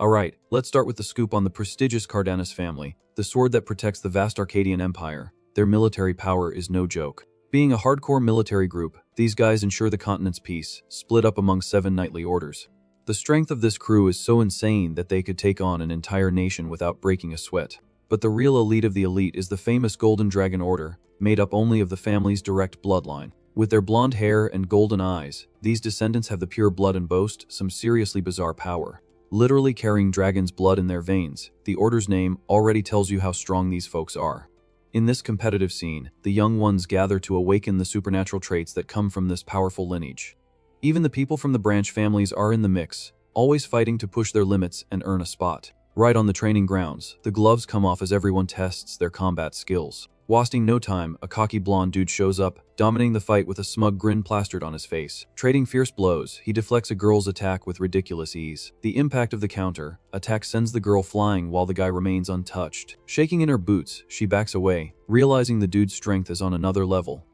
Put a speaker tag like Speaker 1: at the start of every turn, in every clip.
Speaker 1: Alright, let's start with the scoop on the prestigious Cardanis family, the sword that protects the vast Arcadian Empire. Their military power is no joke. Being a hardcore military group, these guys ensure the continent's peace, split up among 7 knightly orders. The strength of this crew is so insane that they could take on an entire nation without breaking a sweat. But the real elite of the elite is the famous Golden Dragon Order, made up only of the family's direct bloodline. With their blonde hair and golden eyes, these descendants have the pure blood and boast some seriously bizarre power. Literally carrying dragon's blood in their veins, the Order's name already tells you how strong these folks are. In this competitive scene, the young ones gather to awaken the supernatural traits that come from this powerful lineage. Even the people from the branch families are in the mix, always fighting to push their limits and earn a spot. Right on the training grounds, the gloves come off as everyone tests their combat skills. Wasting no time, a cocky blonde dude shows up, dominating the fight with a smug grin plastered on his face. Trading fierce blows, he deflects a girl's attack with ridiculous ease. The impact of the counter attack sends the girl flying while the guy remains untouched. Shaking in her boots, she backs away, realizing the dude's strength is on another level.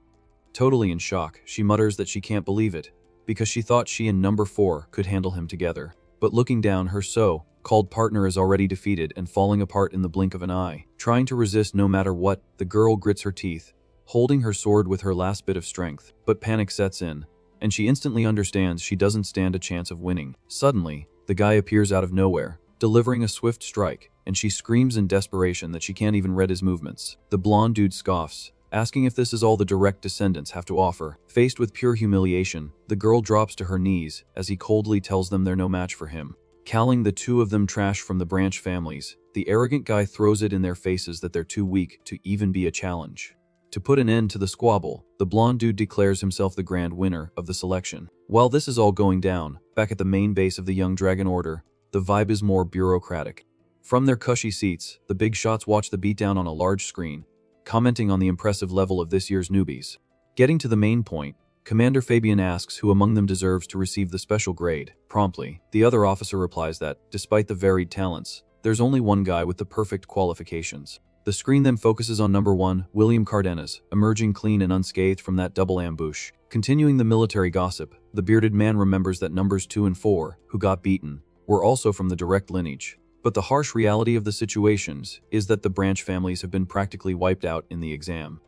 Speaker 1: Totally in shock, she mutters that she can't believe it, because she thought she and number 4 could handle him together. But looking down, her so-called partner is already defeated and falling apart in the blink of an eye. Trying to resist no matter what, the girl grits her teeth, holding her sword with her last bit of strength. But panic sets in, and she instantly understands she doesn't stand a chance of winning. Suddenly, the guy appears out of nowhere, delivering a swift strike, and she screams in desperation that she can't even read his movements. The blonde dude scoffs, asking if this is all the direct descendants have to offer. Faced with pure humiliation, the girl drops to her knees as he coldly tells them they're no match for him. Calling the two of them trash from the branch families, the arrogant guy throws it in their faces that they're too weak to even be a challenge. To put an end to the squabble, the blonde dude declares himself the grand winner of the selection. While this is all going down, back at the main base of the Young Dragon Order, the vibe is more bureaucratic. From their cushy seats, the big shots watch the beatdown on a large screen, commenting on the impressive level of this year's newbies. Getting to the main point, Commander Fabian asks who among them deserves to receive the special grade. Promptly, the other officer replies that, despite the varied talents, there's only one guy with the perfect qualifications. The screen then focuses on number 1, William Cardanis, emerging clean and unscathed from that double ambush. Continuing the military gossip, the bearded man remembers that numbers 2 and 4, who got beaten, were also from the direct lineage. But the harsh reality of the situations is that the branch families have been practically wiped out in the exam.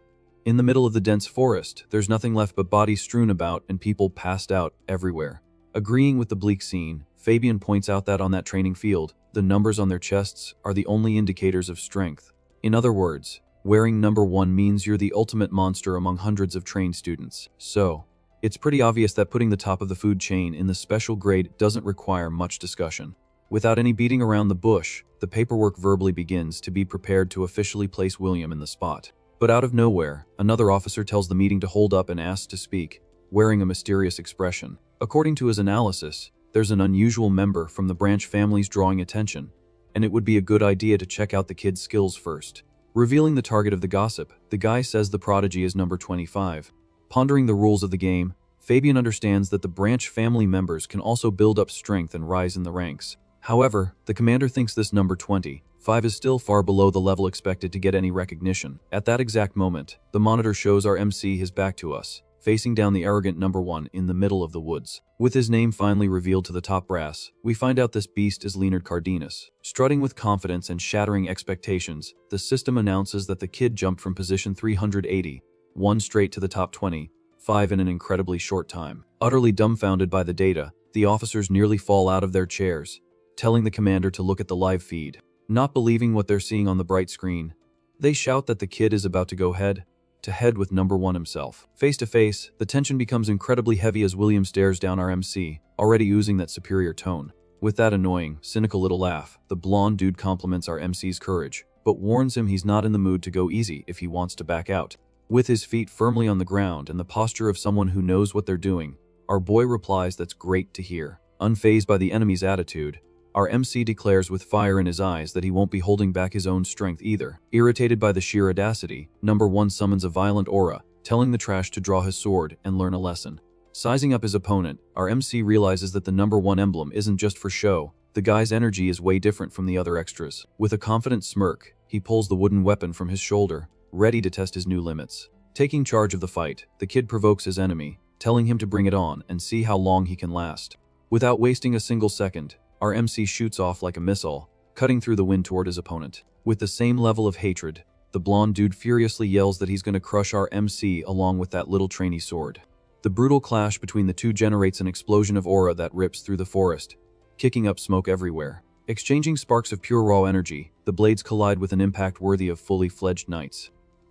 Speaker 1: In the middle of the dense forest, there's nothing left but bodies strewn about and people passed out everywhere. Agreeing with the bleak scene, Fabian points out that on that training field, the numbers on their chests are the only indicators of strength. In other words, wearing number 1 means you're the ultimate monster among hundreds of trained students. So, it's pretty obvious that putting the top of the food chain in the special grade doesn't require much discussion. Without any beating around the bush, the paperwork verbally begins to be prepared to officially place William in the spot. But out of nowhere, another officer tells the meeting to hold up and asks to speak, wearing a mysterious expression. According to his analysis, there's an unusual member from the branch families drawing attention, and it would be a good idea to check out the kid's skills first. Revealing the target of the gossip, the guy says the prodigy is number 25. Pondering the rules of the game, Fabian understands that the branch family members can also build up strength and rise in the ranks. However, the commander thinks this number 25 is still far below the level expected to get any recognition. At that exact moment, the monitor shows our MC his back to us, facing down the arrogant number 1 in the middle of the woods. With his name finally revealed to the top brass, we find out this beast is Leonard Cardanis. Strutting with confidence and shattering expectations, the system announces that the kid jumped from position 381 straight to the top 25 in an incredibly short time. Utterly dumbfounded by the data, the officers nearly fall out of their chairs, telling the commander to look at the live feed. Not believing what they're seeing on the bright screen, they shout that the kid is about to go head-to-head with number 1 himself. Face to face, the tension becomes incredibly heavy as William stares down our MC, already oozing that superior tone. With that annoying, cynical little laugh, the blonde dude compliments our MC's courage, but warns him he's not in the mood to go easy if he wants to back out. With his feet firmly on the ground and the posture of someone who knows what they're doing, our boy replies that's great to hear. Unfazed by the enemy's attitude, our MC declares with fire in his eyes that he won't be holding back his own strength either. Irritated by the sheer audacity, number 1 summons a violent aura, telling the trash to draw his sword and learn a lesson. Sizing up his opponent, our MC realizes that the number 1 emblem isn't just for show. The guy's energy is way different from the other extras. With a confident smirk, he pulls the wooden weapon from his shoulder, ready to test his new limits. Taking charge of the fight, the kid provokes his enemy, telling him to bring it on and see how long he can last. Without wasting a single second, our MC shoots off like a missile, cutting through the wind toward his opponent. With the same level of hatred, the blonde dude furiously yells that he's going to crush our MC along with that little trainee sword. The brutal clash between the two generates an explosion of aura that rips through the forest, kicking up smoke everywhere. Exchanging sparks of pure raw energy, the blades collide with an impact worthy of fully fledged knights.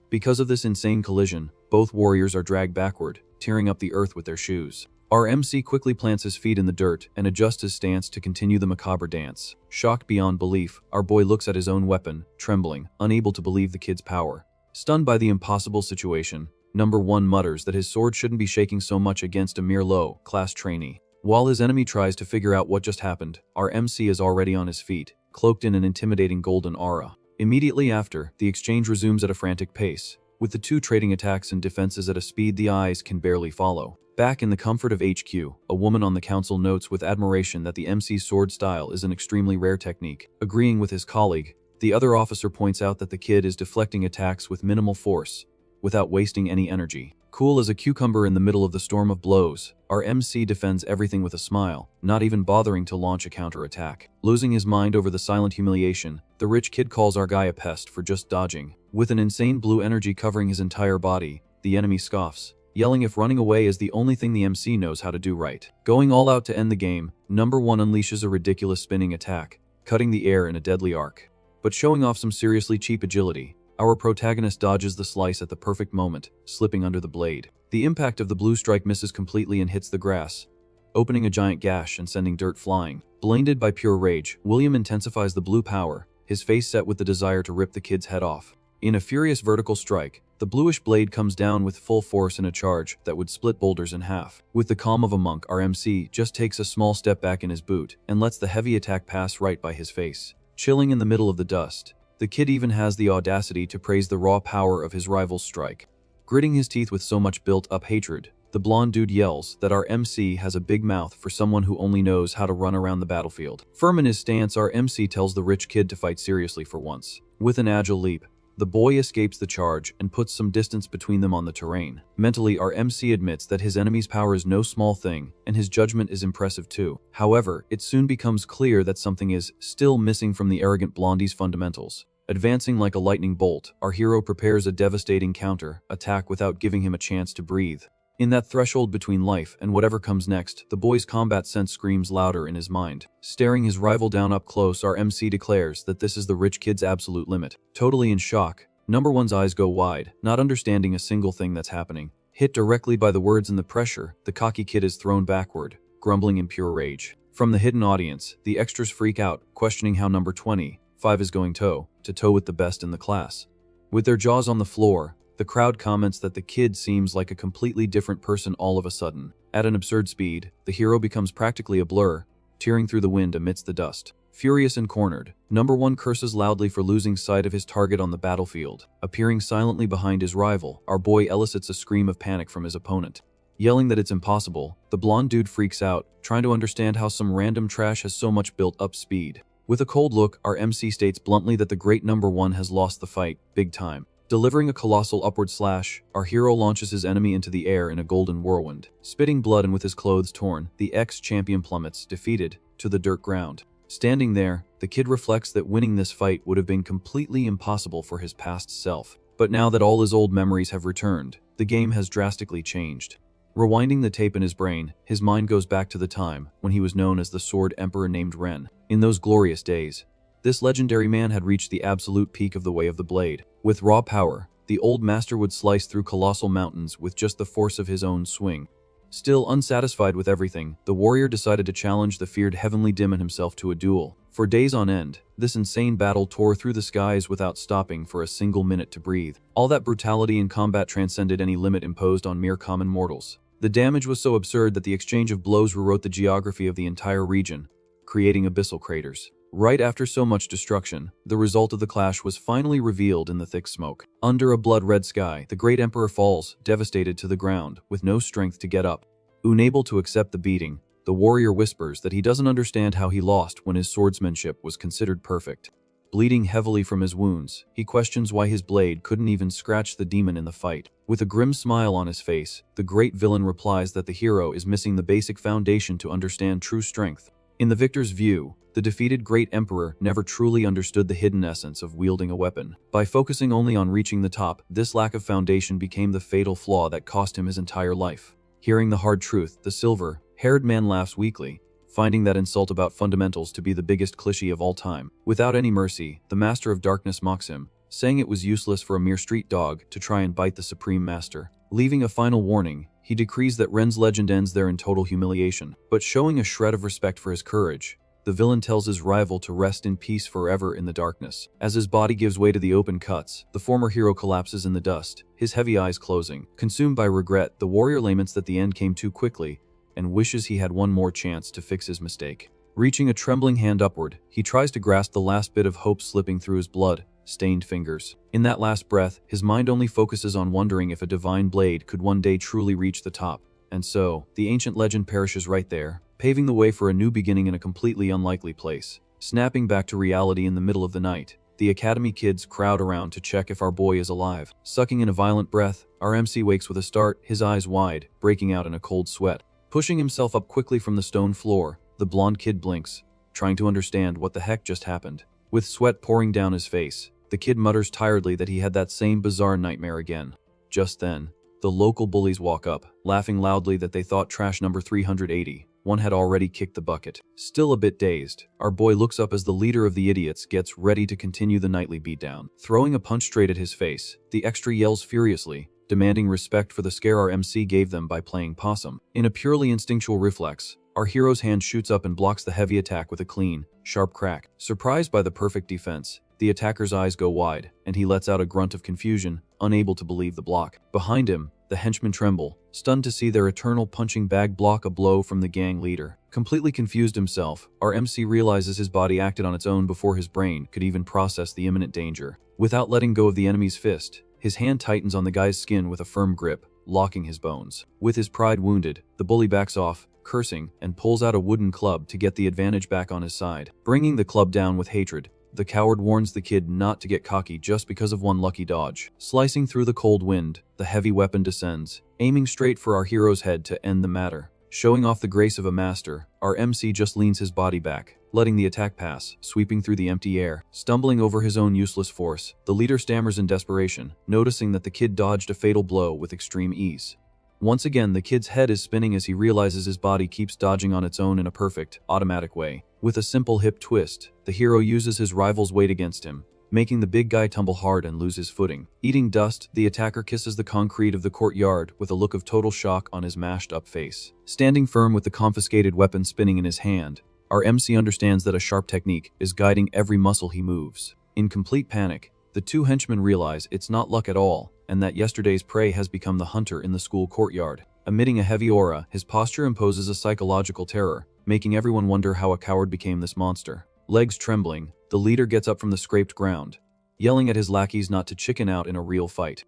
Speaker 1: Because of this insane collision, both warriors are dragged backward, tearing up the earth with their shoes. Our MC quickly plants his feet in the dirt and adjusts his stance to continue the macabre dance. Shocked beyond belief, our boy looks at his own weapon, trembling, unable to believe the kid's power. Stunned by the impossible situation, Number 1 mutters that his sword shouldn't be shaking so much against a mere low-class trainee. While his enemy tries to figure out what just happened, our MC is already on his feet, cloaked in an intimidating golden aura. Immediately after, the exchange resumes at a frantic pace, with the two trading attacks and defenses at a speed the eyes can barely follow. Back in the comfort of HQ, a woman on the council notes with admiration that the MC's sword style is an extremely rare technique. Agreeing with his colleague, the other officer points out that the kid is deflecting attacks with minimal force, without wasting any energy. Cool as a cucumber in the middle of the storm of blows, our MC defends everything with a smile, not even bothering to launch a counterattack. Losing his mind over the silent humiliation, the rich kid calls our guy a pest for just dodging. With an insane blue energy covering his entire body, the enemy scoffs, yelling if running away is the only thing the MC knows how to do right. Going all out to end the game, Number 1 unleashes a ridiculous spinning attack, cutting the air in a deadly arc. But showing off some seriously cheap agility, our protagonist dodges the slice at the perfect moment, slipping under the blade. The impact of the blue strike misses completely and hits the grass, opening a giant gash and sending dirt flying. Blinded by pure rage, William intensifies the blue power, his face set with the desire to rip the kid's head off. In a furious vertical strike, the bluish blade comes down with full force in a charge that would split boulders in half. With the calm of a monk, our MC just takes a small step back in his boot and lets the heavy attack pass right by his face. Chilling in the middle of the dust, the kid even has the audacity to praise the raw power of his rival's strike. Gritting his teeth with so much built-up hatred, the blonde dude yells that our MC has a big mouth for someone who only knows how to run around the battlefield. Firm in his stance, our MC tells the rich kid to fight seriously for once. With an agile leap, the boy escapes the charge and puts some distance between them on the terrain. Mentally, our MC admits that his enemy's power is no small thing, and his judgment is impressive too. However, it soon becomes clear that something is still missing from the arrogant blondie's fundamentals. Advancing like a lightning bolt, our hero prepares a devastating counter-attack without giving him a chance to breathe. In that threshold between life and whatever comes next, the boy's combat sense screams louder in his mind. Staring his rival down up close, our MC declares that this is the rich kid's absolute limit. Totally in shock, Number 1's eyes go wide, not understanding a single thing that's happening. Hit directly by the words and the pressure, the cocky kid is thrown backward, grumbling in pure rage. From the hidden audience, the extras freak out, questioning how Number 25 is going toe-to-toe with the best in the class. With their jaws on the floor, the crowd comments that the kid seems like a completely different person all of a sudden. At an absurd speed, the hero becomes practically a blur, tearing through the wind amidst the dust. Furious and cornered, Number 1 curses loudly for losing sight of his target on the battlefield. Appearing silently behind his rival, our boy elicits a scream of panic from his opponent. Yelling that it's impossible, the blonde dude freaks out, trying to understand how some random trash has so much built-up speed. With a cold look, our MC states bluntly that the great Number 1 has lost the fight, big time. Delivering a colossal upward slash, our hero launches his enemy into the air in a golden whirlwind. Spitting blood and with his clothes torn, the ex-champion plummets, defeated, to the dirt ground. Standing there, the kid reflects that winning this fight would have been completely impossible for his past self. But now that all his old memories have returned, the game has drastically changed. Rewinding the tape in his brain, his mind goes back to the time when he was known as the Sword Emperor named Ren. In those glorious days, this legendary man had reached the absolute peak of the way of the blade. With raw power, the old master would slice through colossal mountains with just the force of his own swing. Still unsatisfied with everything, the warrior decided to challenge the feared Heavenly Demon himself to a duel. For days on end, this insane battle tore through the skies without stopping for a single minute to breathe. All that brutality in combat transcended any limit imposed on mere common mortals. The damage was so absurd that the exchange of blows rewrote the geography of the entire region, creating abyssal craters. Right after so much destruction, the result of the clash was finally revealed in the thick smoke. Under a blood-red sky, the great emperor falls, devastated to the ground, with no strength to get up. Unable to accept the beating, the warrior whispers that he doesn't understand how he lost when his swordsmanship was considered perfect. Bleeding heavily from his wounds, he questions why his blade couldn't even scratch the demon in the fight. With a grim smile on his face, the great villain replies that the hero is missing the basic foundation to understand true strength. In the victor's view, the defeated Great Emperor never truly understood the hidden essence of wielding a weapon. By focusing only on reaching the top, this lack of foundation became the fatal flaw that cost him his entire life. Hearing the hard truth, the silver-haired man laughs weakly, finding that insult about fundamentals to be the biggest cliché of all time. Without any mercy, the Master of Darkness mocks him, saying it was useless for a mere street dog to try and bite the Supreme Master. Leaving a final warning, he decrees that Ren's legend ends there in total humiliation. But showing a shred of respect for his courage, the villain tells his rival to rest in peace forever in the darkness. As his body gives way to the open cuts, the former hero collapses in the dust, his heavy eyes closing. Consumed by regret, the warrior laments that the end came too quickly and wishes he had one more chance to fix his mistake. Reaching a trembling hand upward, he tries to grasp the last bit of hope slipping through his blood-stained fingers. In that last breath, his mind only focuses on wondering if a divine blade could one day truly reach the top. And so, the ancient legend perishes right there, paving the way for a new beginning in a completely unlikely place. Snapping back to reality in the middle of the night, the academy kids crowd around to check if our boy is alive. Sucking in a violent breath, our MC wakes with a start, his eyes wide, breaking out in a cold sweat. Pushing himself up quickly from the stone floor, the blonde kid blinks, trying to understand what the heck just happened. With sweat pouring down his face, the kid mutters tiredly that he had that same bizarre nightmare again. Just then, the local bullies walk up, laughing loudly that they thought trash number 380. One had already kicked the bucket. Still a bit dazed, our boy looks up as the leader of the idiots gets ready to continue the nightly beatdown. Throwing a punch straight at his face, the extra yells furiously, demanding respect for the scare our MC gave them by playing possum. In a purely instinctual reflex, our hero's hand shoots up and blocks the heavy attack with a clean, sharp crack. Surprised by the perfect defense, the attacker's eyes go wide, and he lets out a grunt of confusion, unable to believe the block. Behind him, the henchmen tremble, stunned to see their eternal punching bag block a blow from the gang leader. Completely confused himself, our MC realizes his body acted on its own before his brain could even process the imminent danger. Without letting go of the enemy's fist, his hand tightens on the guy's skin with a firm grip, locking his bones. With his pride wounded, the bully backs off, cursing, and pulls out a wooden club to get the advantage back on his side. Bringing the club down with hatred, the coward warns the kid not to get cocky just because of one lucky dodge. Slicing through the cold wind, the heavy weapon descends, aiming straight for our hero's head to end the matter. Showing off the grace of a master, our MC just leans his body back, letting the attack pass, sweeping through the empty air. Stumbling over his own useless force, the leader stammers in desperation, noticing that the kid dodged a fatal blow with extreme ease. Once again, the kid's head is spinning as he realizes his body keeps dodging on its own in a perfect, automatic way. With a simple hip twist, the hero uses his rival's weight against him, making the big guy tumble hard and lose his footing. Eating dust, the attacker kisses the concrete of the courtyard with a look of total shock on his mashed-up face. Standing firm with the confiscated weapon spinning in his hand, our MC understands that a sharp technique is guiding every muscle he moves. In complete panic, the two henchmen realize it's not luck at all, and that yesterday's prey has become the hunter in the school courtyard. Emitting a heavy aura, his posture imposes a psychological terror, making everyone wonder how a coward became this monster. Legs trembling, the leader gets up from the scraped ground, yelling at his lackeys not to chicken out in a real fight.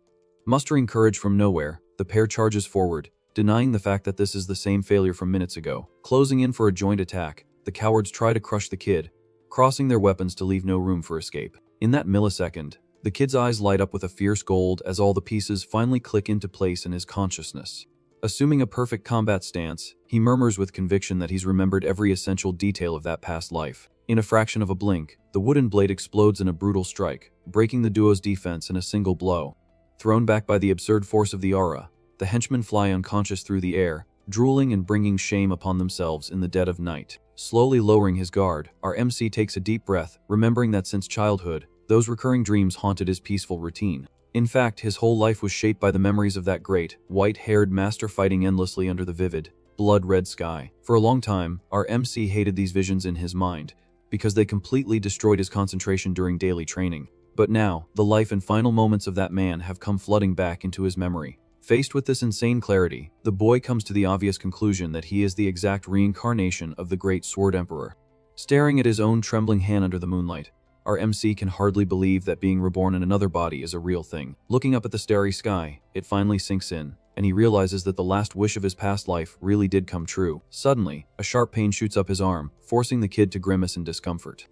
Speaker 1: Mustering courage from nowhere, the pair charges forward, denying the fact that this is the same failure from minutes ago. Closing in for a joint attack, the cowards try to crush the kid, crossing their weapons to leave no room for escape. In that millisecond, the kid's eyes light up with a fierce gold as all the pieces finally click into place in his consciousness. Assuming a perfect combat stance, he murmurs with conviction that he's remembered every essential detail of that past life. In a fraction of a blink, the wooden blade explodes in a brutal strike, breaking the duo's defense in a single blow. Thrown back by the absurd force of the aura, the henchmen fly unconscious through the air, drooling and bringing shame upon themselves in the dead of night. Slowly lowering his guard, our MC takes a deep breath, remembering that since childhood, those recurring dreams haunted his peaceful routine. In fact, his whole life was shaped by the memories of that great, white-haired master fighting endlessly under the vivid, blood-red sky. For a long time, our MC hated these visions in his mind, because they completely destroyed his concentration during daily training. But now, the life and final moments of that man have come flooding back into his memory. Faced with this insane clarity, the boy comes to the obvious conclusion that he is the exact reincarnation of the great Sword Emperor. Staring at his own trembling hand under the moonlight, our MC can hardly believe that being reborn in another body is a real thing. Looking up at the starry sky, it finally sinks in, and he realizes that the last wish of his past life really did come true. Suddenly, a sharp pain shoots up his arm, forcing the kid to grimace in discomfort.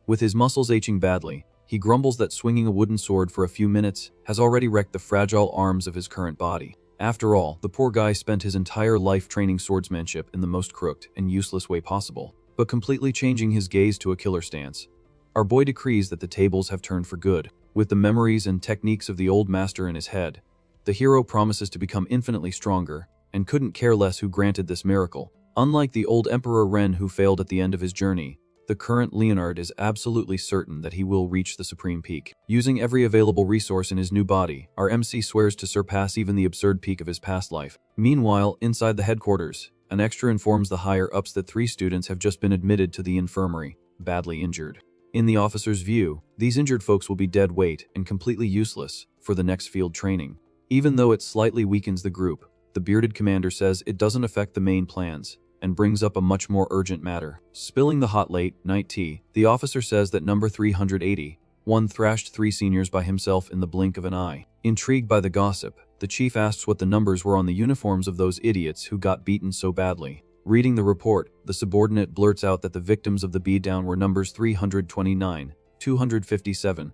Speaker 1: With his muscles aching badly, he grumbles that swinging a wooden sword for a few minutes has already wrecked the fragile arms of his current body. After all, the poor guy spent his entire life training swordsmanship in the most crooked and useless way possible. but completely changing his gaze to a killer stance. Our boy decrees that the tables have turned for good. With the memories and techniques of the old master in his head, the hero promises to become infinitely stronger, and couldn't care less who granted this miracle. Unlike the old Emperor Ren who failed at the end of his journey, the current Leonard is absolutely certain that he will reach the supreme peak. Using every available resource in his new body, our MC swears to surpass even the absurd peak of his past life. Meanwhile, inside the headquarters, an extra informs the higher-ups that 3 students have just been admitted to the infirmary, badly injured. In the officer's view, these injured folks will be dead weight and completely useless for the next field training. Even though it slightly weakens the group, the bearded commander says it doesn't affect the main plans, and brings up a much more urgent matter. Spilling the hot late night tea, the officer says that number 380, one thrashed 3 seniors by himself in the blink of an eye. Intrigued by the gossip, the chief asks what the numbers were on the uniforms of those idiots who got beaten so badly. Reading the report, the subordinate blurts out that the victims of the beatdown were numbers 329, 257,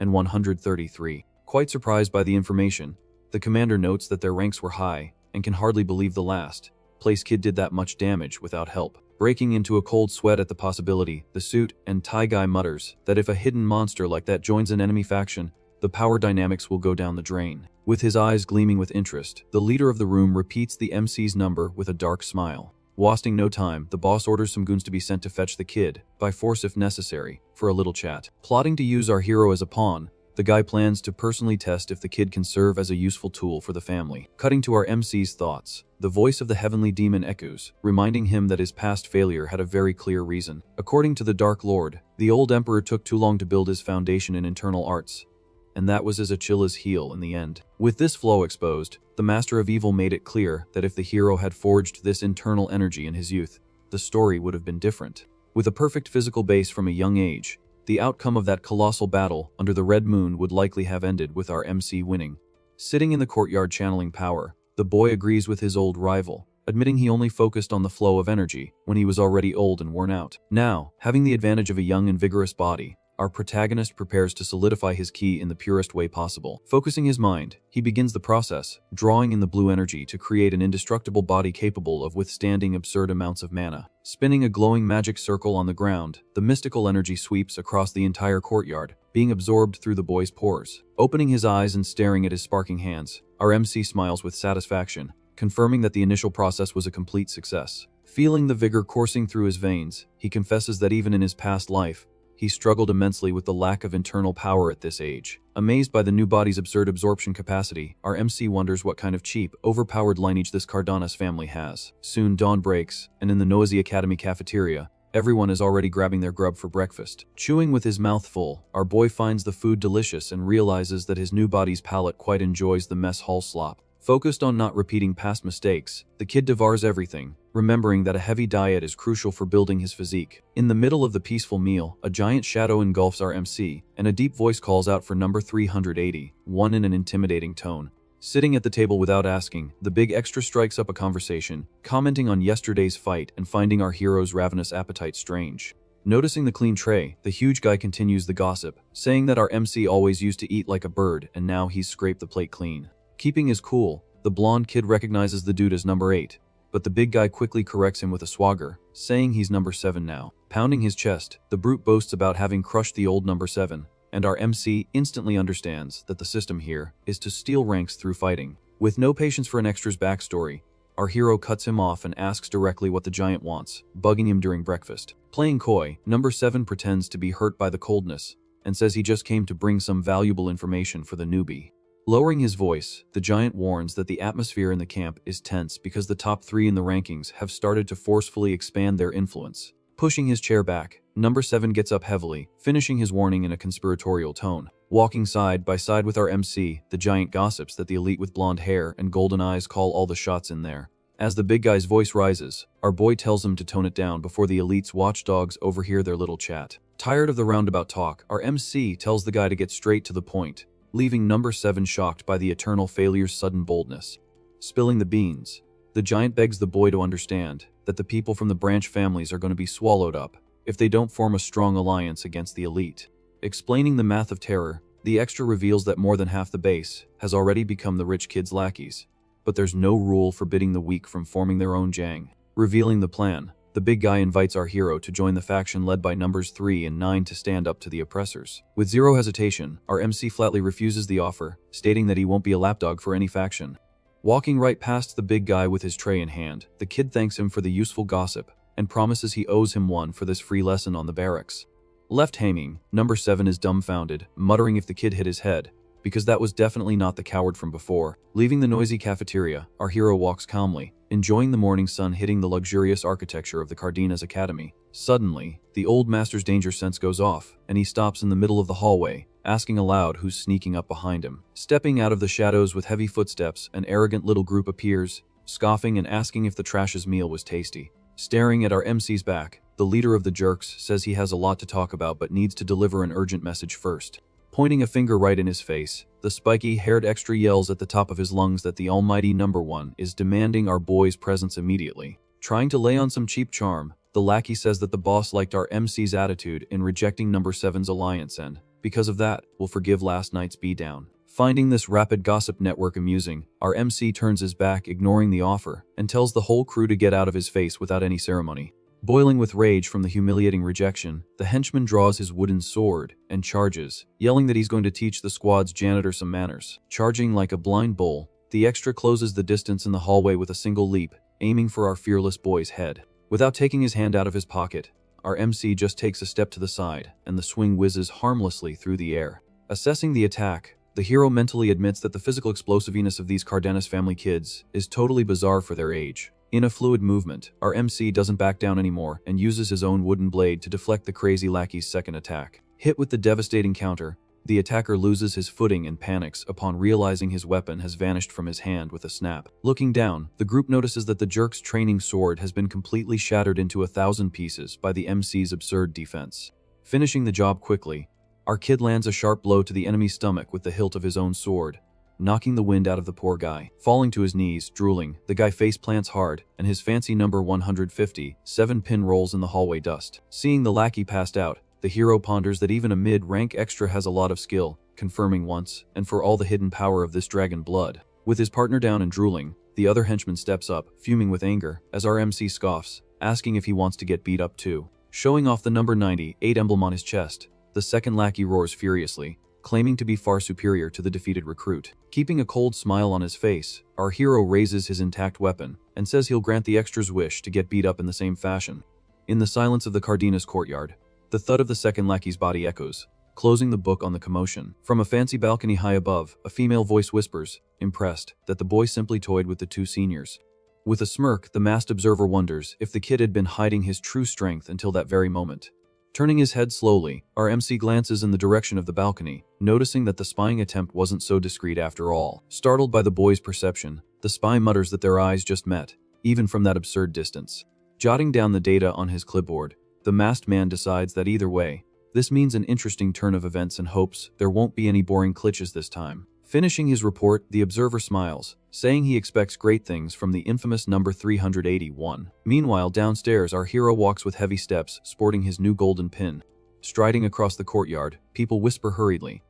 Speaker 1: and 133. Quite surprised by the information, the commander notes that their ranks were high and can hardly believe the last place kid did that much damage without help. Breaking into a cold sweat at the possibility, the suit and tie guy mutters that if a hidden monster like that joins an enemy faction, the power dynamics will go down the drain. With his eyes gleaming with interest, the leader of the room repeats the MC's number with a dark smile. Wasting no time, the boss orders some goons to be sent to fetch the kid, by force if necessary, for a little chat. Plotting to use our hero as a pawn, the guy plans to personally test if the kid can serve as a useful tool for the family. Cutting to our MC's thoughts, the voice of the heavenly demon echoes, reminding him that his past failure had a very clear reason. According to the Dark Lord, the old emperor took too long to build his foundation in internal arts, and that was as Achilla's heel in the end. With this flaw exposed, the Master of Evil made it clear that if the hero had forged this internal energy in his youth, the story would have been different. With a perfect physical base from a young age, the outcome of that colossal battle under the red moon would likely have ended with our MC winning. Sitting in the courtyard channeling power, the boy agrees with his old rival, admitting he only focused on the flow of energy when he was already old and worn out. Now, having the advantage of a young and vigorous body, our protagonist prepares to solidify his ki in the purest way possible. Focusing his mind, he begins the process, drawing in the blue energy to create an indestructible body capable of withstanding absurd amounts of mana. Spinning a glowing magic circle on the ground, the mystical energy sweeps across the entire courtyard, being absorbed through the boy's pores. Opening his eyes and staring at his sparking hands, our MC smiles with satisfaction, confirming that the initial process was a complete success. Feeling the vigor coursing through his veins, he confesses that even in his past life, he struggled immensely with the lack of internal power at this age. Amazed by the new body's absurd absorption capacity, our MC wonders what kind of cheap, overpowered lineage this Cardanis family has. Soon dawn breaks, and in the noisy academy cafeteria, everyone is already grabbing their grub for breakfast. Chewing with his mouth full, our boy finds the food delicious and realizes that his new body's palate quite enjoys the mess hall slop. Focused on not repeating past mistakes, the kid devours everything, remembering that a heavy diet is crucial for building his physique. In the middle of the peaceful meal, a giant shadow engulfs our MC, and a deep voice calls out for number 380, one in an intimidating tone. Sitting at the table without asking, the big extra strikes up a conversation, commenting on yesterday's fight and finding our hero's ravenous appetite strange. Noticing the clean tray, the huge guy continues the gossip, saying that our MC always used to eat like a bird and now he's scraped the plate clean. Keeping his cool, the blonde kid recognizes the dude as number 8, but the big guy quickly corrects him with a swagger, saying he's number 7 now. Pounding his chest, the brute boasts about having crushed the old number 7, and our MC instantly understands that the system here is to steal ranks through fighting. With no patience for an extra's backstory, our hero cuts him off and asks directly what the giant wants, bugging him during breakfast. Playing coy, number 7 pretends to be hurt by the coldness, and says he just came to bring some valuable information for the newbie. Lowering his voice, the giant warns that the atmosphere in the camp is tense because the top 3 in the rankings have started to forcefully expand their influence. Pushing his chair back, number 7 gets up heavily, finishing his warning in a conspiratorial tone. Walking side by side with our MC, the giant gossips that the elite with blonde hair and golden eyes call all the shots in there. As the big guy's voice rises, our boy tells him to tone it down before the elite's watchdogs overhear their little chat. Tired of the roundabout talk, our MC tells the guy to get straight to the point, leaving number 7 shocked by the eternal failure's sudden boldness. Spilling the beans, the giant begs the boy to understand that the people from the branch families are going to be swallowed up if they don't form a strong alliance against the elite. Explaining the math of terror, the extra reveals that more than half the base has already become the rich kids' lackeys, but there's no rule forbidding the weak from forming their own gang. Revealing the plan, the big guy invites our hero to join the faction led by numbers 3 and 9 to stand up to the oppressors. With zero hesitation, our MC flatly refuses the offer, stating that he won't be a lapdog for any faction. Walking right past the big guy with his tray in hand, the kid thanks him for the useful gossip and promises he owes him one for this free lesson on the barracks. Left hanging, number 7 is dumbfounded, muttering if the kid hit his head, because that was definitely not the coward from before. Leaving the noisy cafeteria, our hero walks calmly, enjoying the morning sun hitting the luxurious architecture of the Cardanis Academy. Suddenly, the old master's danger sense goes off, and he stops in the middle of the hallway, asking aloud who's sneaking up behind him. Stepping out of the shadows with heavy footsteps, an arrogant little group appears, scoffing and asking if the trash's meal was tasty. Staring at our MC's back, the leader of the jerks says he has a lot to talk about but needs to deliver an urgent message first. Pointing a finger right in his face, the spiky-haired extra yells at the top of his lungs that the almighty number 1 is demanding our boy's presence immediately. Trying to lay on some cheap charm, the lackey says that the boss liked our MC's attitude in rejecting number 7's alliance and, because of that, will forgive last night's beatdown. Finding this rapid gossip network amusing, our MC turns his back, ignoring the offer, and tells the whole crew to get out of his face without any ceremony. Boiling with rage from the humiliating rejection, the henchman draws his wooden sword and charges, yelling that he's going to teach the squad's janitor some manners. Charging like a blind bull, the extra closes the distance in the hallway with a single leap, aiming for our fearless boy's head. Without taking his hand out of his pocket, our MC just takes a step to the side, and the swing whizzes harmlessly through the air. Assessing the attack, the hero mentally admits that the physical explosiveness of these Cardanis family kids is totally bizarre for their age. In a fluid movement, our MC doesn't back down anymore and uses his own wooden blade to deflect the crazy lackey's second attack. Hit with the devastating counter, the attacker loses his footing and panics upon realizing his weapon has vanished from his hand with a snap. Looking down, the group notices that the jerk's training sword has been completely shattered into 1,000 pieces by the MC's absurd defense. Finishing the job quickly, our kid lands a sharp blow to the enemy's stomach with the hilt of his own sword, knocking the wind out of the poor guy. Falling to his knees, drooling, the guy face plants hard, and his fancy number 150, 7-pin rolls in the hallway dust. Seeing the lackey passed out, the hero ponders that even a mid-rank extra has a lot of skill, confirming once and for all the hidden power of this dragon blood. With his partner down and drooling, the other henchman steps up, fuming with anger, as our MC scoffs, asking if he wants to get beat up too. Showing off the number 98 emblem on his chest, the second lackey roars furiously, claiming to be far superior to the defeated recruit. Keeping a cold smile on his face, our hero raises his intact weapon and says he'll grant the extra's wish to get beat up in the same fashion. In the silence of the Cardanis courtyard, the thud of the second lackey's body echoes, closing the book on the commotion. From a fancy balcony high above, a female voice whispers, impressed, that the boy simply toyed with the 2 seniors. With a smirk, the masked observer wonders if the kid had been hiding his true strength until that very moment. Turning his head slowly, our MC glances in the direction of the balcony, noticing that the spying attempt wasn't so discreet after all. Startled by the boy's perception, the spy mutters that their eyes just met, even from that absurd distance. Jotting down the data on his clipboard, the masked man decides that either way, this means an interesting turn of events and hopes there won't be any boring glitches this time. Finishing his report, the observer smiles, saying he expects great things from the infamous number 381. Meanwhile, downstairs, our hero walks with heavy steps, sporting his new golden pin. Striding across the courtyard, people whisper hurriedly,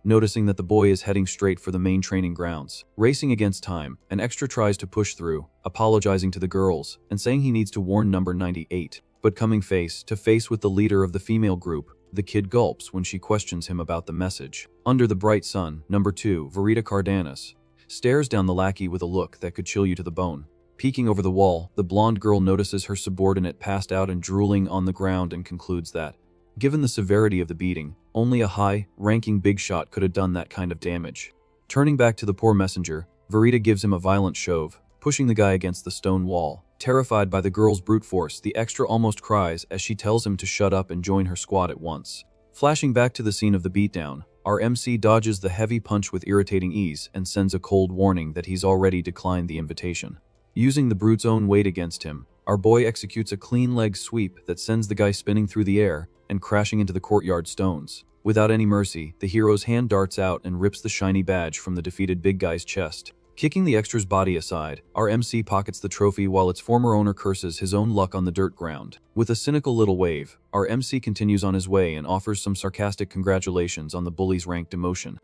Speaker 1: noticing that the boy is heading straight for the main training grounds. Racing against time, an extra tries to push through, apologizing to the girls and saying he needs to warn number 98. But coming face to face with the leader of the female group, the kid gulps when she questions him about the message. Under the bright sun, number 2, Verita Cardanis, stares down the lackey with a look that could chill you to the bone. Peeking over the wall, the blonde girl notices her subordinate passed out and drooling on the ground and concludes that, given the severity of the beating, only a high-ranking big shot could have done that kind of damage. Turning back to the poor messenger, Verita gives him a violent shove, pushing the guy against the stone wall. Terrified by the girl's brute force, the extra almost cries as she tells him to shut up and join her squad at once. Flashing back to the scene of the beatdown, our MC dodges the heavy punch with irritating ease and sends a cold warning that he's already declined the invitation. Using the brute's own weight against him, our boy executes a clean leg sweep that sends the guy spinning through the air and crashing into the courtyard stones. Without any mercy, the hero's hand darts out and rips the shiny badge from the defeated big guy's chest. Kicking the extra's body aside, our MC pockets the trophy while its former owner curses his own luck on the dirt ground. With a cynical little wave, our MC continues on his way and offers some sarcastic congratulations on the bully's rank demotion.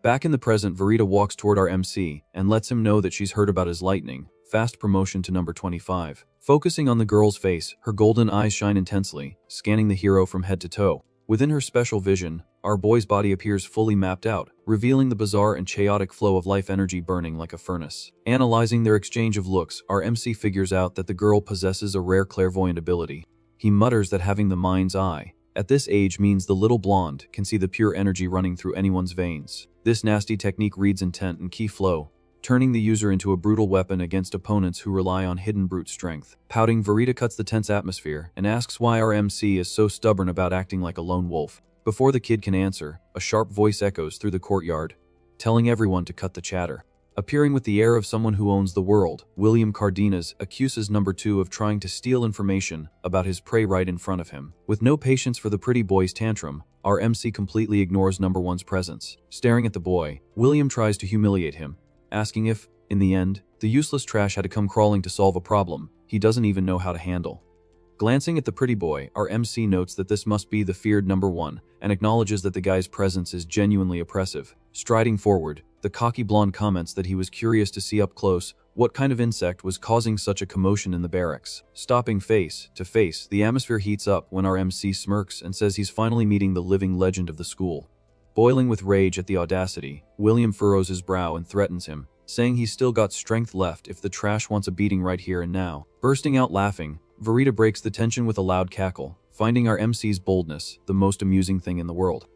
Speaker 1: Back in the present, Verita walks toward our MC and lets him know that she's heard about his lightning, fast promotion to number 25. Focusing on the girl's face, her golden eyes shine intensely, scanning the hero from head to toe. Within her special vision, our boy's body appears fully mapped out, revealing the bizarre and chaotic flow of life energy burning like a furnace. Analyzing their exchange of looks, our MC figures out that the girl possesses a rare clairvoyant ability. He mutters that having the mind's eye at this age means the little blonde can see the pure energy running through anyone's veins. This nasty technique reads intent and key flow, turning the user into a brutal weapon against opponents who rely on hidden brute strength. Pouting, Verita cuts the tense atmosphere and asks why our MC is so stubborn about acting like a lone wolf. Before the kid can answer, a sharp voice echoes through the courtyard, telling everyone to cut the chatter. Appearing with the air of someone who owns the world, William Cardanis accuses number 2 of trying to steal information about his prey right in front of him. With no patience for the pretty boy's tantrum, our MC completely ignores number 1's presence. Staring at the boy, William tries to humiliate him, asking if, in the end, the useless trash had to come crawling to solve a problem he doesn't even know how to handle. Glancing at the pretty boy, our MC notes that this must be the feared number 1 and acknowledges that the guy's presence is genuinely oppressive. Striding forward, the cocky blonde comments that he was curious to see up close what kind of insect was causing such a commotion in the barracks. Stopping face to face, the atmosphere heats up when our MC smirks and says he's finally meeting the living legend of the school. Boiling with rage at the audacity, William furrows his brow and threatens him, saying he's still got strength left if the trash wants a beating right here and now. Bursting out laughing, Verita breaks the tension with a loud cackle, finding our MC's boldness the most amusing thing in the world.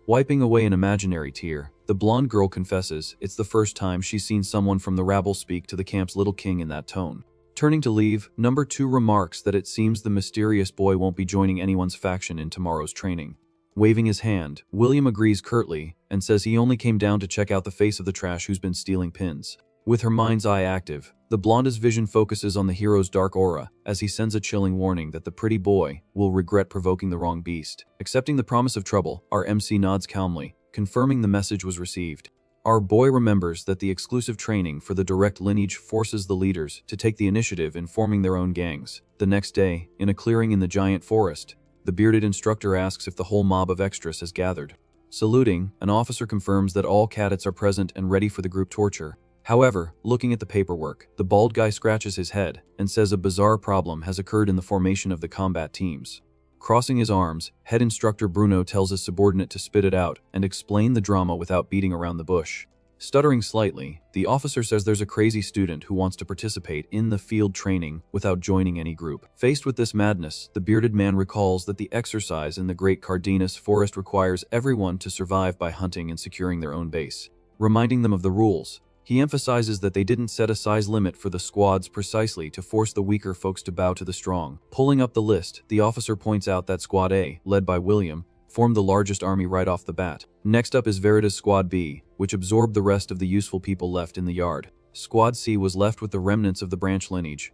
Speaker 1: Wiping away an imaginary tear, the blonde girl confesses it's the first time she's seen someone from the rabble speak to the camp's little king in that tone. Turning to leave, number 2 remarks that it seems the mysterious boy won't be joining anyone's faction in tomorrow's training. Waving his hand, William agrees curtly and says he only came down to check out the face of the trash who's been stealing pins. With her mind's eye active, the blonde's vision focuses on the hero's dark aura as he sends a chilling warning that the pretty boy will regret provoking the wrong beast. Accepting the promise of trouble, our MC nods calmly, confirming the message was received. Our boy remembers that the exclusive training for the direct lineage forces the leaders to take the initiative in forming their own gangs. The next day, in a clearing in the giant forest, the bearded instructor asks if the whole mob of extras has gathered. Saluting, an officer confirms that all cadets are present and ready for the group torture. However, looking at the paperwork, the bald guy scratches his head and says a bizarre problem has occurred in the formation of the combat teams. Crossing his arms, head instructor Bruno tells his subordinate to spit it out and explain the drama without beating around the bush. Stuttering slightly, the officer says there's a crazy student who wants to participate in the field training without joining any group. Faced with this madness, the bearded man recalls that the exercise in the Great Cardanis forest requires everyone to survive by hunting and securing their own base. Reminding them of the rules, he emphasizes that they didn't set a size limit for the squads precisely to force the weaker folks to bow to the strong. Pulling up the list, the officer points out that Squad A, led by William, formed the largest army right off the bat. Next up is Verita's Squad B, which absorbed the rest of the useful people left in the yard. Squad C was left with the remnants of the branch lineage,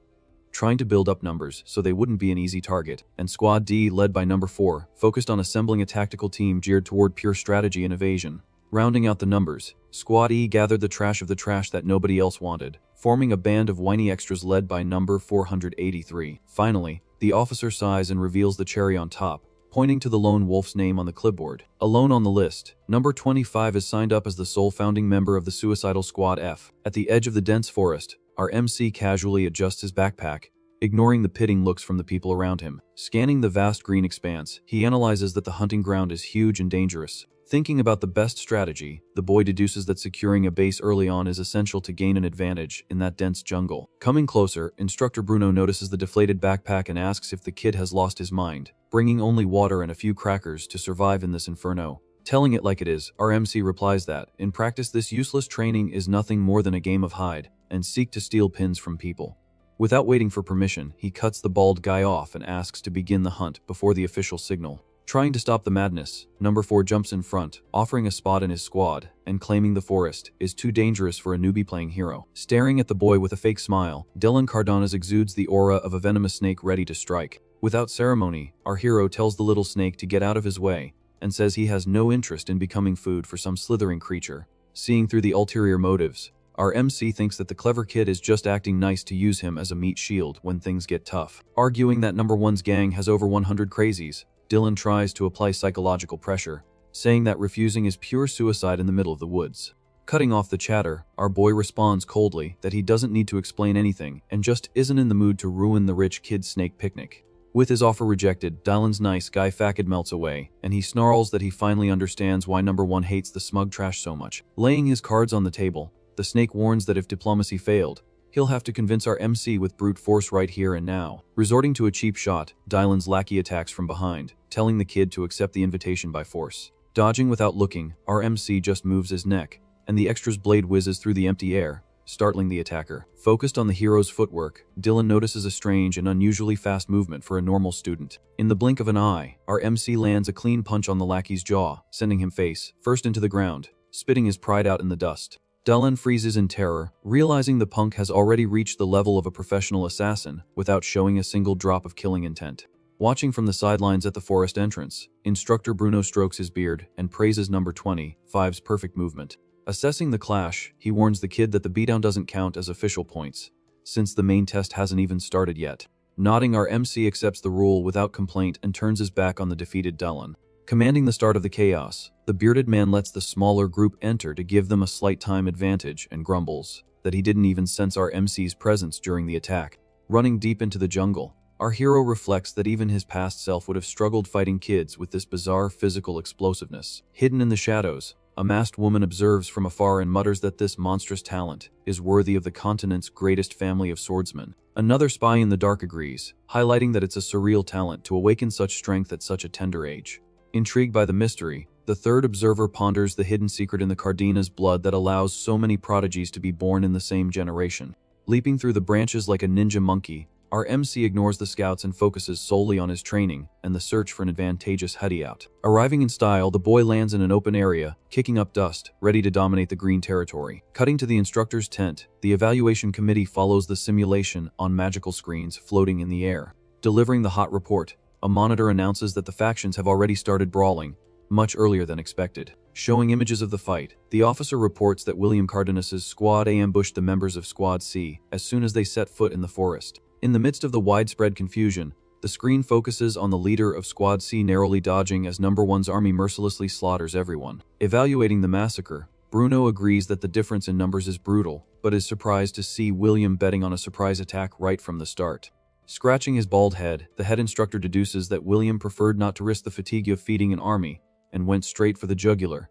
Speaker 1: trying to build up numbers so they wouldn't be an easy target. And Squad D, led by number 4, focused on assembling a tactical team geared toward pure strategy and evasion. Rounding out the numbers, Squad E gathered the trash of the trash that nobody else wanted, forming a band of whiny extras led by number 483. Finally, the officer sighs and reveals the cherry on top, pointing to the lone wolf's name on the clipboard. Alone on the list, number 25 is signed up as the sole founding member of the suicidal Squad F. At the edge of the dense forest, our MC casually adjusts his backpack, ignoring the pitting looks from the people around him. Scanning the vast green expanse, he analyzes that the hunting ground is huge and dangerous. Thinking about the best strategy, the boy deduces that securing a base early on is essential to gain an advantage in that dense jungle. Coming closer, Instructor Bruno notices the deflated backpack and asks if the kid has lost his mind, bringing only water and a few crackers to survive in this inferno. Telling it like it is, our MC replies that, in practice, this useless training is nothing more than a game of hide and seek to steal pins from people. Without waiting for permission, he cuts the bald guy off and asks to begin the hunt before the official signal. Trying to stop the madness, number 4 jumps in front, offering a spot in his squad, and claiming the forest is too dangerous for a newbie playing hero. Staring at the boy with a fake smile, Dylan Cardanis exudes the aura of a venomous snake ready to strike. Without ceremony, our hero tells the little snake to get out of his way, and says he has no interest in becoming food for some slithering creature. Seeing through the ulterior motives, our MC thinks that the clever kid is just acting nice to use him as a meat shield when things get tough. Arguing that number 1's gang has over 100 crazies, Dylan tries to apply psychological pressure, saying that refusing is pure suicide in the middle of the woods. Cutting off the chatter, our boy responds coldly that he doesn't need to explain anything and just isn't in the mood to ruin the rich kid's snake picnic. With his offer rejected, Dylan's nice guy facade melts away, and he snarls that he finally understands why number 1 hates the smug trash so much. Laying his cards on the table, the snake warns that if diplomacy failed, he'll have to convince our MC with brute force right here and now. Resorting to a cheap shot, Dylan's lackey attacks from behind, telling the kid to accept the invitation by force. Dodging without looking, our MC just moves his neck, and the extra's blade whizzes through the empty air, startling the attacker. Focused on the hero's footwork, Dylan notices a strange and unusually fast movement for a normal student. In the blink of an eye, our MC lands a clean punch on the lackey's jaw, sending him face first into the ground, spitting his pride out in the dust. Dylan freezes in terror, realizing the punk has already reached the level of a professional assassin without showing a single drop of killing intent. Watching from the sidelines at the forest entrance, Instructor Bruno strokes his beard and praises number 25's perfect movement. Assessing the clash, he warns the kid that the beatdown doesn't count as official points, since the main test hasn't even started yet. Nodding, our MC accepts the rule without complaint and turns his back on the defeated Dylan. Commanding the start of the chaos, the bearded man lets the smaller group enter to give them a slight time advantage and grumbles that he didn't even sense our MC's presence during the attack. Running deep into the jungle, our hero reflects that even his past self would have struggled fighting kids with this bizarre physical explosiveness. Hidden in the shadows, a masked woman observes from afar and mutters that this monstrous talent is worthy of the continent's greatest family of swordsmen. Another spy in the dark agrees, highlighting that it's a surreal talent to awaken such strength at such a tender age. Intrigued by the mystery, the third observer ponders the hidden secret in the Cardanis blood that allows so many prodigies to be born in the same generation. Leaping through the branches like a ninja monkey, our MC ignores the scouts and focuses solely on his training and the search for an advantageous hideout. Arriving in style, the boy lands in an open area, kicking up dust, ready to dominate the green territory. Cutting to the instructor's tent, the evaluation committee follows the simulation on magical screens floating in the air. Delivering the hot report, a monitor announces that the factions have already started brawling, much earlier than expected. Showing images of the fight, the officer reports that William Cardanis' Squad A ambushed the members of Squad C as soon as they set foot in the forest. In the midst of the widespread confusion, the screen focuses on the leader of Squad C narrowly dodging as number 1's army mercilessly slaughters everyone. Evaluating the massacre, Bruno agrees that the difference in numbers is brutal, but is surprised to see William betting on a surprise attack right from the start. Scratching his bald head, the head instructor deduces that William preferred not to risk the fatigue of feeding an army and went straight for the jugular,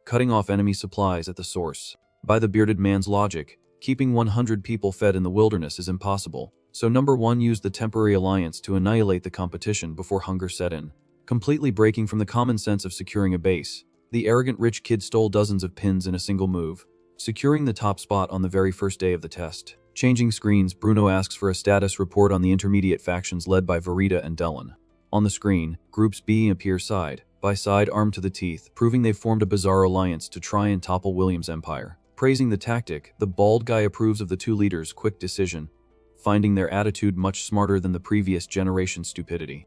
Speaker 1: cutting off enemy supplies at the source. By the bearded man's logic, keeping 100 people fed in the wilderness is impossible. So number 1 used the temporary alliance to annihilate the competition before hunger set in. Completely breaking from the common sense of securing a base, the arrogant rich kid stole dozens of pins in a single move, securing the top spot on the very first day of the test. Changing screens, Bruno asks for a status report on the intermediate factions led by Verita and Dylan. On the screen, groups B appear side by side, armed to the teeth, proving they've formed a bizarre alliance to try and topple William's empire. Praising the tactic, the bald guy approves of the two leaders' quick decision, finding their attitude much smarter than the previous generation's stupidity.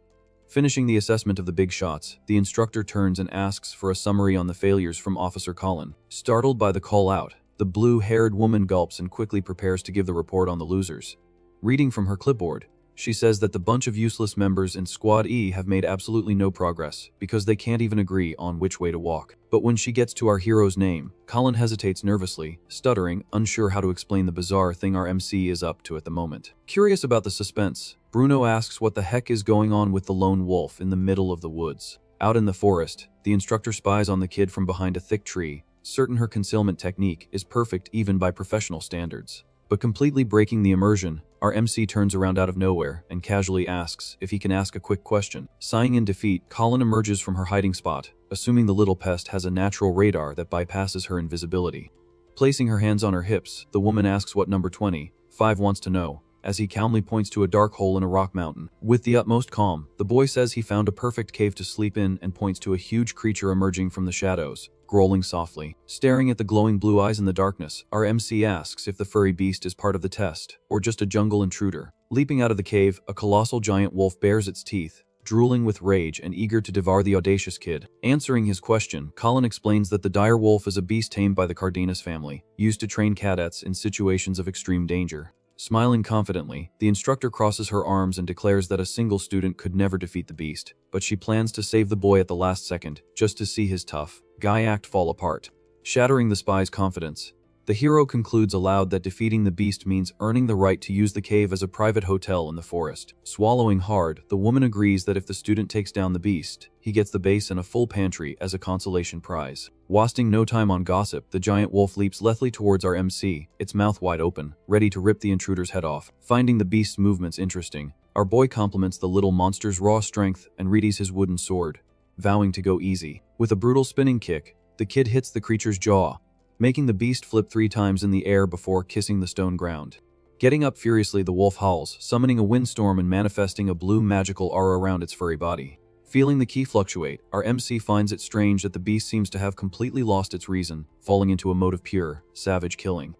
Speaker 1: Finishing the assessment of the big shots, the instructor turns and asks for a summary on the failures from Officer Colin. Startled by the call out, the blue-haired woman gulps and quickly prepares to give the report on the losers. Reading from her clipboard, she says that the bunch of useless members in Squad E have made absolutely no progress because they can't even agree on which way to walk. But when she gets to our hero's name, Colin hesitates nervously, stuttering, unsure how to explain the bizarre thing our MC is up to at the moment. Curious about the suspense, Bruno asks what the heck is going on with the lone wolf in the middle of the woods. Out in the forest, the instructor spies on the kid from behind a thick tree, certain her concealment technique is perfect even by professional standards. But completely breaking the immersion, our MC turns around out of nowhere and casually asks if he can ask a quick question. Sighing in defeat, Colin emerges from her hiding spot, assuming the little pest has a natural radar that bypasses her invisibility. Placing her hands on her hips, the woman asks what number 25 wants to know, as he calmly points to a dark hole in a rock mountain. With the utmost calm, the boy says he found a perfect cave to sleep in and points to a huge creature emerging from the shadows, growling softly. Staring at the glowing blue eyes in the darkness, our MC asks if the furry beast is part of the test, or just a jungle intruder. Leaping out of the cave, a colossal giant wolf bares its teeth, drooling with rage and eager to devour the audacious kid. Answering his question, Colin explains that the direwolf is a beast tamed by the Cardanis family, used to train cadets in situations of extreme danger. Smiling confidently, the instructor crosses her arms and declares that a single student could never defeat the beast, but she plans to save the boy at the last second, just to see his tough guy act fall apart. shattering the spy's confidence. The hero concludes aloud that defeating the beast means earning the right to use the cave as a private hotel in the forest. Swallowing hard, the woman agrees that if the student takes down the beast, he gets the base and a full pantry as a consolation prize. Wasting no time on gossip, the giant wolf leaps lethally towards our MC, its mouth wide open, ready to rip the intruder's head off. Finding the beast's movements interesting, our boy compliments the little monster's raw strength and readies his wooden sword, vowing to go easy. With a brutal spinning kick, the kid hits the creature's jaw, making the beast flip 3 times in the air before kissing the stone ground. Getting up furiously, the wolf howls, summoning a windstorm and manifesting a blue magical aura around its furry body. Feeling the ki fluctuate, our MC finds it strange that the beast seems to have completely lost its reason, falling into a mode of pure, savage killing.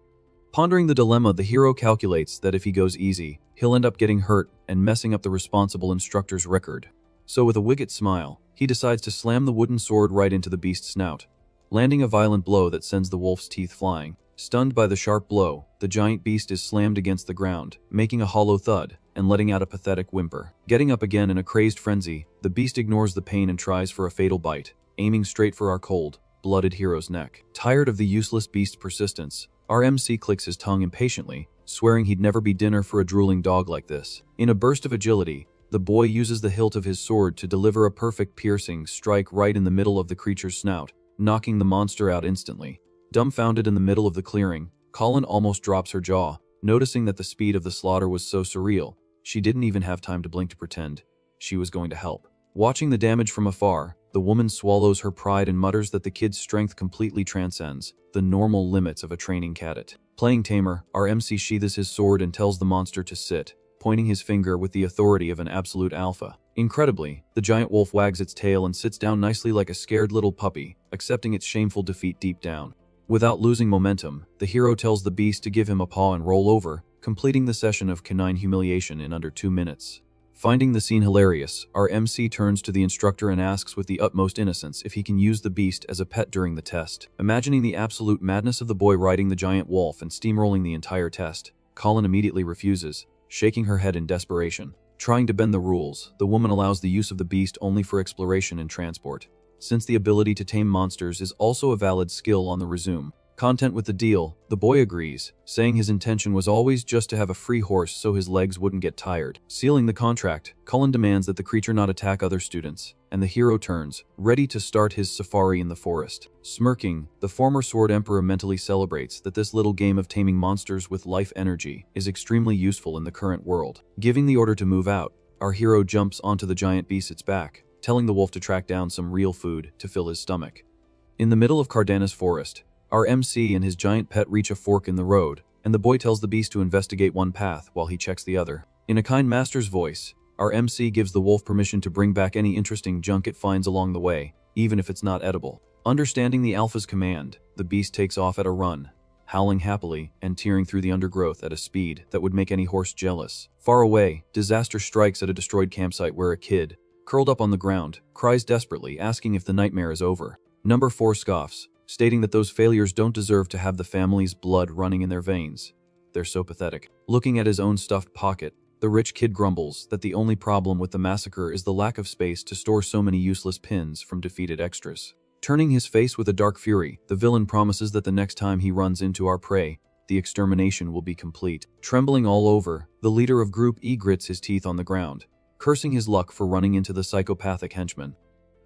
Speaker 1: Pondering the dilemma, the hero calculates that if he goes easy, he'll end up getting hurt and messing up the responsible instructor's record. So with a wicked smile, he decides to slam the wooden sword right into the beast's snout, landing a violent blow that sends the wolf's teeth flying. Stunned by the sharp blow, the giant beast is slammed against the ground, making a hollow thud and letting out a pathetic whimper. Getting up again in a crazed frenzy, the beast ignores the pain and tries for a fatal bite, aiming straight for our cold, blooded hero's neck. Tired of the useless beast's persistence, our MC clicks his tongue impatiently, swearing he'd never be dinner for a drooling dog like this. In a burst of agility, the boy uses the hilt of his sword to deliver a perfect piercing strike right in the middle of the creature's snout, knocking the monster out instantly. Dumbfounded in the middle of the clearing, Colin almost drops her jaw, noticing that the speed of the slaughter was so surreal, she didn't even have time to blink to pretend she was going to help. Watching the damage from afar, the woman swallows her pride and mutters that the kid's strength completely transcends the normal limits of a training cadet. Playing tamer, our MC sheathes his sword and tells the monster to sit, pointing his finger with the authority of an absolute alpha. Incredibly, the giant wolf wags its tail and sits down nicely like a scared little puppy, accepting its shameful defeat deep down. Without losing momentum, the hero tells the beast to give him a paw and roll over, completing the session of canine humiliation in under 2 minutes. Finding the scene hilarious, our MC turns to the instructor and asks with the utmost innocence if he can use the beast as a pet during the test. Imagining the absolute madness of the boy riding the giant wolf and steamrolling the entire test, Colin immediately refuses, shaking her head in desperation. Trying to bend the rules, the woman allows the use of the beast only for exploration and transport, since the ability to tame monsters is also a valid skill on the resume. Content with the deal, the boy agrees, saying his intention was always just to have a free horse so his legs wouldn't get tired. Sealing the contract, Cullen demands that the creature not attack other students, and the hero turns, ready to start his safari in the forest. Smirking, the former Sword Emperor mentally celebrates that this little game of taming monsters with life energy is extremely useful in the current world. Giving the order to move out, our hero jumps onto the giant beast's back, telling the wolf to track down some real food to fill his stomach. In the middle of Cardanis forest, our MC and his giant pet reach a fork in the road, and the boy tells the beast to investigate one path while he checks the other. In a kind master's voice, our MC gives the wolf permission to bring back any interesting junk it finds along the way, even if it's not edible. Understanding the alpha's command, the beast takes off at a run, howling happily and tearing through the undergrowth at a speed that would make any horse jealous. Far away, disaster strikes at a destroyed campsite where a kid, curled up on the ground, cries desperately, asking if the nightmare is over. Number 4 scoffs, stating that those failures don't deserve to have the family's blood running in their veins. They're so pathetic. Looking at his own stuffed pocket, the rich kid grumbles that the only problem with the massacre is the lack of space to store so many useless pins from defeated extras. Turning his face with a dark fury, the villain promises that the next time he runs into our prey, the extermination will be complete. Trembling all over, the leader of Group E grits his teeth on the ground, cursing his luck for running into the psychopathic henchman.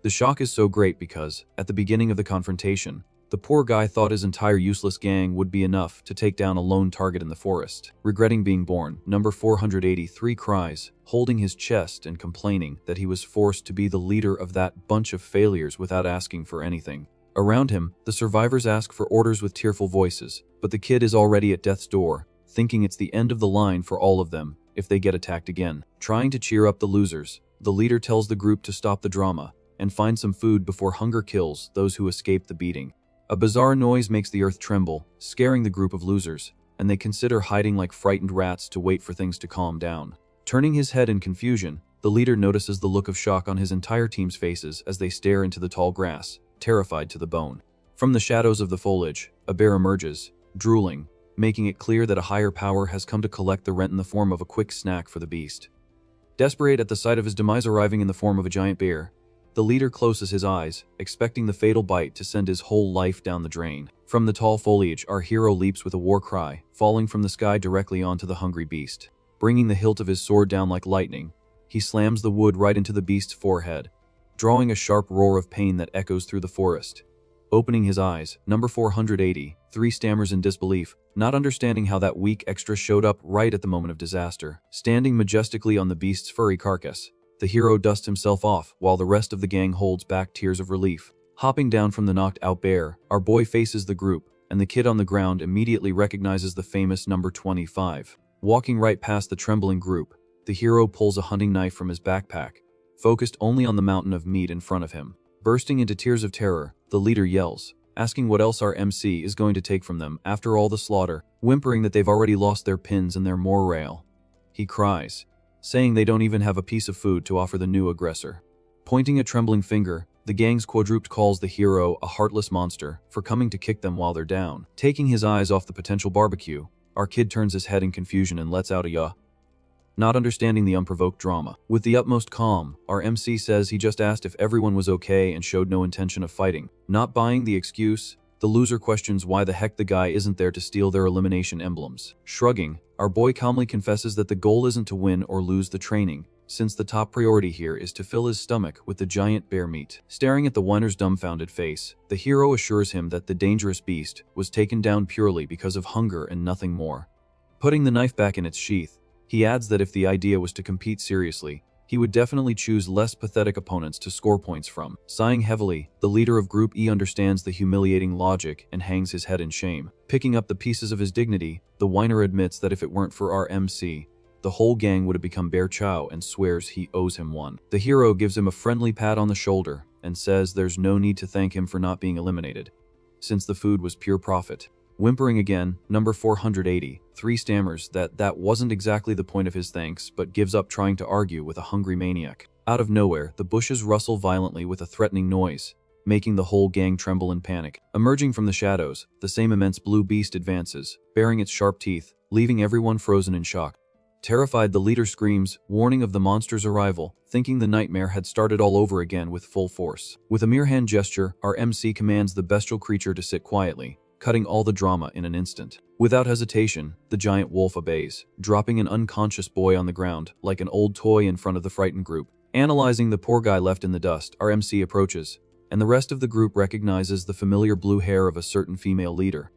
Speaker 1: The shock is so great because, at the beginning of the confrontation, the poor guy thought his entire useless gang would be enough to take down a lone target in the forest. Regretting being born, number 483 cries, holding his chest and complaining that he was forced to be the leader of that bunch of failures without asking for anything. Around him, the survivors ask for orders with tearful voices, but the kid is already at death's door, thinking it's the end of the line for all of them if they get attacked again. Trying to cheer up the losers, the leader tells the group to stop the drama and find some food before hunger kills those who escape the beating. A bizarre noise makes the earth tremble, scaring the group of losers, and they consider hiding like frightened rats to wait for things to calm down. Turning his head in confusion, the leader notices the look of shock on his entire team's faces as they stare into the tall grass, terrified to the bone. From the shadows of the foliage, a bear emerges, drooling, making it clear that a higher power has come to collect the rent in the form of a quick snack for the beast. Desperate at the sight of his demise arriving in the form of a giant bear, The leader closes his eyes, expecting the fatal bite to send his whole life down the drain. From the tall foliage, our hero leaps with a war cry, falling from the sky directly onto the hungry beast. Bringing the hilt of his sword down like lightning, he slams the wood right into the beast's forehead, drawing a sharp roar of pain that echoes through the forest. Opening his eyes, number 483 stammers in disbelief, not understanding how that weak extra showed up right at the moment of disaster. Standing majestically on the beast's furry carcass, the hero dusts himself off while the rest of the gang holds back tears of relief. Hopping down from the knocked-out bear, our boy faces the group, and the kid on the ground immediately recognizes the famous number 25. Walking right past the trembling group, the hero pulls a hunting knife from his backpack, focused only on the mountain of meat in front of him. Bursting into tears of terror, the leader yells, asking what else our MC is going to take from them after all the slaughter, whimpering that they've already lost their pins and their morale. He cries, saying they don't even have a piece of food to offer the new aggressor. Pointing a trembling finger, the gang's quadruped calls the hero a heartless monster for coming to kick them while they're down. Taking his eyes off the potential barbecue, our kid turns his head in confusion and lets out a "yah." Not understanding the unprovoked drama. With the utmost calm, our MC says he just asked if everyone was okay and showed no intention of fighting. Not buying the excuse, the loser questions why the heck the guy isn't there to steal their elimination emblems. Shrugging, our boy calmly confesses that the goal isn't to win or lose the training, since the top priority here is to fill his stomach with the giant bear meat. Staring at the whiner's dumbfounded face, the hero assures him that the dangerous beast was taken down purely because of hunger and nothing more. Putting the knife back in its sheath, he adds that if the idea was to compete seriously, he would definitely choose less pathetic opponents to score points from. Sighing heavily, the leader of Group E understands the humiliating logic and hangs his head in shame. Picking up the pieces of his dignity, the whiner admits that if it weren't for our MC, the whole gang would have become bear chow and swears he owes him one. The hero gives him a friendly pat on the shoulder and says there's no need to thank him for not being eliminated, since the food was pure profit. Whimpering again, number 483 stammers that wasn't exactly the point of his thanks, but gives up trying to argue with a hungry maniac. Out of nowhere, the bushes rustle violently with a threatening noise, making the whole gang tremble in panic. Emerging from the shadows, the same immense blue beast advances, baring its sharp teeth, leaving everyone frozen in shock. Terrified, the leader screams, warning of the monster's arrival, thinking the nightmare had started all over again with full force. With a mere hand gesture, our MC commands the bestial creature to sit quietly, cutting all the drama in an instant. Without hesitation, the giant wolf obeys, dropping an unconscious boy on the ground like an old toy in front of the frightened group. Analyzing the poor guy left in the dust, our MC approaches, and the rest of the group recognizes the familiar blue hair of a certain female leader.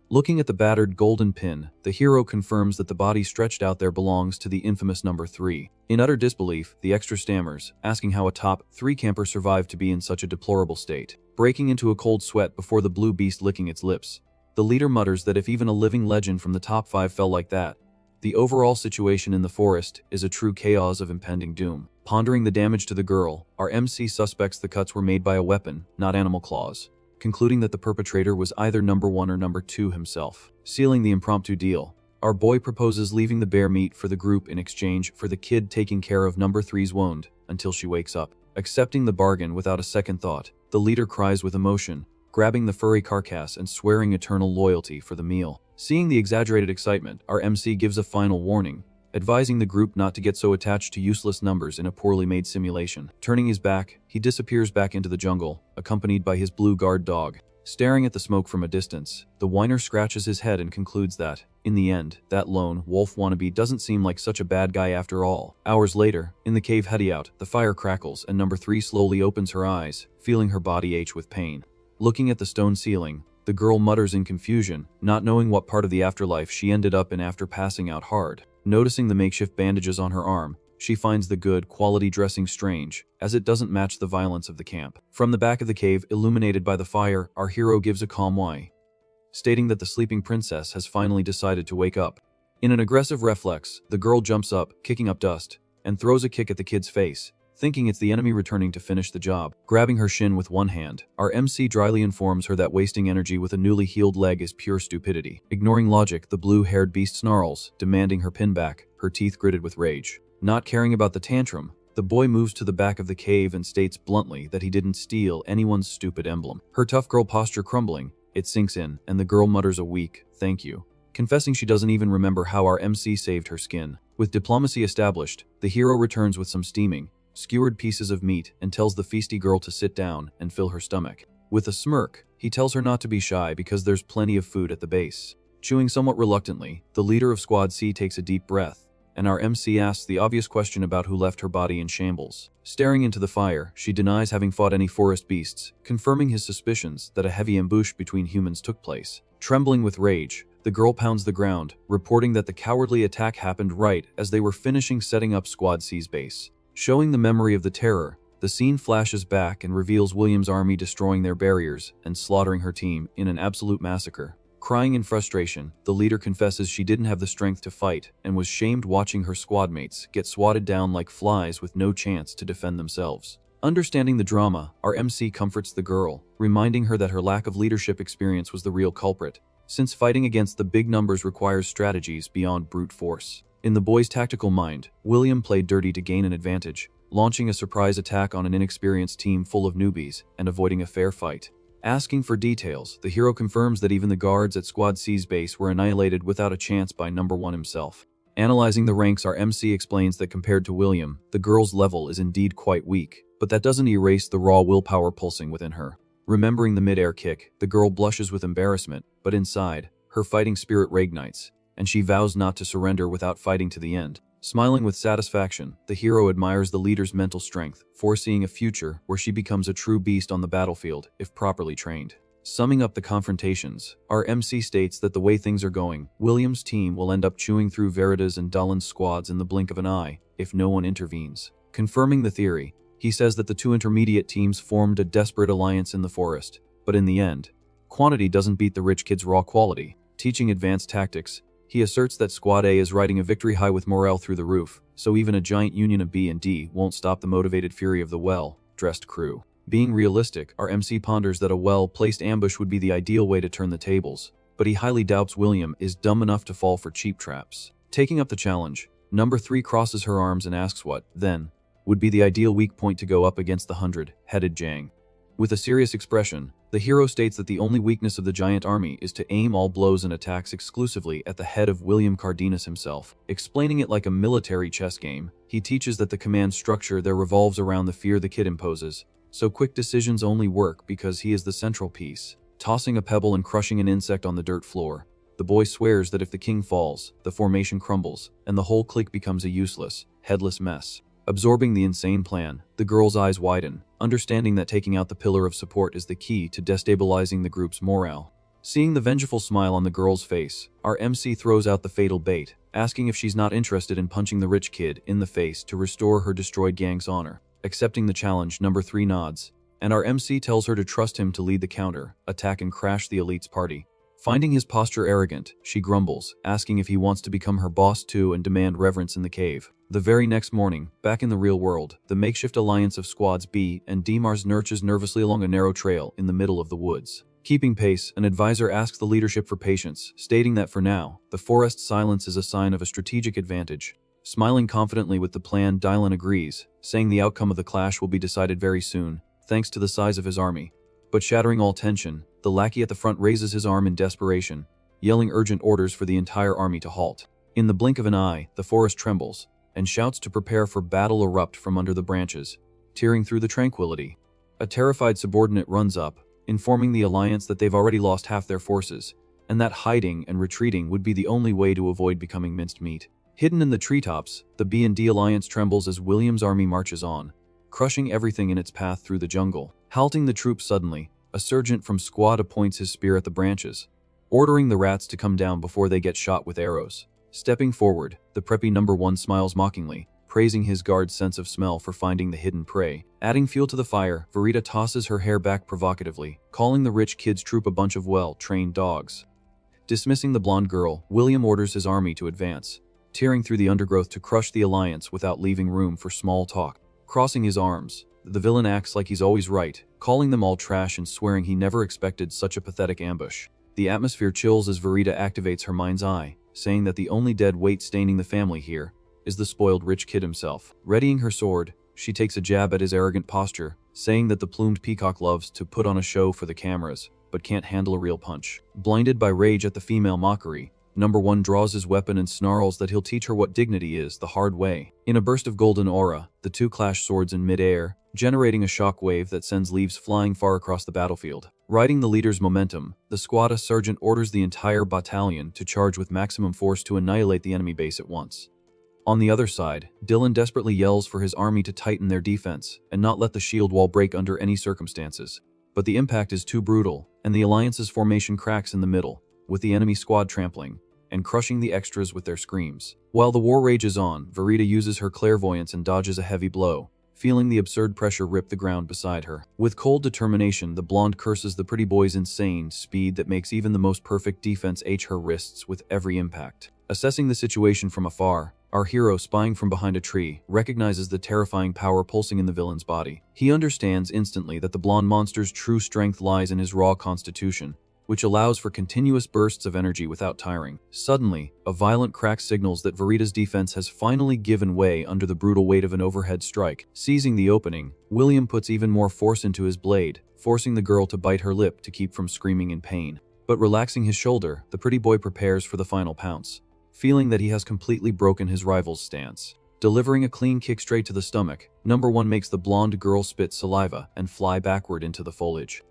Speaker 1: Looking at the battered golden pin, the hero confirms that the body stretched out there belongs to the infamous number 3. In utter disbelief, the extra stammers, asking how a top 3 camper survived to be in such a deplorable state. Breaking into a cold sweat before the blue beast licking its lips, the leader mutters that if even a living legend from the top 5 fell like that, the overall situation in the forest is a true chaos of impending doom. Pondering the damage to the girl, our MC suspects the cuts were made by a weapon, not animal claws, concluding that the perpetrator was either number 1 or number 2 himself. Sealing the impromptu deal, our boy proposes leaving the bear meat for the group in exchange for the kid taking care of number 3's wound until she wakes up. Accepting the bargain without a second thought, the leader cries with emotion, grabbing the furry carcass and swearing eternal loyalty for the meal. Seeing the exaggerated excitement, our MC gives a final warning, advising the group not to get so attached to useless numbers in a poorly made simulation. Turning his back, he disappears back into the jungle, accompanied by his blue guard dog. Staring at the smoke from a distance, the whiner scratches his head and concludes that, in the end, that lone wolf wannabe doesn't seem like such a bad guy after all. Hours later, in the cave hideout, the fire crackles and number 3 slowly opens her eyes, feeling her body ache with pain. Looking at the stone ceiling, the girl mutters in confusion, not knowing what part of the afterlife she ended up in after passing out hard. Noticing the makeshift bandages on her arm, she finds the good quality dressing strange, as it doesn't match the violence of the camp. From the back of the cave, illuminated by the fire, our hero gives a calm why, stating that the sleeping princess has finally decided to wake up. In an aggressive reflex, the girl jumps up, kicking up dust, and throws a kick at the kid's face, thinking it's the enemy returning to finish the job. Grabbing her shin with one hand, our MC dryly informs her that wasting energy with a newly healed leg is pure stupidity. Ignoring logic, the blue-haired beast snarls, demanding her pin back, her teeth gritted with rage. Not caring about the tantrum, the boy moves to the back of the cave and states bluntly that he didn't steal anyone's stupid emblem. Her tough girl posture crumbling, it sinks in, and the girl mutters a weak, "Thank you," confessing she doesn't even remember how our MC saved her skin. With diplomacy established, the hero returns with some steaming, skewered pieces of meat and tells the feisty girl to sit down and fill her stomach. With a smirk, he tells her not to be shy because there's plenty of food at the base. Chewing somewhat reluctantly, the leader of Squad C takes a deep breath, and our MC asks the obvious question about who left her body in shambles. Staring into the fire, she denies having fought any forest beasts, confirming his suspicions that a heavy ambush between humans took place. Trembling with rage, the girl pounds the ground, reporting that the cowardly attack happened right as they were finishing setting up Squad C's base. Showing the memory of the terror, the scene flashes back and reveals William's army destroying their barriers and slaughtering her team in an absolute massacre. Crying in frustration, the leader confesses she didn't have the strength to fight and was shamed watching her squad mates get swatted down like flies with no chance to defend themselves. Understanding the drama, our MC comforts the girl, reminding her that her lack of leadership experience was the real culprit, since fighting against the big numbers requires strategies beyond brute force. In the boy's tactical mind, William played dirty to gain an advantage, launching a surprise attack on an inexperienced team full of newbies and avoiding a fair fight. Asking for details, the hero confirms that even the guards at Squad C's base were annihilated without a chance by number 1 himself. Analyzing the ranks, our MC explains that compared to William, the girl's level is indeed quite weak, but that doesn't erase the raw willpower pulsing within her. Remembering the mid-air kick, the girl blushes with embarrassment, but inside, her fighting spirit reignites, and she vows not to surrender without fighting to the end. Smiling with satisfaction, the hero admires the leader's mental strength, foreseeing a future where she becomes a true beast on the battlefield if properly trained. Summing up the confrontations, our MC states that the way things are going, William's team will end up chewing through Verita's and Dolan's squads in the blink of an eye if no one intervenes. Confirming the theory, he says that the two intermediate teams formed a desperate alliance in the forest, but in the end, quantity doesn't beat the rich kid's raw quality. Teaching advanced tactics, he asserts that Squad A is riding a victory high with morale through the roof, so even a giant union of B and D won't stop the motivated fury of the well-dressed crew. Being realistic, our MC ponders that a well-placed ambush would be the ideal way to turn the tables, but he highly doubts William is dumb enough to fall for cheap traps. Taking up the challenge, number 3 crosses her arms and asks what, then, would be the ideal weak point to go up against the 100-headed Jang. With a serious expression, the hero states that the only weakness of the giant army is to aim all blows and attacks exclusively at the head of William Cardanis himself. Explaining it like a military chess game, he teaches that the command structure there revolves around the fear the kid imposes, so quick decisions only work because he is the central piece. Tossing a pebble and crushing an insect on the dirt floor, the boy swears that if the king falls, the formation crumbles, and the whole clique becomes a useless, headless mess. Absorbing the insane plan, the girl's eyes widen, understanding that taking out the pillar of support is the key to destabilizing the group's morale. Seeing the vengeful smile on the girl's face, our MC throws out the fatal bait, asking if she's not interested in punching the rich kid in the face to restore her destroyed gang's honor. Accepting the challenge, number 3 nods, and our MC tells her to trust him to lead the counter, attack and crash the elite's party. Finding his posture arrogant, she grumbles, asking if he wants to become her boss too and demand reverence in the cave. The very next morning, back in the real world, the makeshift alliance of Squads B and D lurches nervously along a narrow trail in the middle of the woods. Keeping pace, an advisor asks the leadership for patience, stating that for now, the forest's silence is a sign of a strategic advantage. Smiling confidently with the plan, Dylan agrees, saying the outcome of the clash will be decided very soon, thanks to the size of his army. But shattering all tension, the lackey at the front raises his arm in desperation, yelling urgent orders for the entire army to halt. In the blink of an eye, the forest trembles, and shouts to prepare for battle erupt from under the branches, tearing through the tranquility. A terrified subordinate runs up, informing the alliance that they've already lost half their forces, and that hiding and retreating would be the only way to avoid becoming minced meat. Hidden in the treetops, the B&D alliance trembles as William's army marches on, crushing everything in its path through the jungle. Halting the troops suddenly, a sergeant from Squad A points his spear at the branches, ordering the rats to come down before they get shot with arrows. Stepping forward, the preppy number 1 smiles mockingly, praising his guard's sense of smell for finding the hidden prey. Adding fuel to the fire, Verita tosses her hair back provocatively, calling the rich kid's troop a bunch of well-trained dogs. Dismissing the blonde girl, William orders his army to advance, tearing through the undergrowth to crush the alliance without leaving room for small talk. Crossing his arms, the villain acts like he's always right, calling them all trash and swearing he never expected such a pathetic ambush. The atmosphere chills as Verita activates her mind's eye, saying that the only dead weight staining the family here is the spoiled rich kid himself. Readying her sword, she takes a jab at his arrogant posture, saying that the plumed peacock loves to put on a show for the cameras, but can't handle a real punch. Blinded by rage at the female mockery, Number 1 draws his weapon and snarls that he'll teach her what dignity is the hard way. In a burst of golden aura, the two clash swords in mid-air, generating a shockwave that sends leaves flying far across the battlefield. Riding the leader's momentum, the squad sergeant orders the entire battalion to charge with maximum force to annihilate the enemy base at once. On the other side, Dylan desperately yells for his army to tighten their defense and not let the shield wall break under any circumstances. But the impact is too brutal, and the Alliance's formation cracks in the middle, with the enemy squad trampling and crushing the extras with their screams. While the war rages on, Verita uses her clairvoyance and dodges a heavy blow, feeling the absurd pressure rip the ground beside her. With cold determination, the blonde curses the pretty boy's insane speed that makes even the most perfect defense ache her wrists with every impact. Assessing the situation from afar, our hero, spying from behind a tree, recognizes the terrifying power pulsing in the villain's body. He understands instantly that the blonde monster's true strength lies in his raw constitution, which allows for continuous bursts of energy without tiring. Suddenly, a violent crack signals that Verita's defense has finally given way under the brutal weight of an overhead strike. Seizing the opening, William puts even more force into his blade, forcing the girl to bite her lip to keep from screaming in pain. But relaxing his shoulder, the pretty boy prepares for the final pounce, feeling that he has completely broken his rival's stance. Delivering a clean kick straight to the stomach, Number 1 makes the blonde girl spit saliva and fly backward into the foliage.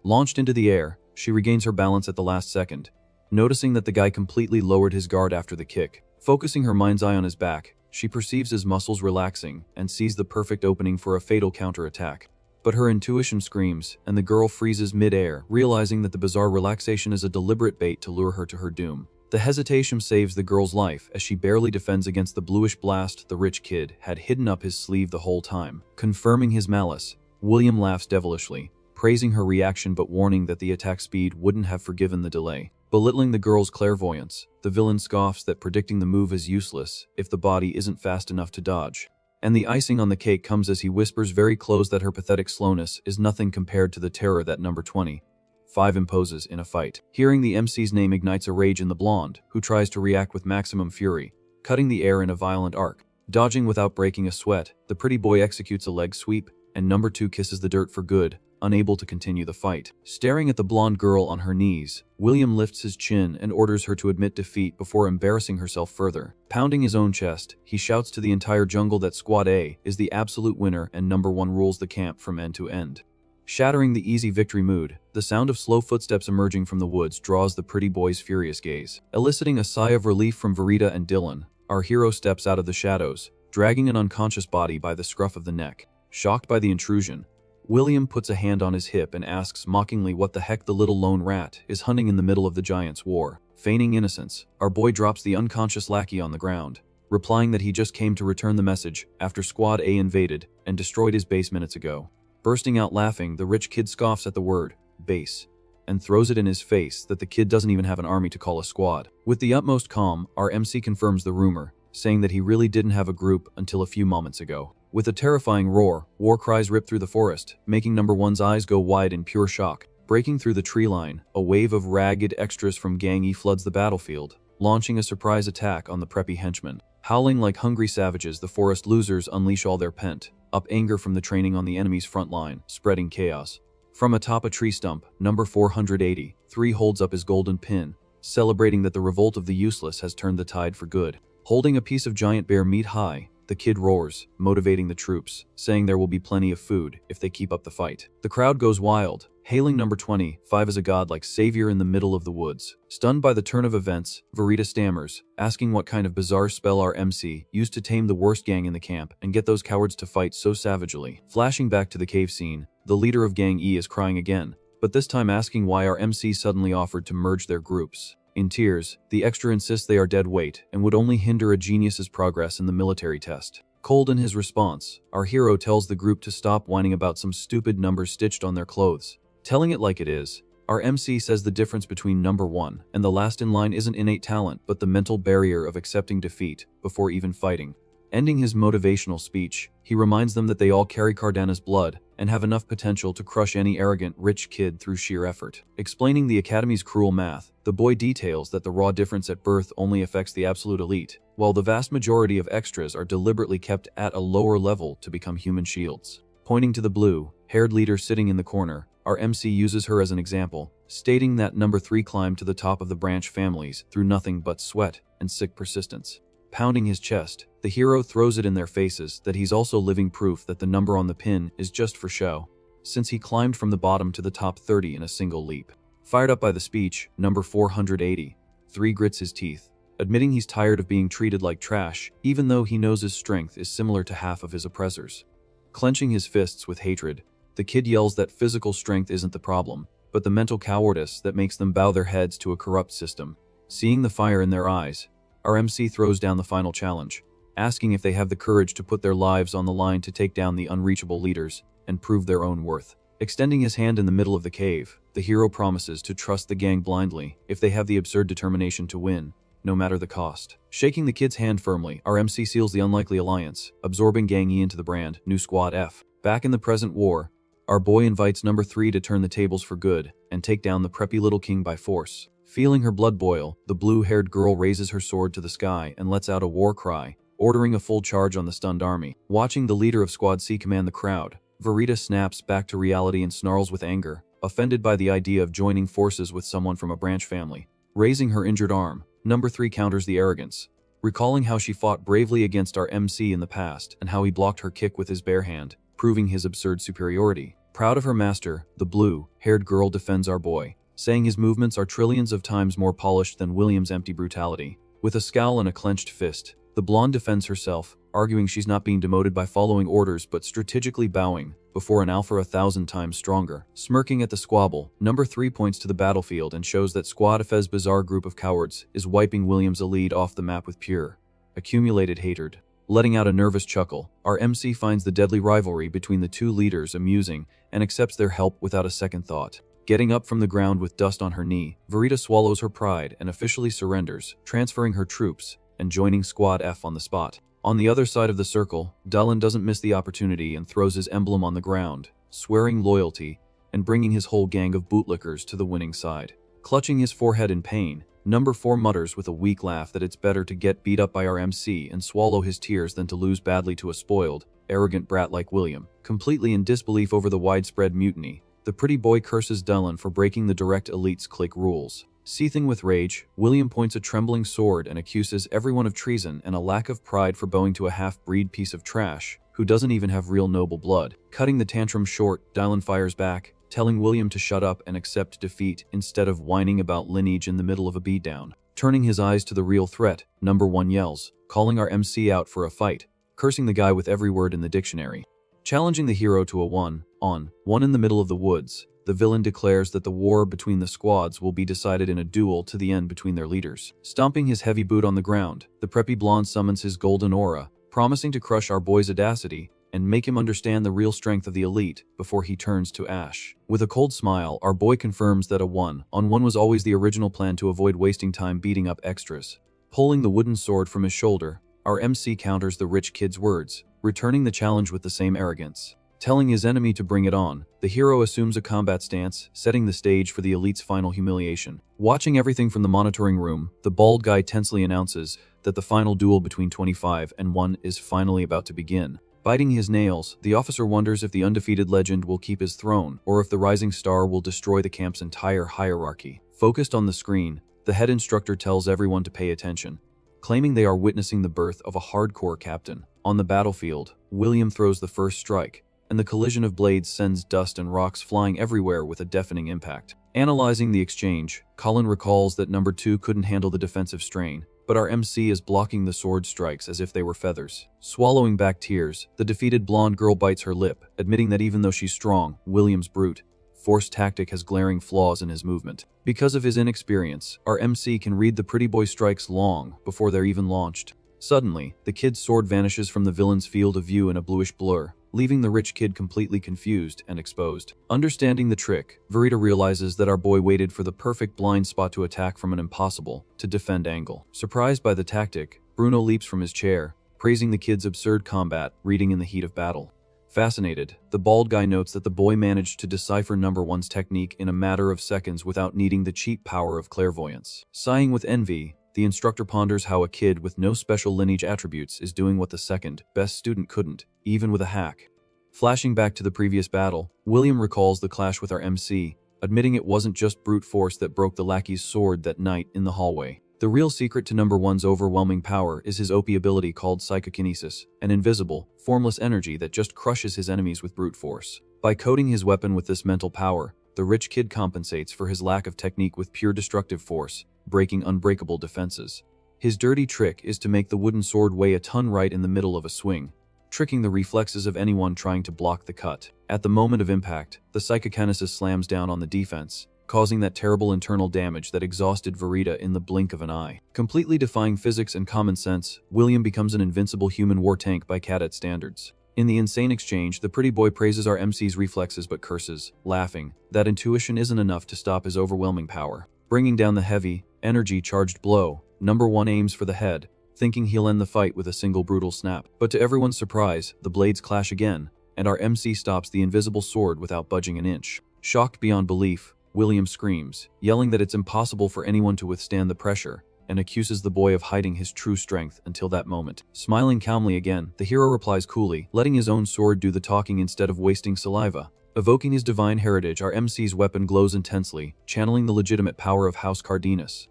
Speaker 1: Launched into the air, she regains her balance at the last second, noticing that the guy completely lowered his guard after the kick. Focusing her mind's eye on his back, she perceives his muscles relaxing and sees the perfect opening for a fatal counterattack. But her intuition screams, and the girl freezes mid-air, realizing that the bizarre relaxation is a deliberate bait to lure her to her doom. The hesitation saves the girl's life as she barely defends against the bluish blast the rich kid had hidden up his sleeve the whole time. Confirming his malice, William laughs devilishly, praising her reaction but warning that the attack speed wouldn't have forgiven the delay. Belittling the girl's clairvoyance, the villain scoffs that predicting the move is useless if the body isn't fast enough to dodge. And the icing on the cake comes as he whispers very close that her pathetic slowness is nothing compared to the terror that Number 25 imposes in a fight. Hearing the MC's name ignites a rage in the blonde, who tries to react with maximum fury, cutting the air in a violent arc. Dodging without breaking a sweat, the pretty boy executes a leg sweep, and Number 2 kisses the dirt for good, unable to continue the fight. Staring at the blonde girl on her knees, William lifts his chin and orders her to admit defeat before embarrassing herself further. Pounding his own chest, he shouts to the entire jungle that Squad A is the absolute winner and Number 1 rules the camp from end to end. Shattering the easy victory mood, the sound of slow footsteps emerging from the woods draws the pretty boy's furious gaze. Eliciting a sigh of relief from Verita and Dylan, our hero steps out of the shadows, dragging an unconscious body by the scruff of the neck. Shocked by the intrusion, William puts a hand on his hip and asks mockingly what the heck the little lone rat is hunting in the middle of the giants' war. Feigning innocence, our boy drops the unconscious lackey on the ground, replying that he just came to return the message after Squad A invaded and destroyed his base minutes ago. Bursting out laughing, the rich kid scoffs at the word base and throws it in his face that the kid doesn't even have an army to call a squad. With the utmost calm, our MC confirms the rumor, saying that he really didn't have a group until a few moments ago. With a terrifying roar, war cries rip through the forest, making Number 1's eyes go wide in pure shock. Breaking through the tree line, a wave of ragged extras from Gang E floods the battlefield, launching a surprise attack on the preppy henchmen. Howling like hungry savages, the forest losers unleash all their pent-up anger from the training on the enemy's front line, spreading chaos. From atop a tree stump, Number 483 holds up his golden pin, celebrating that the revolt of the useless has turned the tide for good. Holding a piece of giant bear meat high, the kid roars, motivating the troops, saying there will be plenty of food if they keep up the fight. The crowd goes wild, hailing Number 25 as a godlike savior in the middle of the woods. Stunned by the turn of events, Verita stammers, asking what kind of bizarre spell our MC used to tame the worst gang in the camp and get those cowards to fight so savagely. Flashing back to the cave scene, the leader of Gang E is crying again, but this time asking why our MC suddenly offered to merge their groups. In tears, the extra insists they are dead weight and would only hinder a genius's progress in the military test. Cold in his response, our hero tells the group to stop whining about some stupid numbers stitched on their clothes. Telling it like it is, our MC says the difference between Number 1 and the last in line isn't innate talent but the mental barrier of accepting defeat before even fighting. Ending his motivational speech, he reminds them that they all carry Cardanis blood and have enough potential to crush any arrogant rich kid through sheer effort. Explaining the Academy's cruel math, the boy details that the raw difference at birth only affects the absolute elite, while the vast majority of extras are deliberately kept at a lower level to become human shields. Pointing to the blue-haired leader sitting in the corner, our MC uses her as an example, stating that number 3 climbed to the top of the branch families through nothing but sweat and sick persistence. Pounding his chest, the hero throws it in their faces that he's also living proof that the number on the pin is just for show, since he climbed from the bottom to the top 30 in a single leap. Fired up by the speech, number 483 grits his teeth, admitting he's tired of being treated like trash, even though he knows his strength is similar to half of his oppressors. Clenching his fists with hatred, the kid yells that physical strength isn't the problem, but the mental cowardice that makes them bow their heads to a corrupt system. Seeing the fire in their eyes, our MC throws down the final challenge, asking if they have the courage to put their lives on the line to take down the unreachable leaders and prove their own worth. Extending his hand in the middle of the cave, the hero promises to trust the gang blindly if they have the absurd determination to win, no matter the cost. Shaking the kid's hand firmly, our MC seals the unlikely alliance, absorbing Gang E into the brand, New Squad F. Back in the present war, our boy invites number 3 to turn the tables for good and take down the preppy little king by force. Feeling her blood boil, the blue-haired girl raises her sword to the sky and lets out a war cry, ordering a full charge on the stunned army. Watching the leader of Squad C command the crowd, Verita snaps back to reality and snarls with anger, offended by the idea of joining forces with someone from a branch family. Raising her injured arm, number 3 counters the arrogance, recalling how she fought bravely against our MC in the past and how he blocked her kick with his bare hand, proving his absurd superiority. Proud of her master, the blue-haired girl defends our boy, saying his movements are trillions of times more polished than William's empty brutality. With a scowl and a clenched fist, the blonde defends herself, arguing she's not being demoted by following orders but strategically bowing before an alpha 1,000 times stronger. Smirking at the squabble, number 3 points to the battlefield and shows that Squad F's bizarre group of cowards is wiping William's elite off the map with pure, accumulated hatred. Letting out a nervous chuckle, our MC finds the deadly rivalry between the two leaders amusing and accepts their help without a second thought. Getting up from the ground with dust on her knee, Verita swallows her pride and officially surrenders, transferring her troops and joining Squad F on the spot. On the other side of the circle, Dylan doesn't miss the opportunity and throws his emblem on the ground, swearing loyalty and bringing his whole gang of bootlickers to the winning side. Clutching his forehead in pain, number 4 mutters with a weak laugh that it's better to get beat up by our MC and swallow his tears than to lose badly to a spoiled, arrogant brat like William. Completely in disbelief over the widespread mutiny, the pretty boy curses Dylan for breaking the direct elite's clique rules. Seething with rage, William points a trembling sword and accuses everyone of treason and a lack of pride for bowing to a half-breed piece of trash who doesn't even have real noble blood. Cutting the tantrum short, Dylan fires back, telling William to shut up and accept defeat instead of whining about lineage in the middle of a beatdown. Turning his eyes to the real threat, number 1 yells, calling our MC out for a fight, cursing the guy with every word in the dictionary. Challenging the hero to a one-on-one in the middle of the woods, the villain declares that the war between the squads will be decided in a duel to the end between their leaders. Stomping his heavy boot on the ground, the preppy blonde summons his golden aura, promising to crush our boy's audacity and make him understand the real strength of the elite before he turns to ash. With a cold smile, our boy confirms that a one-on-one was always the original plan to avoid wasting time beating up extras. Pulling the wooden sword from his shoulder, our MC counters the rich kid's words, returning the challenge with the same arrogance. Telling his enemy to bring it on, the hero assumes a combat stance, setting the stage for the elite's final humiliation. Watching everything from the monitoring room, the bald guy tensely announces that the final duel between 25 and 1 is finally about to begin. Biting his nails, the officer wonders if the undefeated legend will keep his throne, or if the rising star will destroy the camp's entire hierarchy. Focused on the screen, the head instructor tells everyone to pay attention, claiming they are witnessing the birth of a hardcore captain. On the battlefield, William throws the first strike, and the collision of blades sends dust and rocks flying everywhere with a deafening impact. Analyzing the exchange, Colin recalls that number 2 couldn't handle the defensive strain, but our MC is blocking the sword strikes as if they were feathers. Swallowing back tears, the defeated blonde girl bites her lip, admitting that even though she's strong, William's brute force tactic has glaring flaws in his movement. Because of his inexperience, our MC can read the pretty boy strikes long before they're even launched. Suddenly, the kid's sword vanishes from the villain's field of view in a bluish blur, leaving the rich kid completely confused and exposed. Understanding the trick, Verita realizes that our boy waited for the perfect blind spot to attack from an impossible to defend angle. Surprised by the tactic, Bruno leaps from his chair, praising the kid's absurd combat reading in the heat of battle. Fascinated, the bald guy notes that the boy managed to decipher number 1's technique in a matter of seconds without needing the cheap power of clairvoyance. Sighing with envy, the instructor ponders how a kid with no special lineage attributes is doing what the second best student couldn't, even with a hack. Flashing back to the previous battle, William recalls the clash with our MC, admitting it wasn't just brute force that broke the lackey's sword that night in the hallway. The real secret to number one's overwhelming power is his OP ability called psychokinesis, an invisible, formless energy that just crushes his enemies with brute force. By coating his weapon with this mental power, the rich kid compensates for his lack of technique with pure destructive force, breaking unbreakable defenses. His dirty trick is to make the wooden sword weigh a ton right in the middle of a swing, tricking the reflexes of anyone trying to block the cut. At the moment of impact, the psychokinesis slams down on the defense, causing that terrible internal damage that exhausted Verita in the blink of an eye. Completely defying physics and common sense, William becomes an invincible human war tank by cadet standards. In the insane exchange, the pretty boy praises our MC's reflexes but curses, laughing, that intuition isn't enough to stop his overwhelming power. Bringing down the heavy, energy-charged blow, number one aims for the head, thinking he'll end the fight with a single brutal snap. But to everyone's surprise, the blades clash again, and our MC stops the invisible sword without budging an inch. Shocked beyond belief, William screams, yelling that it's impossible for anyone to withstand the pressure, and accuses the boy of hiding his true strength until that moment. Smiling calmly again, the hero replies coolly, letting his own sword do the talking instead of wasting saliva. Evoking his divine heritage, our MC's weapon glows intensely, channeling the legitimate power of House Cardanis.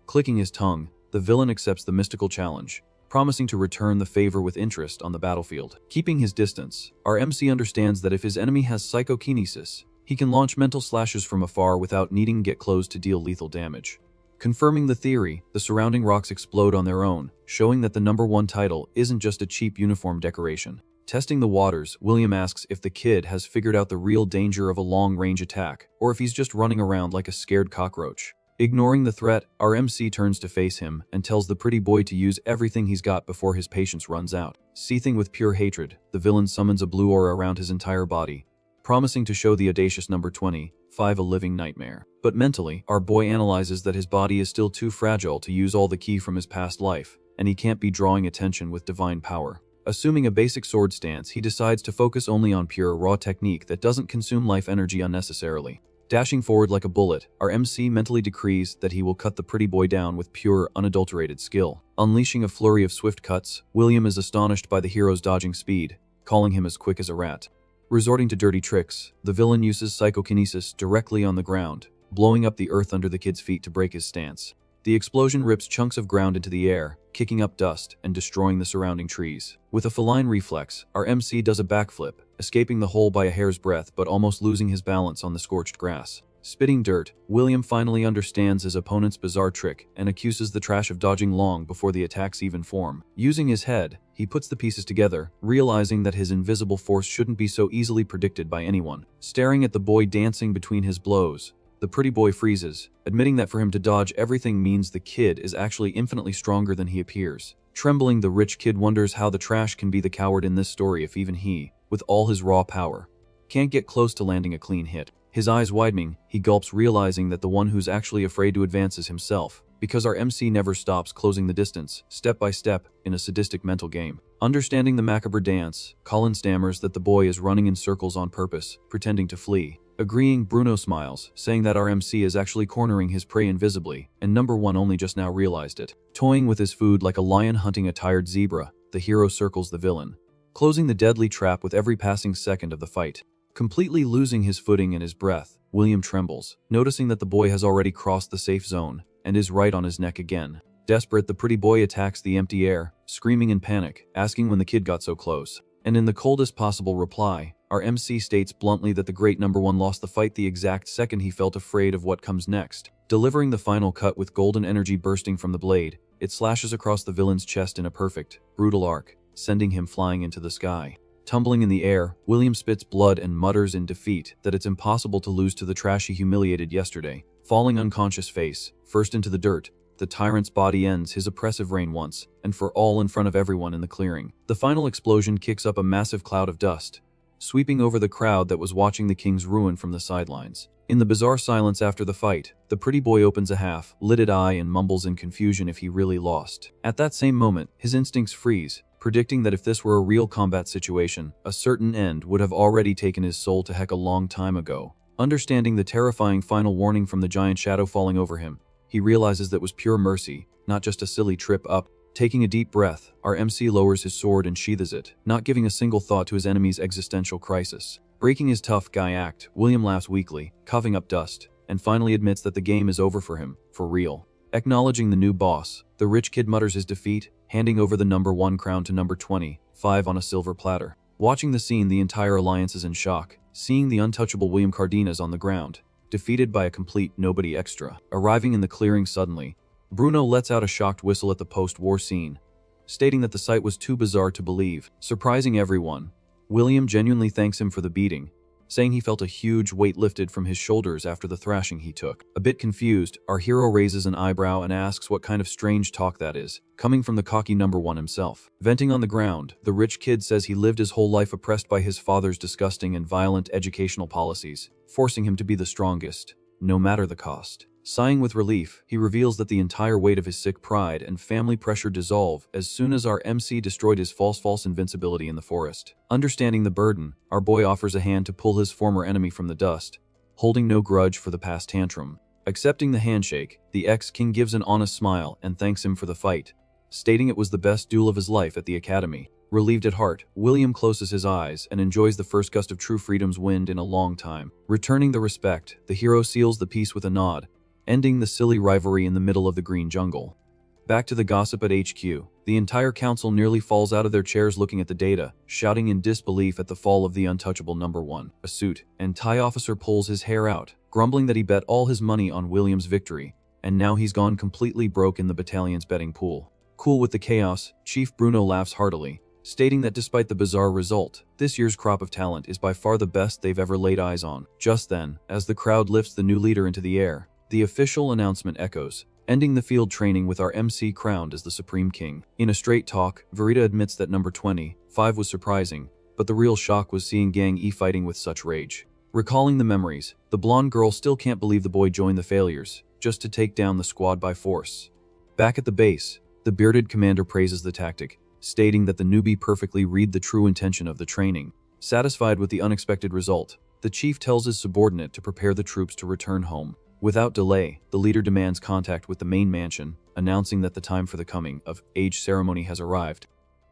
Speaker 1: Clicking his tongue, the villain accepts the mystical challenge, promising to return the favor with interest on the battlefield. Keeping his distance, our MC understands that if his enemy has psychokinesis, he can launch mental slashes from afar without needing to get close to deal lethal damage. Confirming the theory, the surrounding rocks explode on their own, showing that the number one title isn't just a cheap uniform decoration. Testing the waters, William asks if the kid has figured out the real danger of a long-range attack, or if he's just running around like a scared cockroach. Ignoring the threat, our MC turns to face him and tells the pretty boy to use everything he's got before his patience runs out. Seething with pure hatred, the villain summons a blue aura around his entire body, promising to show the audacious number 25 a living nightmare. But mentally, our boy analyzes that his body is still too fragile to use all the ki from his past life, and he can't be drawing attention with divine power. Assuming a basic sword stance, he decides to focus only on pure, raw technique that doesn't consume life energy unnecessarily. Dashing forward like a bullet, our MC mentally decrees that he will cut the pretty boy down with pure, unadulterated skill. Unleashing a flurry of swift cuts, William is astonished by the hero's dodging speed, calling him as quick as a rat. Resorting to dirty tricks, the villain uses psychokinesis directly on the ground, blowing up the earth under the kid's feet to break his stance. The explosion rips chunks of ground into the air, kicking up dust and destroying the surrounding trees. With a feline reflex, our MC does a backflip, escaping the hole by a hair's breadth but almost losing his balance on the scorched grass. Spitting dirt, William finally understands his opponent's bizarre trick and accuses the trash of dodging long before the attacks even form. Using his head, he puts the pieces together, realizing that his invisible force shouldn't be so easily predicted by anyone. Staring at the boy dancing between his blows, the pretty boy freezes, admitting that for him to dodge everything means the kid is actually infinitely stronger than he appears. Trembling, the rich kid wonders how the trash can be the coward in this story if even he, with all his raw power, can't get close to landing a clean hit. His eyes widening, he gulps, realizing that the one who's actually afraid to advance is himself, because our MC never stops closing the distance, step by step, in a sadistic mental game. Understanding the macabre dance, Colin stammers that the boy is running in circles on purpose, pretending to flee. Agreeing, Bruno smiles, saying that our MC is actually cornering his prey invisibly, and number one only just now realized it. Toying with his food like a lion hunting a tired zebra, the hero circles the villain, closing the deadly trap with every passing second of the fight. Completely losing his footing and his breath, William trembles, noticing that the boy has already crossed the safe zone, and is right on his neck again. Desperate, the pretty boy attacks the empty air, screaming in panic, asking when the kid got so close. And in the coldest possible reply, our MC states bluntly that the great number one lost the fight the exact second he felt afraid of what comes next. Delivering the final cut with golden energy bursting from the blade, it slashes across the villain's chest in a perfect, brutal arc, sending him flying into the sky. Tumbling in the air, William spits blood and mutters in defeat that it's impossible to lose to the trash he humiliated yesterday. Falling unconscious face, first into the dirt, the tyrant's body ends his oppressive reign once, and for all in front of everyone in the clearing. The final explosion kicks up a massive cloud of dust, sweeping over the crowd that was watching the king's ruin from the sidelines. In the bizarre silence after the fight, the pretty boy opens a half-lidded eye and mumbles in confusion if he really lost. At that same moment, his instincts freeze, predicting that if this were a real combat situation, a certain end would have already taken his soul to heck a long time ago. Understanding the terrifying final warning from the giant shadow falling over him, he realizes that was pure mercy, not just a silly trip up. Taking a deep breath, our MC lowers his sword and sheathes it, not giving a single thought to his enemy's existential crisis. Breaking his tough guy act, William laughs weakly, coughing up dust, and finally admits that the game is over for him, for real. Acknowledging the new boss, the rich kid mutters his defeat, handing over the number 1 crown to number 25 on a silver platter. Watching the scene, the entire alliance is in shock, seeing the untouchable William Cardanis on the ground, defeated by a complete nobody extra. Arriving in the clearing suddenly, Bruno lets out a shocked whistle at the post-war scene, stating that the sight was too bizarre to believe. Surprising everyone, William genuinely thanks him for the beating, saying he felt a huge weight lifted from his shoulders after the thrashing he took. A bit confused, our hero raises an eyebrow and asks what kind of strange talk that is, coming from the cocky number 1 himself. Venting on the ground, the rich kid says he lived his whole life oppressed by his father's disgusting and violent educational policies, forcing him to be the strongest, no matter the cost. Sighing with relief, he reveals that the entire weight of his sick pride and family pressure dissolve as soon as our MC destroyed his false invincibility in the forest. Understanding the burden, our boy offers a hand to pull his former enemy from the dust, holding no grudge for the past tantrum. Accepting the handshake, the ex-king gives an honest smile and thanks him for the fight, stating it was the best duel of his life at the academy. Relieved at heart, William closes his eyes and enjoys the first gust of true freedom's wind in a long time. Returning the respect, the hero seals the peace with a nod, ending the silly rivalry in the middle of the green jungle. Back to the gossip at HQ, the entire council nearly falls out of their chairs looking at the data, shouting in disbelief at the fall of the untouchable number 1. A suit and tie officer pulls his hair out, grumbling that he bet all his money on William's victory, and now he's gone completely broke in the battalion's betting pool. Cool with the chaos, Chief Bruno laughs heartily, stating that despite the bizarre result, this year's crop of talent is by far the best they've ever laid eyes on. Just then, as the crowd lifts the new leader into the air, the official announcement echoes, ending the field training with our MC crowned as the Supreme King. In a straight talk, Verita admits that number 25 was surprising, but the real shock was seeing Gang E fighting with such rage. Recalling the memories, the blonde girl still can't believe the boy joined the failures, just to take down the squad by force. Back at the base, the bearded commander praises the tactic, stating that the newbie perfectly read the true intention of the training. Satisfied with the unexpected result, the chief tells his subordinate to prepare the troops to return home. Without delay, the leader demands contact with the main mansion, announcing that the time for the coming of age ceremony has arrived.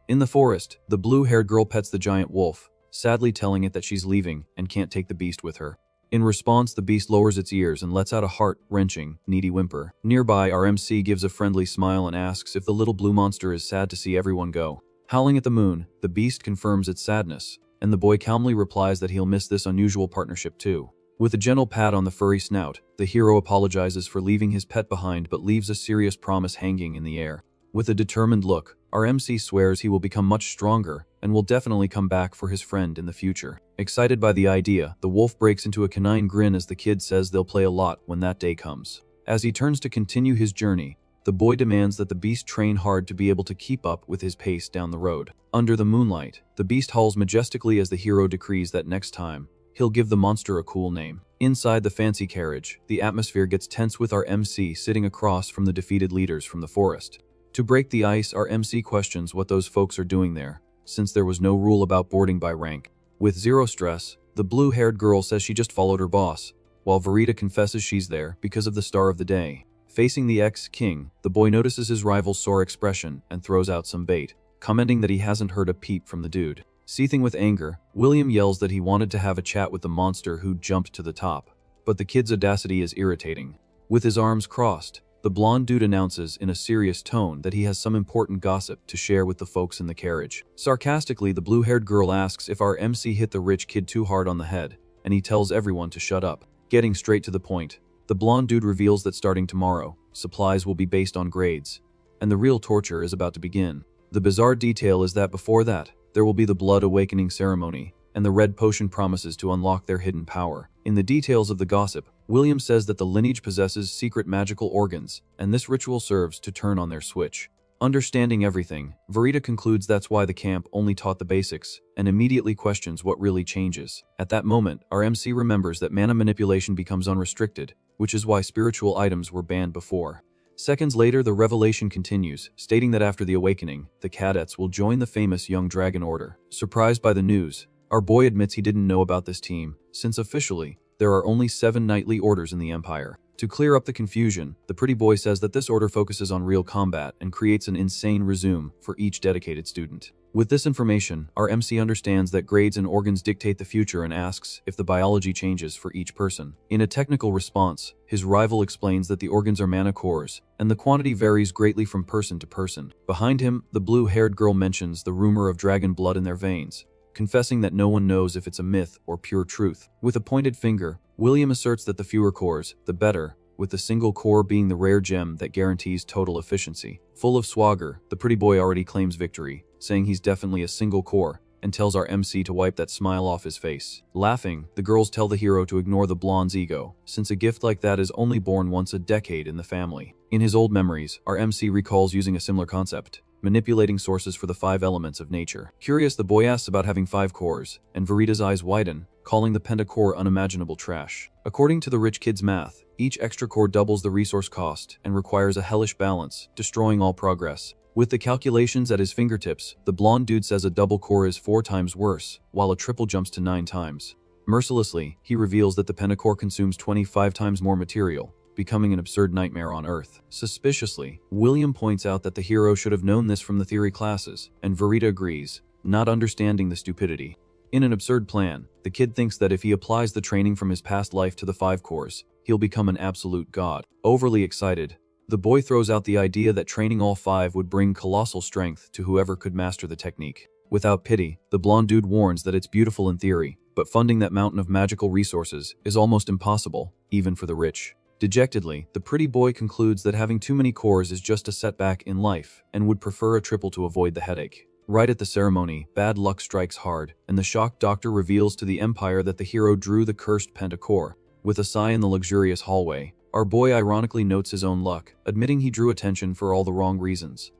Speaker 1: In the forest, the blue-haired girl pets the giant wolf, sadly telling it that she's leaving and can't take the beast with her. In response, the beast lowers its ears and lets out a heart-wrenching, needy whimper. Nearby, our MC gives a friendly smile and asks if the little blue monster is sad to see everyone go. Howling at the moon, the beast confirms its sadness, and the boy calmly replies that he'll miss this unusual partnership too. With a gentle pat on the furry snout, the hero apologizes for leaving his pet behind but leaves a serious promise hanging in the air. With a determined look, our MC swears he will become much stronger and will definitely come back for his friend in the future. Excited by the idea, the wolf breaks into a canine grin as the kid says they'll play a lot when that day comes. As he turns to continue his journey, the boy demands that the beast train hard to be able to keep up with his pace down the road. Under the moonlight, the beast hauls majestically as the hero decrees that next time, he'll give the monster a cool name. Inside the fancy carriage, the atmosphere gets tense with our MC sitting across from the defeated leaders from the forest. To break the ice, our MC questions what those folks are doing there, since there was no rule about boarding by rank. With zero stress, the blue-haired girl says she just followed her boss, while Verita confesses she's there because of the star of the day. Facing the ex-king, the boy notices his rival's sore expression and throws out some bait, commenting that he hasn't heard a peep from the dude. Seething with anger, William yells that he wanted to have a chat with the monster who jumped to the top, but the kid's audacity is irritating. With his arms crossed, the blonde dude announces in a serious tone that he has some important gossip to share with the folks in the carriage. Sarcastically, the blue-haired girl asks if our MC hit the rich kid too hard on the head, and he tells everyone to shut up. Getting straight to the point, the blonde dude reveals that starting tomorrow, supplies will be based on grades, and the real torture is about to begin. The bizarre detail is that before that, there will be the blood awakening ceremony, and the red potion promises to unlock their hidden power. In the details of the gossip, William says that the lineage possesses secret magical organs, and this ritual serves to turn on their switch. Understanding everything, Verita concludes that's why the camp only taught the basics, and immediately questions what really changes. At that moment, our MC remembers that mana manipulation becomes unrestricted, which is why spiritual items were banned before. Seconds later, the revelation continues, stating that after the awakening, the cadets will join the famous Young Dragon Order. Surprised by the news, our boy admits he didn't know about this team, since officially, there are only 7 knightly orders in the Empire. To clear up the confusion, the pretty boy says that this order focuses on real combat and creates an insane resume for each dedicated student. With this information, our MC understands that grades and organs dictate the future and asks if the biology changes for each person. In a technical response, his rival explains that the organs are mana cores, and the quantity varies greatly from person to person. Behind him, the blue-haired girl mentions the rumor of dragon blood in their veins, confessing that no one knows if it's a myth or pure truth. With a pointed finger, William asserts that the fewer cores, the better, with the single core being the rare gem that guarantees total efficiency. Full of swagger, the pretty boy already claims victory, saying he's definitely a single core, and tells our MC to wipe that smile off his face. Laughing, the girls tell the hero to ignore the blonde's ego, since a gift like that is only born once a decade in the family. In his old memories, our MC recalls using a similar concept, manipulating sources for the 5 elements of nature. Curious, the boy asks about having 5 cores, and Verita's eyes widen, calling the pentacore unimaginable trash. According to the rich kid's math, each extra core doubles the resource cost and requires a hellish balance, destroying all progress. With the calculations at his fingertips, the blonde dude says a double core is 4 times worse, while a triple jumps to 9 times. Mercilessly, he reveals that the pentacore consumes 25 times more material, becoming an absurd nightmare on Earth. Suspiciously, William points out that the hero should have known this from the theory classes, and Verita agrees, not understanding the stupidity. In an absurd plan, the kid thinks that if he applies the training from his past life to the 5 cores, he'll become an absolute god. Overly excited, the boy throws out the idea that training all 5 would bring colossal strength to whoever could master the technique. Without pity, the blonde dude warns that it's beautiful in theory, but funding that mountain of magical resources is almost impossible, even for the rich. Dejectedly, the pretty boy concludes that having too many cores is just a setback in life, and would prefer a triple to avoid the headache. Right at the ceremony, bad luck strikes hard, and the shocked doctor reveals to the Empire that the hero drew the cursed pentacore. With a sigh in the luxurious hallway, our boy ironically notes his own luck, admitting he drew attention for all the wrong reasons.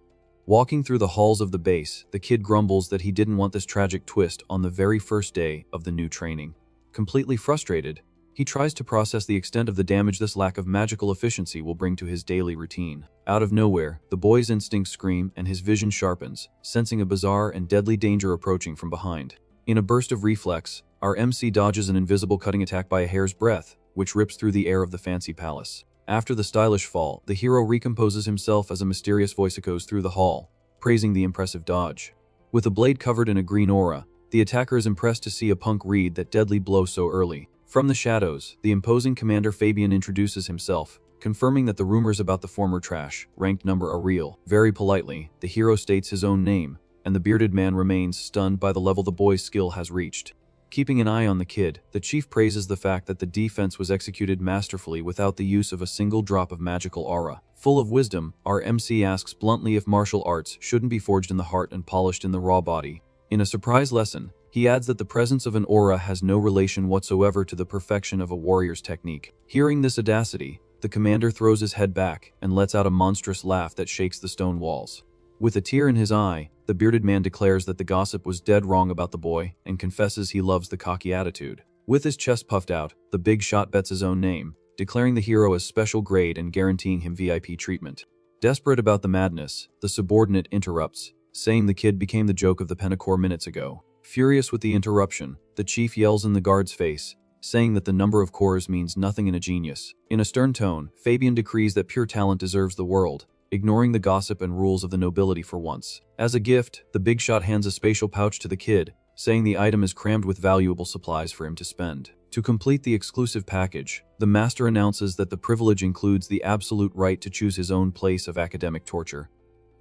Speaker 1: Walking through the halls of the base, the kid grumbles that he didn't want this tragic twist on the very first day of the new training. Completely frustrated, he tries to process the extent of the damage this lack of magical efficiency will bring to his daily routine. Out of nowhere, the boy's instincts scream and his vision sharpens, sensing a bizarre and deadly danger approaching from behind. In a burst of reflex, our MC dodges an invisible cutting attack by a hair's breadth, which rips through the air of the fancy palace. After the stylish fall, the hero recomposes himself as a mysterious voice echoes through the hall, praising the impressive dodge. With a blade covered in a green aura, the attacker is impressed to see a punk read that deadly blow so early. From the shadows, the imposing Commander Fabian introduces himself, confirming that the rumors about the former trash ranked number are real. Very politely, the hero states his own name, and the bearded man remains stunned by the level the boy's skill has reached. Keeping an eye on the kid, the chief praises the fact that the defense was executed masterfully without the use of a single drop of magical aura. Full of wisdom, our MC asks bluntly if martial arts shouldn't be forged in the heart and polished in the raw body. In a surprise lesson, he adds that the presence of an aura has no relation whatsoever to the perfection of a warrior's technique. Hearing this audacity, the commander throws his head back and lets out a monstrous laugh that shakes the stone walls. With a tear in his eye, the bearded man declares that the gossip was dead wrong about the boy and confesses he loves the cocky attitude. With his chest puffed out, the big shot bets his own name, declaring the hero as special grade and guaranteeing him VIP treatment. Desperate about the madness, the subordinate interrupts, saying the kid became the joke of the Pentacore minutes ago. Furious with the interruption, the chief yells in the guard's face, saying that the number of cores means nothing in a genius. In a stern tone, Fabian decrees that pure talent deserves the world, ignoring the gossip and rules of the nobility for once. As a gift, the big shot hands a spatial pouch to the kid, saying the item is crammed with valuable supplies for him to spend. To complete the exclusive package, the master announces that the privilege includes the absolute right to choose his own place of academic torture.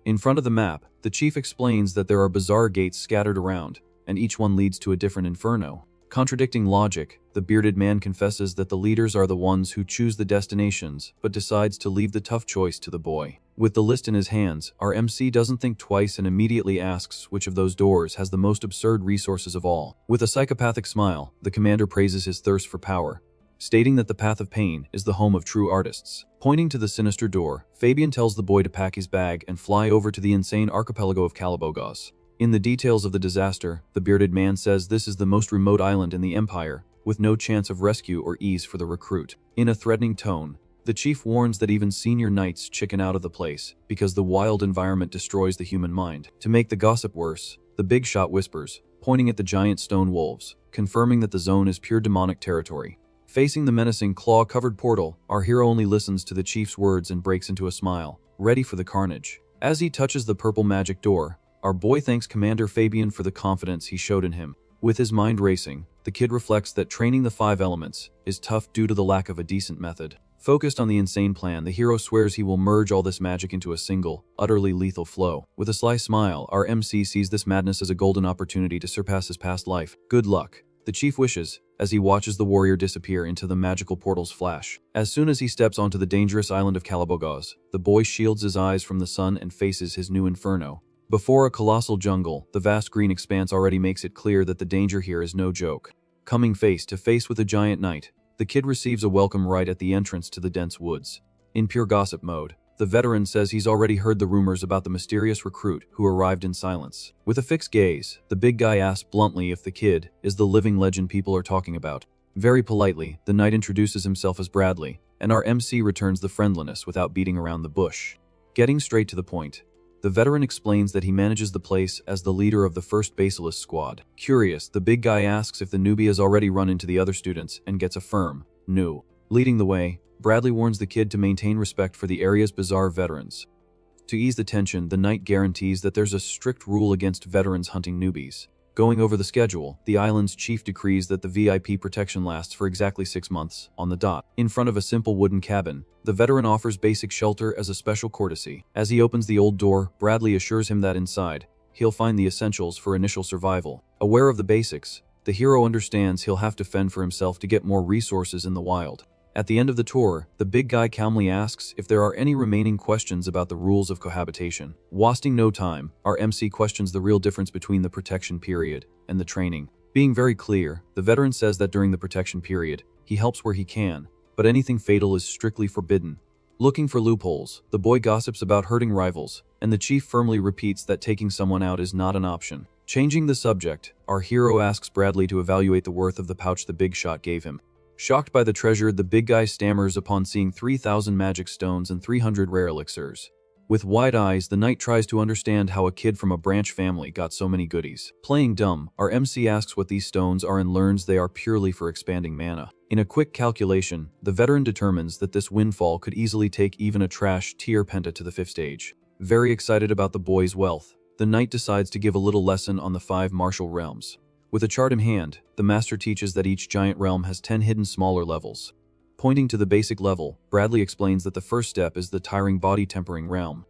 Speaker 1: In front of the map, the chief explains that there are bizarre gates scattered around, and each one leads to a different inferno. Contradicting logic, the bearded man confesses that the leaders are the ones who choose the destinations, but decides to leave the tough choice to the boy. With the list in his hands, our MC doesn't think twice and immediately asks which of those doors has the most absurd resources of all. With a psychopathic smile, the commander praises his thirst for power, stating that the path of pain is the home of true artists. Pointing to the sinister door, Fabian tells the boy to pack his bag and fly over to the insane archipelago of Calabogos. In the details of the disaster, the bearded man says this is the most remote island in the Empire, with no chance of rescue or ease for the recruit. In a threatening tone, the chief warns that even senior knights chicken out of the place, because the wild environment destroys the human mind. To make the gossip worse, the big shot whispers, pointing at the giant stone wolves, confirming that the zone is pure demonic territory. Facing the menacing claw-covered portal, our hero only listens to the chief's words and breaks into a smile, ready for the carnage. As he touches the purple magic door, our boy thanks Commander Fabian for the confidence he showed in him. With his mind racing, the kid reflects that training the 5 elements is tough due to the lack of a decent method. Focused on the insane plan, the hero swears he will merge all this magic into a single, utterly lethal flow. With a sly smile, our MC sees this madness as a golden opportunity to surpass his past life. Good luck, the chief wishes, as he watches the warrior disappear into the magical portal's flash. As soon as he steps onto the dangerous island of Calabogos, the boy shields his eyes from the sun and faces his new inferno. Before a colossal jungle, the vast green expanse already makes it clear that the danger here is no joke. Coming face to face with a giant knight, the kid receives a welcome right at the entrance to the dense woods. In pure gossip mode, the veteran says he's already heard the rumors about the mysterious recruit who arrived in silence. With a fixed gaze, the big guy asks bluntly if the kid is the living legend people are talking about. Very politely, the knight introduces himself as Bradley, and our MC returns the friendliness without beating around the bush. Getting straight to the point, the veteran explains that he manages the place as the leader of the 1st Basilisk squad. Curious, the big guy asks if the newbie has already run into the other students and gets a firm "no." Leading the way, Bradley warns the kid to maintain respect for the area's bizarre veterans. To ease the tension, the knight guarantees that there's a strict rule against veterans hunting newbies. Going over the schedule, the island's chief decrees that the VIP protection lasts for exactly 6 months, on the dot. In front of a simple wooden cabin, the veteran offers basic shelter as a special courtesy. As he opens the old door, Bradley assures him that inside, he'll find the essentials for initial survival. Aware of the basics, the hero understands he'll have to fend for himself to get more resources in the wild. At the end of the tour, the big guy calmly asks if there are any remaining questions about the rules of cohabitation. Wasting no time, our MC questions the real difference between the protection period and the training. Being very clear, the veteran says that during the protection period, he helps where he can, but anything fatal is strictly forbidden. Looking for loopholes, the boy gossips about hurting rivals, and the chief firmly repeats that taking someone out is not an option. Changing the subject, our hero asks Bradley to evaluate the worth of the pouch the big shot gave him. Shocked by the treasure, the big guy stammers upon seeing 3,000 magic stones and 300 rare elixirs. With wide eyes, the knight tries to understand how a kid from a branch family got so many goodies. Playing dumb, our MC asks what these stones are and learns they are purely for expanding mana. In a quick calculation, the veteran determines that this windfall could easily take even a trash tier penta to the 5th stage. Very excited about the boy's wealth, the knight decides to give a little lesson on the 5 martial realms. With a chart in hand, the master teaches that each giant realm has 10 hidden smaller levels. Pointing to the basic level, Bradley explains that the first step is the tiring body tempering realm.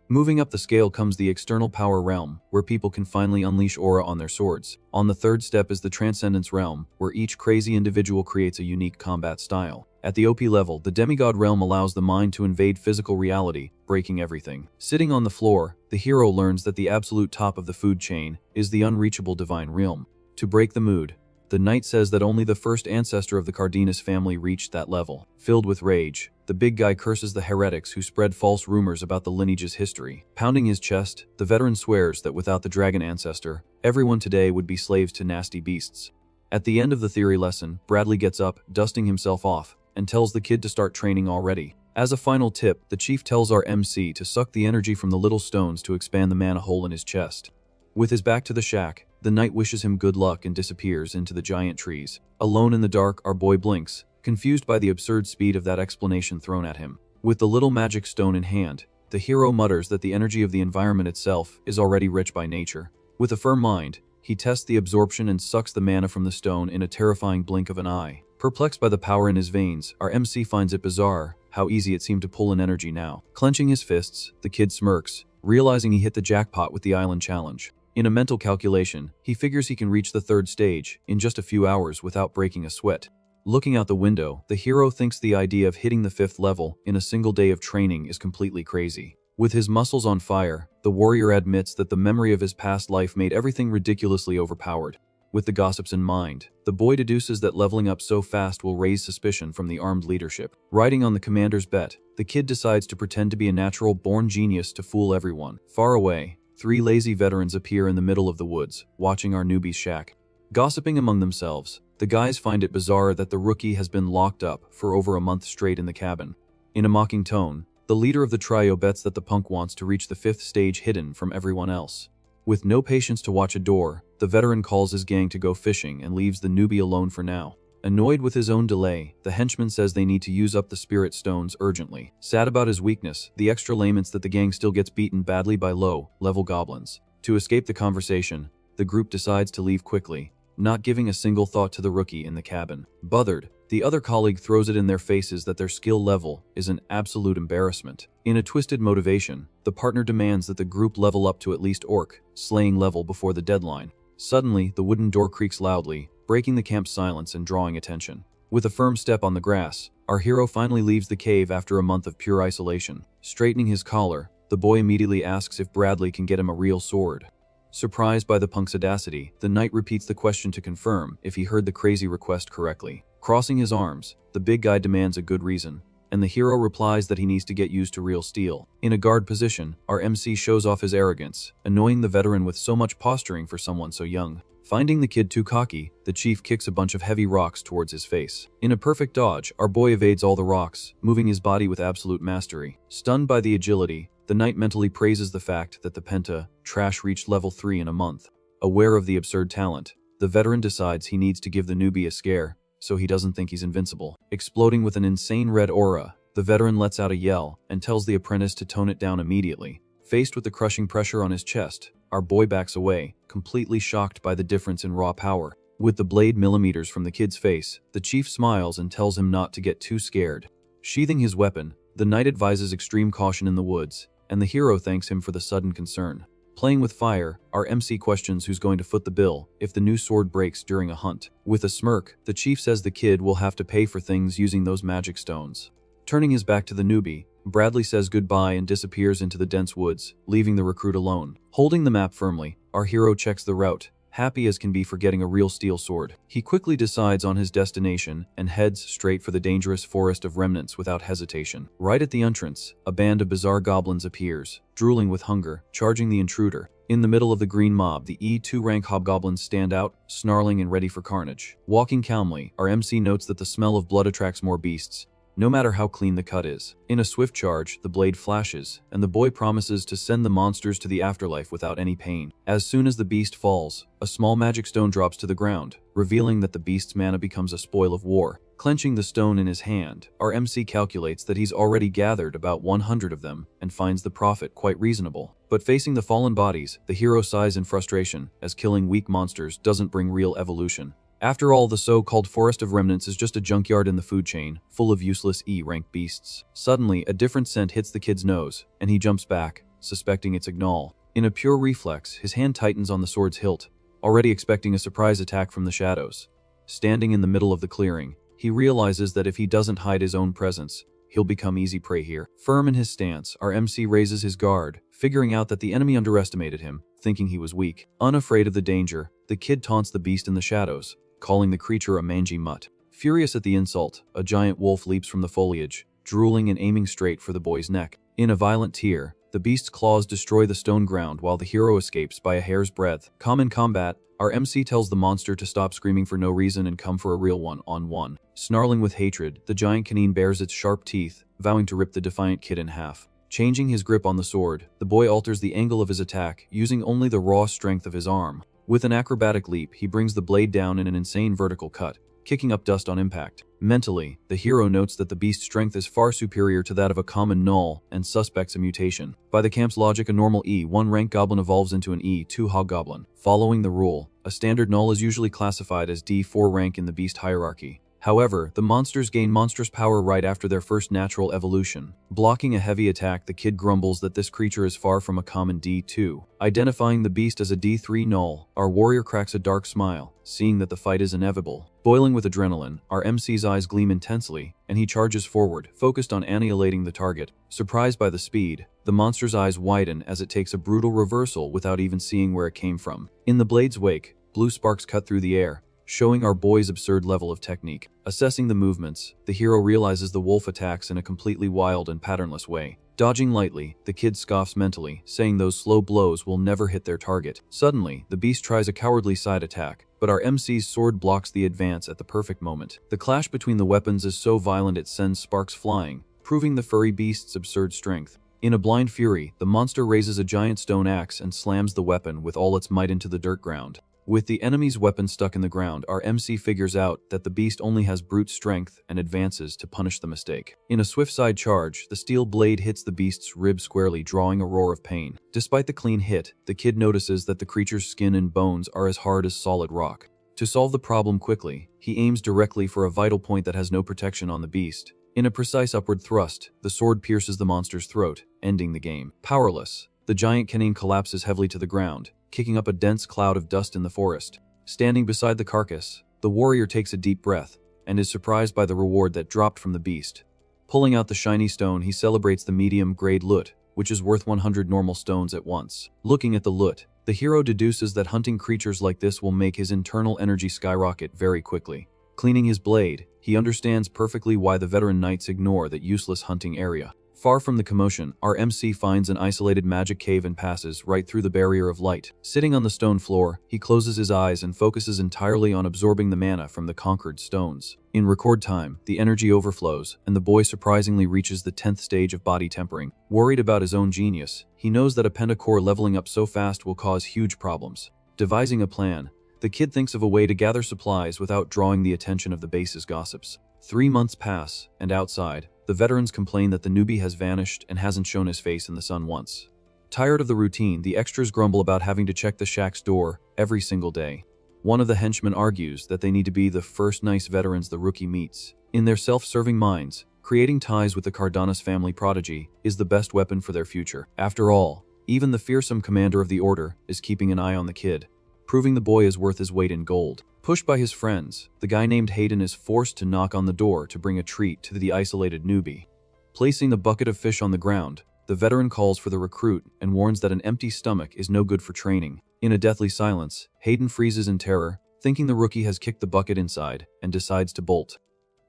Speaker 1: Moving up the scale comes the external power realm, where people can finally unleash aura on their swords. On the 3rd step is the transcendence realm, where each crazy individual creates a unique combat style. At the OP level, the demigod realm allows the mind to invade physical reality, breaking everything. Sitting on the floor, the hero learns that the absolute top of the food chain is the unreachable divine realm. To break the mood, the knight says that only the first ancestor of the Cardanis family reached that level. Filled with rage, the big guy curses the heretics who spread false rumors about the lineage's history. Pounding his chest, the veteran swears that without the dragon ancestor, everyone today would be slaves to nasty beasts. At the end of the theory lesson, Bradley gets up, dusting himself off, and tells the kid to start training already. As a final tip, the chief tells our MC to suck the energy from the little stones to expand the mana hole in his chest. With his back to the shack, the knight wishes him good luck and disappears into the giant trees. Alone in the dark, our boy blinks, confused by the absurd speed of that explanation thrown at him. With the little magic stone in hand, the hero mutters that the energy of the environment itself is already rich by nature. With a firm mind, he tests the absorption and sucks the mana from the stone in a terrifying blink of an eye. Perplexed by the power in his veins, our MC finds it bizarre how easy it seemed to pull in energy now. Clenching his fists, the kid smirks, realizing he hit the jackpot with the island challenge. In a mental calculation, he figures he can reach the 3rd stage in just a few hours without breaking a sweat. Looking out the window, the hero thinks the idea of hitting the 5th level in a single day of training is completely crazy. With his muscles on fire, the warrior admits that the memory of his past life made everything ridiculously overpowered. With the gossips in mind, the boy deduces that leveling up so fast will raise suspicion from the armed leadership. Riding on the commander's bet, the kid decides to pretend to be a natural-born genius to fool everyone. Far away, 3 lazy veterans appear in the middle of the woods, watching our newbie's shack. Gossiping among themselves, the guys find it bizarre that the rookie has been locked up for over a month straight in the cabin. In a mocking tone, the leader of the trio bets that the punk wants to reach the 5th stage hidden from everyone else. With no patience to watch a door, the veteran calls his gang to go fishing and leaves the newbie alone for now. Annoyed with his own delay, the henchman says they need to use up the spirit stones urgently. Sad about his weakness, the extra laments that the gang still gets beaten badly by low-level goblins. To escape the conversation, the group decides to leave quickly, not giving a single thought to the rookie in the cabin. Bothered, the other colleague throws it in their faces that their skill level is an absolute embarrassment. In a twisted motivation, the partner demands that the group level up to at least orc slaying level before the deadline. Suddenly, the wooden door creaks loudly, breaking the camp's silence and drawing attention. With a firm step on the grass, our hero finally leaves the cave after a month of pure isolation. Straightening his collar, the boy immediately asks if Bradley can get him a real sword. Surprised by the punk's audacity, the knight repeats the question to confirm if he heard the crazy request correctly. Crossing his arms, the big guy demands a good reason, and the hero replies that he needs to get used to real steel. In a guard position, our MC shows off his arrogance, annoying the veteran with so much posturing for someone so young. Finding the kid too cocky, the chief kicks a bunch of heavy rocks towards his face. In a perfect dodge, our boy evades all the rocks, moving his body with absolute mastery. Stunned by the agility, the knight mentally praises the fact that the Penta trash reached level 3 in a month. Aware of the absurd talent, the veteran decides he needs to give the newbie a scare, so he doesn't think he's invincible. Exploding with an insane red aura, the veteran lets out a yell and tells the apprentice to tone it down immediately. Faced with the crushing pressure on his chest, our boy backs away, completely shocked by the difference in raw power. With the blade millimeters from the kid's face, the chief smiles and tells him not to get too scared. Sheathing his weapon, the knight advises extreme caution in the woods, and the hero thanks him for the sudden concern. Playing with fire, our MC questions who's going to foot the bill if the new sword breaks during a hunt. With a smirk, the chief says the kid will have to pay for things using those magic stones. Turning his back to the newbie, Bradley says goodbye and disappears into the dense woods, leaving the recruit alone. Holding the map firmly, our hero checks the route, happy as can be for getting a real steel sword. He quickly decides on his destination and heads straight for the dangerous forest of remnants without hesitation. Right at the entrance, a band of bizarre goblins appears, drooling with hunger, charging the intruder. In the middle of the green mob, the E2 rank hobgoblins stand out, snarling and ready for carnage. Walking calmly, our MC notes that the smell of blood attracts more beasts, no matter how clean the cut is. In a swift charge, the blade flashes, and the boy promises to send the monsters to the afterlife without any pain. As soon as the beast falls, a small magic stone drops to the ground, revealing that the beast's mana becomes a spoil of war. Clenching the stone in his hand, our MC calculates that he's already gathered about 100 of them and finds the profit quite reasonable. But facing the fallen bodies, the hero sighs in frustration, as killing weak monsters doesn't bring real evolution. After all, the so-called Forest of Remnants is just a junkyard in the food chain, full of useless E-rank beasts. Suddenly, a different scent hits the kid's nose, and he jumps back, suspecting it's a gnoll. In a pure reflex, his hand tightens on the sword's hilt, already expecting a surprise attack from the shadows. Standing in the middle of the clearing, he realizes that if he doesn't hide his own presence, he'll become easy prey here. Firm in his stance, our MC raises his guard, figuring out that the enemy underestimated him, thinking he was weak. Unafraid of the danger, the kid taunts the beast in the shadows, calling the creature a mangy mutt. Furious at the insult, a giant wolf leaps from the foliage, drooling and aiming straight for the boy's neck. In a violent tear, the beast's claws destroy the stone ground while the hero escapes by a hair's breadth. Calm in combat, our MC tells the monster to stop screaming for no reason and come for a real one-on-one. Snarling with hatred, the giant canine bares its sharp teeth, vowing to rip the defiant kid in half. Changing his grip on the sword, the boy alters the angle of his attack, using only the raw strength of his arm. With an acrobatic leap, he brings the blade down in an insane vertical cut, kicking up dust on impact. Mentally, the hero notes that the beast's strength is far superior to that of a common gnoll and suspects a mutation. By the camp's logic, a normal E1 rank goblin evolves into an E2 hobgoblin. Following the rule, a standard gnoll is usually classified as D4 rank in the beast hierarchy. However, the monsters gain monstrous power right after their first natural evolution. Blocking a heavy attack, the kid grumbles that this creature is far from a common D2. Identifying the beast as a D3 gnoll, our warrior cracks a dark smile, seeing that the fight is inevitable. Boiling with adrenaline, our MC's eyes gleam intensely, and he charges forward, focused on annihilating the target. Surprised by the speed, the monster's eyes widen as it takes a brutal reversal without even seeing where it came from. In the blade's wake, blue sparks cut through the air, showing our boy's absurd level of technique. Assessing the movements, the hero realizes the wolf attacks in a completely wild and patternless way. Dodging lightly, the kid scoffs mentally, saying those slow blows will never hit their target. Suddenly, the beast tries a cowardly side attack, but our MC's sword blocks the advance at the perfect moment. The clash between the weapons is so violent it sends sparks flying, proving the furry beast's absurd strength. In a blind fury, the monster raises a giant stone axe and slams the weapon with all its might into the dirt ground. With the enemy's weapon stuck in the ground, our MC figures out that the beast only has brute strength and advances to punish the mistake. In a swift side charge, the steel blade hits the beast's rib squarely, drawing a roar of pain. Despite the clean hit, the kid notices that the creature's skin and bones are as hard as solid rock. To solve the problem quickly, he aims directly for a vital point that has no protection on the beast. In a precise upward thrust, the sword pierces the monster's throat, ending the game. Powerless, the giant canine collapses heavily to the ground, kicking up a dense cloud of dust in the forest. Standing beside the carcass, the warrior takes a deep breath and is surprised by the reward that dropped from the beast. Pulling out the shiny stone, he celebrates the medium-grade loot, which is worth 100 normal stones at once. Looking at the loot, the hero deduces that hunting creatures like this will make his internal energy skyrocket very quickly. Cleaning his blade, he understands perfectly why the veteran knights ignore that useless hunting area. Far from the commotion, our MC finds an isolated magic cave and passes right through the barrier of light. Sitting on the stone floor, he closes his eyes and focuses entirely on absorbing the mana from the conquered stones. In record time, the energy overflows, and the boy surprisingly reaches the 10th stage of body tempering. Worried about his own genius, he knows that a pentacore leveling up so fast will cause huge problems. Devising a plan, the kid thinks of a way to gather supplies without drawing the attention of the base's gossips. 3 months pass, and outside, the veterans complain that the newbie has vanished and hasn't shown his face in the sun once. Tired of the routine, the extras grumble about having to check the shack's door every single day. One of the henchmen argues that they need to be the first nice veterans the rookie meets. In their self-serving minds, creating ties with the Cardanis family prodigy is the best weapon for their future. After all, even the fearsome commander of the order is keeping an eye on the kid, proving the boy is worth his weight in gold. Pushed by his friends, the guy named Hayden is forced to knock on the door to bring a treat to the isolated newbie. Placing the bucket of fish on the ground, the veteran calls for the recruit and warns that an empty stomach is no good for training. In a deathly silence, Hayden freezes in terror, thinking the rookie has kicked the bucket inside, and decides to bolt.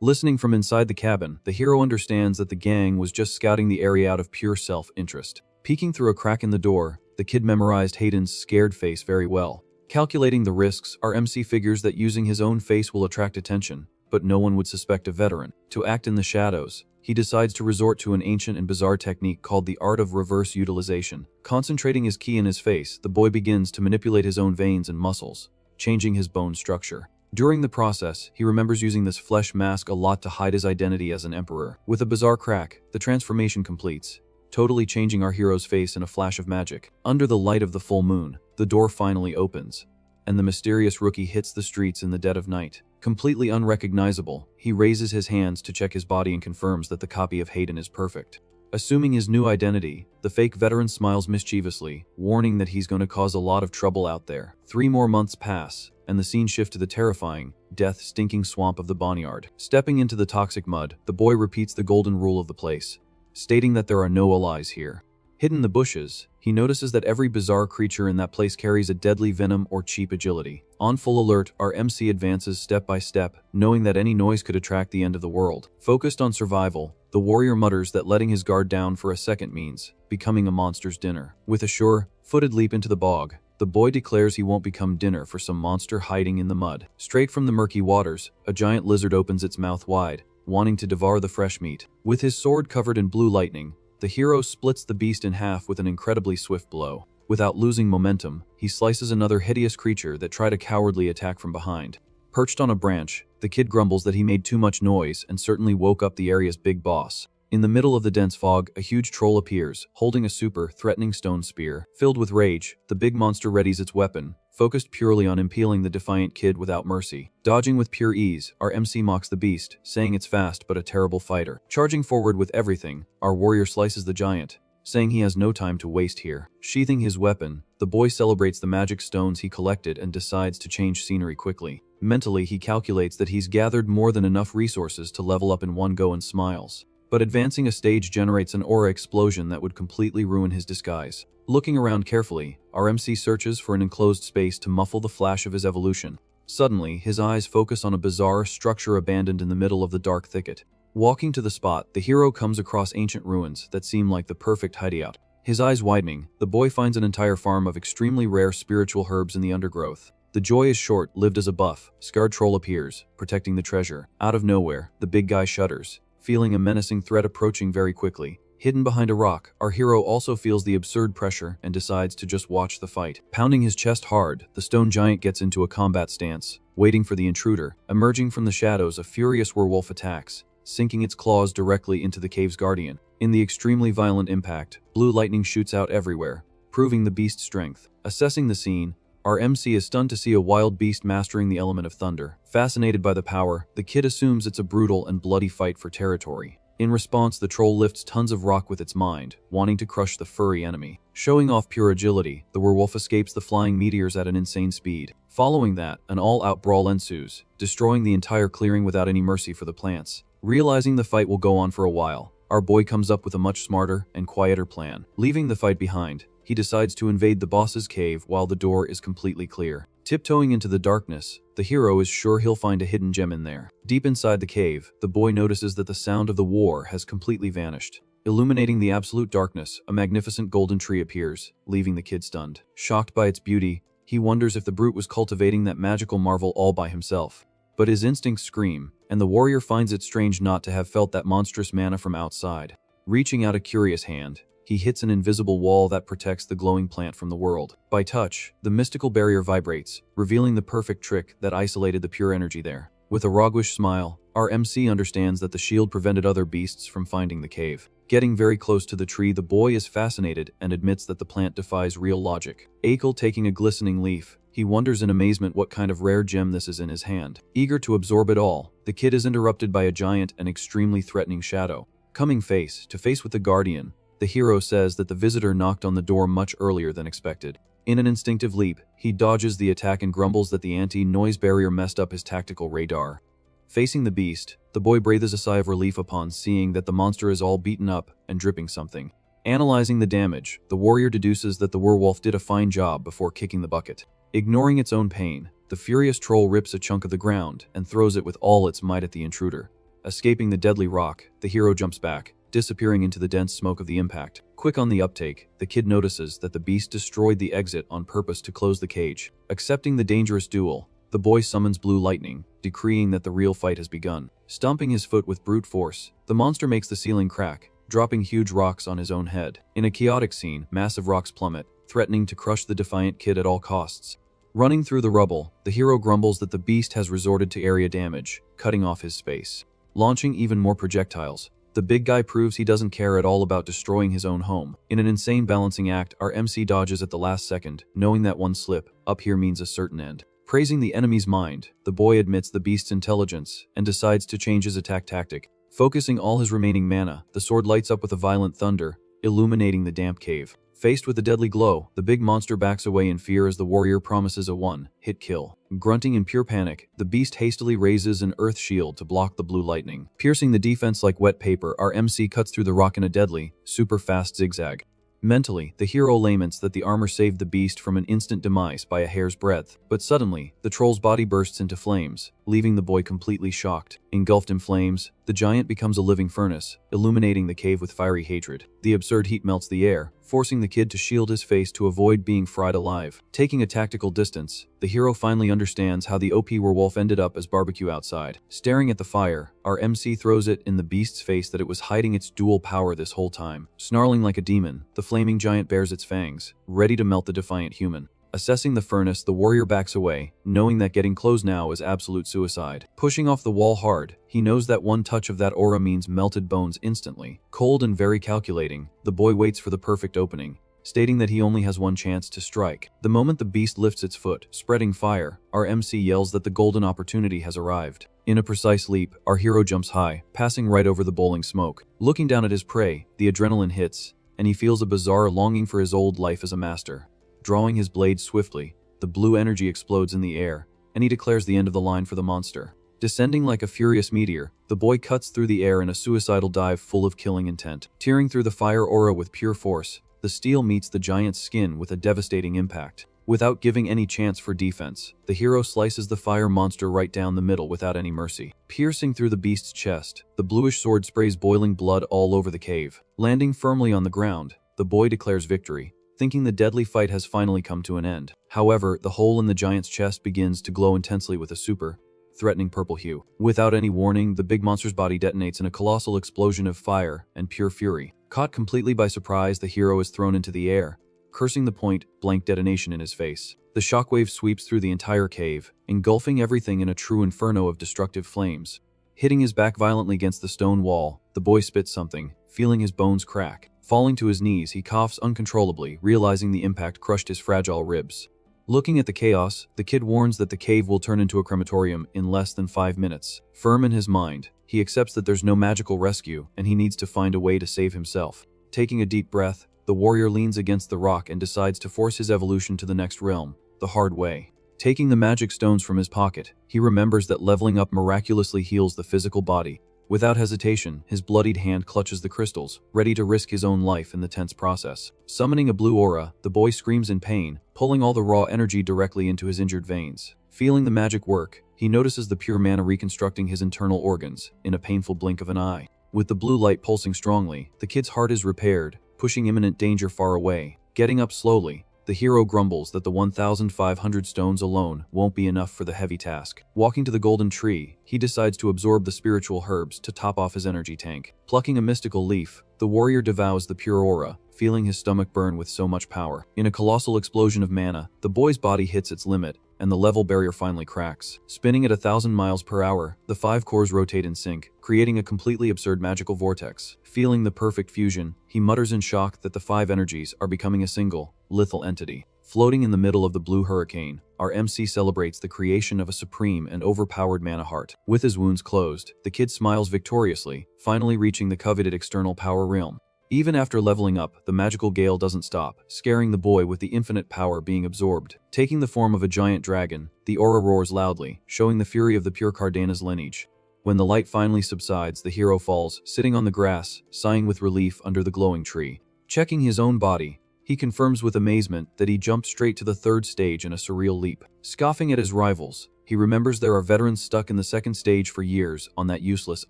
Speaker 1: Listening from inside the cabin, the hero understands that the gang was just scouting the area out of pure self-interest. Peeking through a crack in the door, the kid memorized Hayden's scared face very well. Calculating the risks, our MC figures that using his own face will attract attention, but no one would suspect a veteran. To act in the shadows, he decides to resort to an ancient and bizarre technique called the art of reverse utilization. Concentrating his ki in his face, the boy begins to manipulate his own veins and muscles, changing his bone structure. During the process, he remembers using this flesh mask a lot to hide his identity as an emperor. With a bizarre crack, the transformation completes, totally changing our hero's face in a flash of magic. Under the light of the full moon, the door finally opens, and the mysterious rookie hits the streets in the dead of night. Completely unrecognizable, he raises his hands to check his body and confirms that the copy of Hayden is perfect. Assuming his new identity, the fake veteran smiles mischievously, warning that he's going to cause a lot of trouble out there. 3 more months pass, and the scene shifts to the terrifying, death-stinking swamp of the boneyard. Stepping into the toxic mud, the boy repeats the golden rule of the place, stating that there are no allies here. Hidden in the bushes, he notices that every bizarre creature in that place carries a deadly venom or cheap agility. On full alert, our MC advances step by step, knowing that any noise could attract the end of the world. Focused on survival, the warrior mutters that letting his guard down for a second means becoming a monster's dinner. With a sure-footed leap into the bog, the boy declares he won't become dinner for some monster hiding in the mud. Straight from the murky waters, a giant lizard opens its mouth wide, wanting to devour the fresh meat. With his sword covered in blue lightning, the hero splits the beast in half with an incredibly swift blow. Without losing momentum, he slices another hideous creature that tried a cowardly attack from behind. Perched on a branch, the kid grumbles that he made too much noise and certainly woke up the area's big boss. In the middle of the dense fog, a huge troll appears, holding a super threatening stone spear. Filled with rage, the big monster readies its weapon, focused purely on impaling the defiant kid without mercy. Dodging with pure ease, our MC mocks the beast, saying it's fast but a terrible fighter. Charging forward with everything, our warrior slices the giant, saying he has no time to waste here. Sheathing his weapon, the boy celebrates the magic stones he collected and decides to change scenery quickly. Mentally, he calculates that he's gathered more than enough resources to level up in one go and smiles. But advancing a stage generates an aura explosion that would completely ruin his disguise. Looking around carefully, our MC searches for an enclosed space to muffle the flash of his evolution. Suddenly, his eyes focus on a bizarre structure abandoned in the middle of the dark thicket. Walking to the spot, the hero comes across ancient ruins that seem like the perfect hideout. His eyes widening, the boy finds an entire farm of extremely rare spiritual herbs in the undergrowth. The joy is short-lived as a buff. Scarred troll appears, protecting the treasure. Out of nowhere, the big guy shudders, feeling a menacing threat approaching very quickly. Hidden behind a rock, our hero also feels the absurd pressure and decides to just watch the fight. Pounding his chest hard, the stone giant gets into a combat stance, waiting for the intruder. Emerging from the shadows, a furious werewolf attacks, sinking its claws directly into the cave's guardian. In the extremely violent impact, blue lightning shoots out everywhere, proving the beast's strength. Assessing the scene, our MC is stunned to see a wild beast mastering the element of thunder. Fascinated by the power, the kid assumes it's a brutal and bloody fight for territory. In response, the troll lifts tons of rock with its mind, wanting to crush the furry enemy. Showing off pure agility, the werewolf escapes the flying meteors at an insane speed. Following that, an all-out brawl ensues, destroying the entire clearing without any mercy for the plants. Realizing the fight will go on for a while, our boy comes up with a much smarter and quieter plan. Leaving the fight behind, he decides to invade the boss's cave while the door is completely clear. Tiptoeing into the darkness, the hero is sure he'll find a hidden gem in there. Deep inside the cave, the boy notices that the sound of the war has completely vanished. Illuminating the absolute darkness, a magnificent golden tree appears, leaving the kid stunned. Shocked by its beauty, he wonders if the brute was cultivating that magical marvel all by himself. But his instincts scream, and the warrior finds it strange not to have felt that monstrous mana from outside. Reaching out a curious hand, he hits an invisible wall that protects the glowing plant from the world. By touch, the mystical barrier vibrates, revealing the perfect trick that isolated the pure energy there. With a roguish smile, our MC understands that the shield prevented other beasts from finding the cave. Getting very close to the tree, the boy is fascinated and admits that the plant defies real logic. Akel taking a glistening leaf, he wonders in amazement what kind of rare gem this is in his hand. Eager to absorb it all, the kid is interrupted by a giant and extremely threatening shadow. Coming face to face with the guardian, the hero says that the visitor knocked on the door much earlier than expected. In an instinctive leap, he dodges the attack and grumbles that the anti-noise barrier messed up his tactical radar. Facing the beast, the boy breathes a sigh of relief upon seeing that the monster is all beaten up and dripping something. Analyzing the damage, the warrior deduces that the werewolf did a fine job before kicking the bucket. Ignoring its own pain, the furious troll rips a chunk of the ground and throws it with all its might at the intruder. Escaping the deadly rock, the hero jumps back, disappearing into the dense smoke of the impact. Quick on the uptake, the kid notices that the beast destroyed the exit on purpose to close the cage. Accepting the dangerous duel, the boy summons blue lightning, decreeing that the real fight has begun. Stomping his foot with brute force, the monster makes the ceiling crack, dropping huge rocks on his own head. In a chaotic scene, massive rocks plummet, threatening to crush the defiant kid at all costs. Running through the rubble, the hero grumbles that the beast has resorted to area damage, cutting off his space. Launching even more projectiles, the big guy proves he doesn't care at all about destroying his own home. In an insane balancing act, our MC dodges at the last second, knowing that one slip up here means a certain end. Praising the enemy's mind, the boy admits the beast's intelligence and decides to change his attack tactic. Focusing all his remaining mana, the sword lights up with a violent thunder, illuminating the damp cave. Faced with a deadly glow, the big monster backs away in fear as the warrior promises a one-hit kill. Grunting in pure panic, the beast hastily raises an earth shield to block the blue lightning. Piercing the defense like wet paper, our MC cuts through the rock in a deadly, super fast zigzag. Mentally, the hero laments that the armor saved the beast from an instant demise by a hair's breadth, but suddenly, the troll's body bursts into flames, leaving the boy completely shocked. Engulfed in flames, the giant becomes a living furnace, illuminating the cave with fiery hatred. The absurd heat melts the air, forcing the kid to shield his face to avoid being fried alive. Taking a tactical distance, the hero finally understands how the OP werewolf ended up as barbecue outside. Staring at the fire, our MC throws it in the beast's face that it was hiding its dual power this whole time. Snarling like a demon, the flaming giant bares its fangs, ready to melt the defiant human. Assessing the furnace, the warrior backs away, knowing that getting close now is absolute suicide. Pushing off the wall hard, he knows that one touch of that aura means melted bones instantly. Cold and very calculating, the boy waits for the perfect opening, stating that he only has one chance to strike. The moment the beast lifts its foot, spreading fire, our MC yells that the golden opportunity has arrived. In a precise leap, our hero jumps high, passing right over the bowling smoke. Looking down at his prey, the adrenaline hits, and he feels a bizarre longing for his old life as a master. Drawing his blade swiftly, the blue energy explodes in the air, and he declares the end of the line for the monster. Descending like a furious meteor, the boy cuts through the air in a suicidal dive full of killing intent. Tearing through the fire aura with pure force, the steel meets the giant's skin with a devastating impact. Without giving any chance for defense, the hero slices the fire monster right down the middle without any mercy. Piercing through the beast's chest, the bluish sword sprays boiling blood all over the cave. Landing firmly on the ground, the boy declares victory, thinking the deadly fight has finally come to an end. However, the hole in the giant's chest begins to glow intensely with a super threatening purple hue. Without any warning, the big monster's body detonates in a colossal explosion of fire and pure fury. Caught completely by surprise, the hero is thrown into the air, cursing the point-blank detonation in his face. The shockwave sweeps through the entire cave, engulfing everything in a true inferno of destructive flames. Hitting his back violently against the stone wall, the boy spits something, feeling his bones crack. Falling to his knees, he coughs uncontrollably, realizing the impact crushed his fragile ribs. Looking at the chaos, the kid warns that the cave will turn into a crematorium in less than 5 minutes. Firm in his mind, he accepts that there's no magical rescue and he needs to find a way to save himself. Taking a deep breath, the warrior leans against the rock and decides to force his evolution to the next realm, the hard way. Taking the magic stones from his pocket, he remembers that leveling up miraculously heals the physical body. Without hesitation, his bloodied hand clutches the crystals, ready to risk his own life in the tense process. Summoning a blue aura, the boy screams in pain, pulling all the raw energy directly into his injured veins. Feeling the magic work, he notices the pure mana reconstructing his internal organs in a painful blink of an eye. With the blue light pulsing strongly, the kid's heart is repaired, pushing imminent danger far away. Getting up slowly, the hero grumbles that the 1,500 stones alone won't be enough for the heavy task. Walking to the golden tree, he decides to absorb the spiritual herbs to top off his energy tank. Plucking a mystical leaf, the warrior devours the pure aura, feeling his stomach burn with so much power. In a colossal explosion of mana, the boy's body hits its limit, and the level barrier finally cracks. Spinning at 1,000 miles per hour, the 5 cores rotate in sync, creating a completely absurd magical vortex. Feeling the perfect fusion, he mutters in shock that the 5 energies are becoming a single, lethal entity. Floating in the middle of the blue hurricane, our MC celebrates the creation of a supreme and overpowered mana heart. With his wounds closed, the kid smiles victoriously, finally reaching the coveted external power realm. Even after leveling up, the magical gale doesn't stop, scaring the boy with the infinite power being absorbed. Taking the form of a giant dragon, the aura roars loudly, showing the fury of the pure Cardanis lineage. When the light finally subsides, the hero falls, sitting on the grass, sighing with relief under the glowing tree. Checking his own body, he confirms with amazement that he jumped straight to the 3rd stage in a surreal leap. Scoffing at his rivals, he remembers there are veterans stuck in the 2nd stage for years on that useless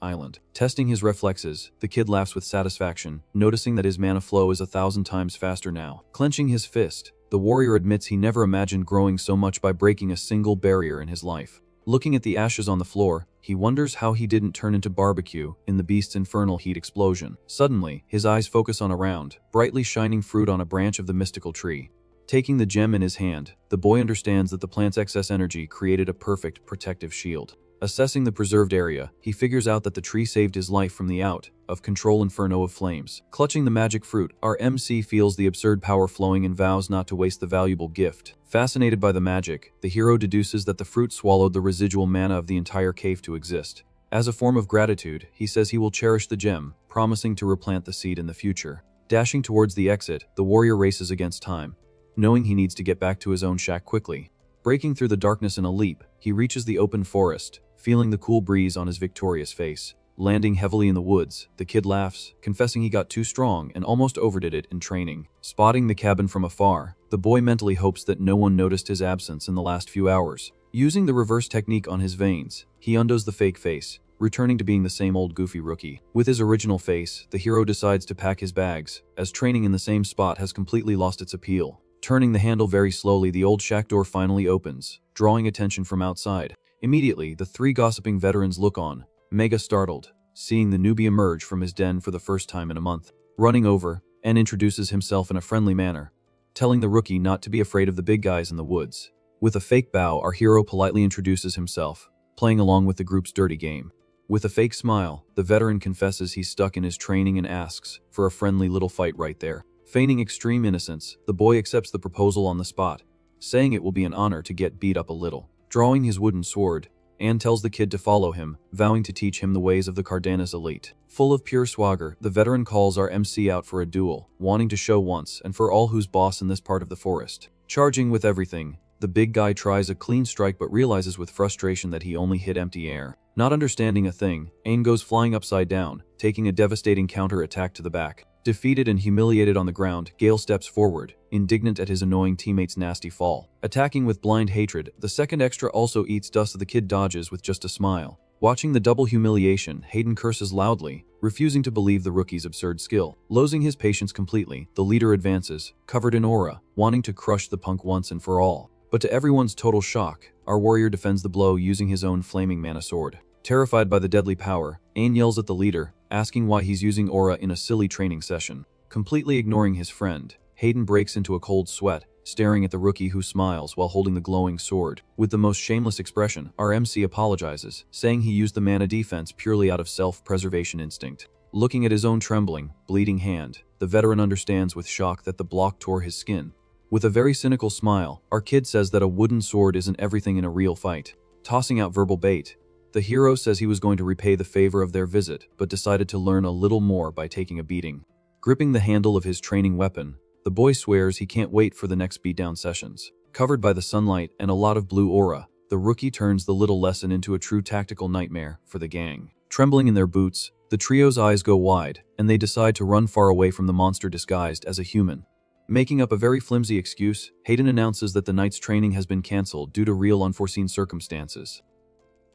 Speaker 1: island. Testing his reflexes, the kid laughs with satisfaction, noticing that his mana flow is 1,000 times faster now. Clenching his fist, the warrior admits he never imagined growing so much by breaking a single barrier in his life. Looking at the ashes on the floor, he wonders how he didn't turn into barbecue in the beast's infernal heat explosion. Suddenly, his eyes focus on a round, brightly shining fruit on a branch of the mystical tree. Taking the gem in his hand, the boy understands that the plant's excess energy created a perfect protective shield. Assessing the preserved area, he figures out that the tree saved his life from the out-of-control inferno of flames. Clutching the magic fruit, our MC feels the absurd power flowing and vows not to waste the valuable gift. Fascinated by the magic, the hero deduces that the fruit swallowed the residual mana of the entire cave to exist. As a form of gratitude, he says he will cherish the gem, promising to replant the seed in the future. Dashing towards the exit, the warrior races against time, knowing he needs to get back to his own shack quickly. Breaking through the darkness in a leap, he reaches the open forest, feeling the cool breeze on his victorious face. Landing heavily in the woods, the kid laughs, confessing he got too strong and almost overdid it in training. Spotting the cabin from afar, the boy mentally hopes that no one noticed his absence in the last few hours. Using the reverse technique on his veins, he undoes the fake face, returning to being the same old goofy rookie. With his original face, the hero decides to pack his bags, as training in the same spot has completely lost its appeal. Turning the handle very slowly, the old shack door finally opens, drawing attention from outside. Immediately, the 3 gossiping veterans look on, mega startled, seeing the newbie emerge from his den for the first time in a month. Running over, and introduces himself in a friendly manner, telling the rookie not to be afraid of the big guys in the woods. With a fake bow, our hero politely introduces himself, playing along with the group's dirty game. With a fake smile, the veteran confesses he's stuck in his training and asks for a friendly little fight right there. Feigning extreme innocence, the boy accepts the proposal on the spot, saying it will be an honor to get beat up a little. Drawing his wooden sword, Anne tells the kid to follow him, vowing to teach him the ways of the Cardanis elite. Full of pure swagger, the veteran calls our MC out for a duel, wanting to show once and for all who's boss in this part of the forest. Charging with everything, the big guy tries a clean strike but realizes with frustration that he only hit empty air. Not understanding a thing, Ain goes flying upside down, taking a devastating counter-attack to the back. Defeated and humiliated on the ground, Gale steps forward, indignant at his annoying teammate's nasty fall. Attacking with blind hatred, the second extra also eats dust. The kid dodges with just a smile. Watching the double humiliation, Hayden curses loudly, refusing to believe the rookie's absurd skill. Losing his patience completely, the leader advances, covered in aura, wanting to crush the punk once and for all. But to everyone's total shock, our warrior defends the blow using his own flaming mana sword. Terrified by the deadly power, Ain yells at the leader, asking why he's using aura in a silly training session. Completely ignoring his friend, Hayden breaks into a cold sweat, staring at the rookie who smiles while holding the glowing sword. With the most shameless expression, our MC apologizes, saying he used the mana defense purely out of self-preservation instinct. Looking at his own trembling, bleeding hand, the veteran understands with shock that the block tore his skin. With a very cynical smile, our kid says that a wooden sword isn't everything in a real fight. Tossing out verbal bait, the hero says he was going to repay the favor of their visit, but decided to learn a little more by taking a beating. Gripping the handle of his training weapon, the boy swears he can't wait for the next beatdown sessions. Covered by the sunlight and a lot of blue aura, the rookie turns the little lesson into a true tactical nightmare for the gang. Trembling in their boots, the trio's eyes go wide, and they decide to run far away from the monster disguised as a human. Making up a very flimsy excuse, Hayden announces that the night's training has been cancelled due to real unforeseen circumstances.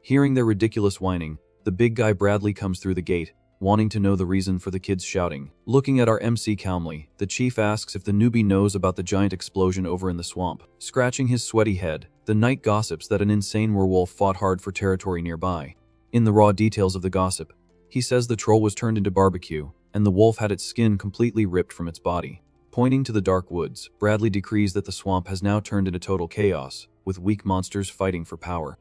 Speaker 1: Hearing their ridiculous whining, the big guy Bradley comes through the gate, wanting to know the reason for the kids shouting. Looking at our MC calmly, the chief asks if the newbie knows about the giant explosion over in the swamp. Scratching his sweaty head, the knight gossips that an insane werewolf fought hard for territory nearby. In the raw details of the gossip, he says the troll was turned into barbecue, and the wolf had its skin completely ripped from its body. Pointing to the dark woods, Bradley decrees that the swamp has now turned into total chaos, with weak monsters fighting for power.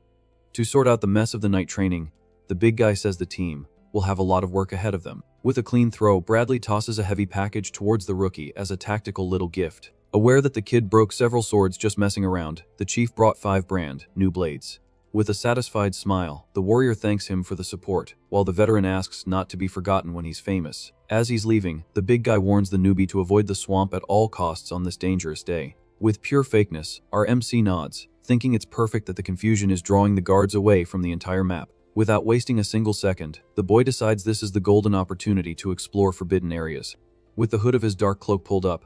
Speaker 1: To sort out the mess of the night training, the big guy says the team will have a lot of work ahead of them. With a clean throw, Bradley tosses a heavy package towards the rookie as a tactical little gift. Aware that the kid broke several swords just messing around, the chief brought 5 brand new blades. With a satisfied smile, the warrior thanks him for the support, while the veteran asks not to be forgotten when he's famous. As he's leaving, the big guy warns the newbie to avoid the swamp at all costs on this dangerous day. With pure fakeness, our MC nods, thinking it's perfect that the confusion is drawing the guards away from the entire map. Without wasting a single second, the boy decides this is the golden opportunity to explore forbidden areas. With the hood of his dark cloak pulled up,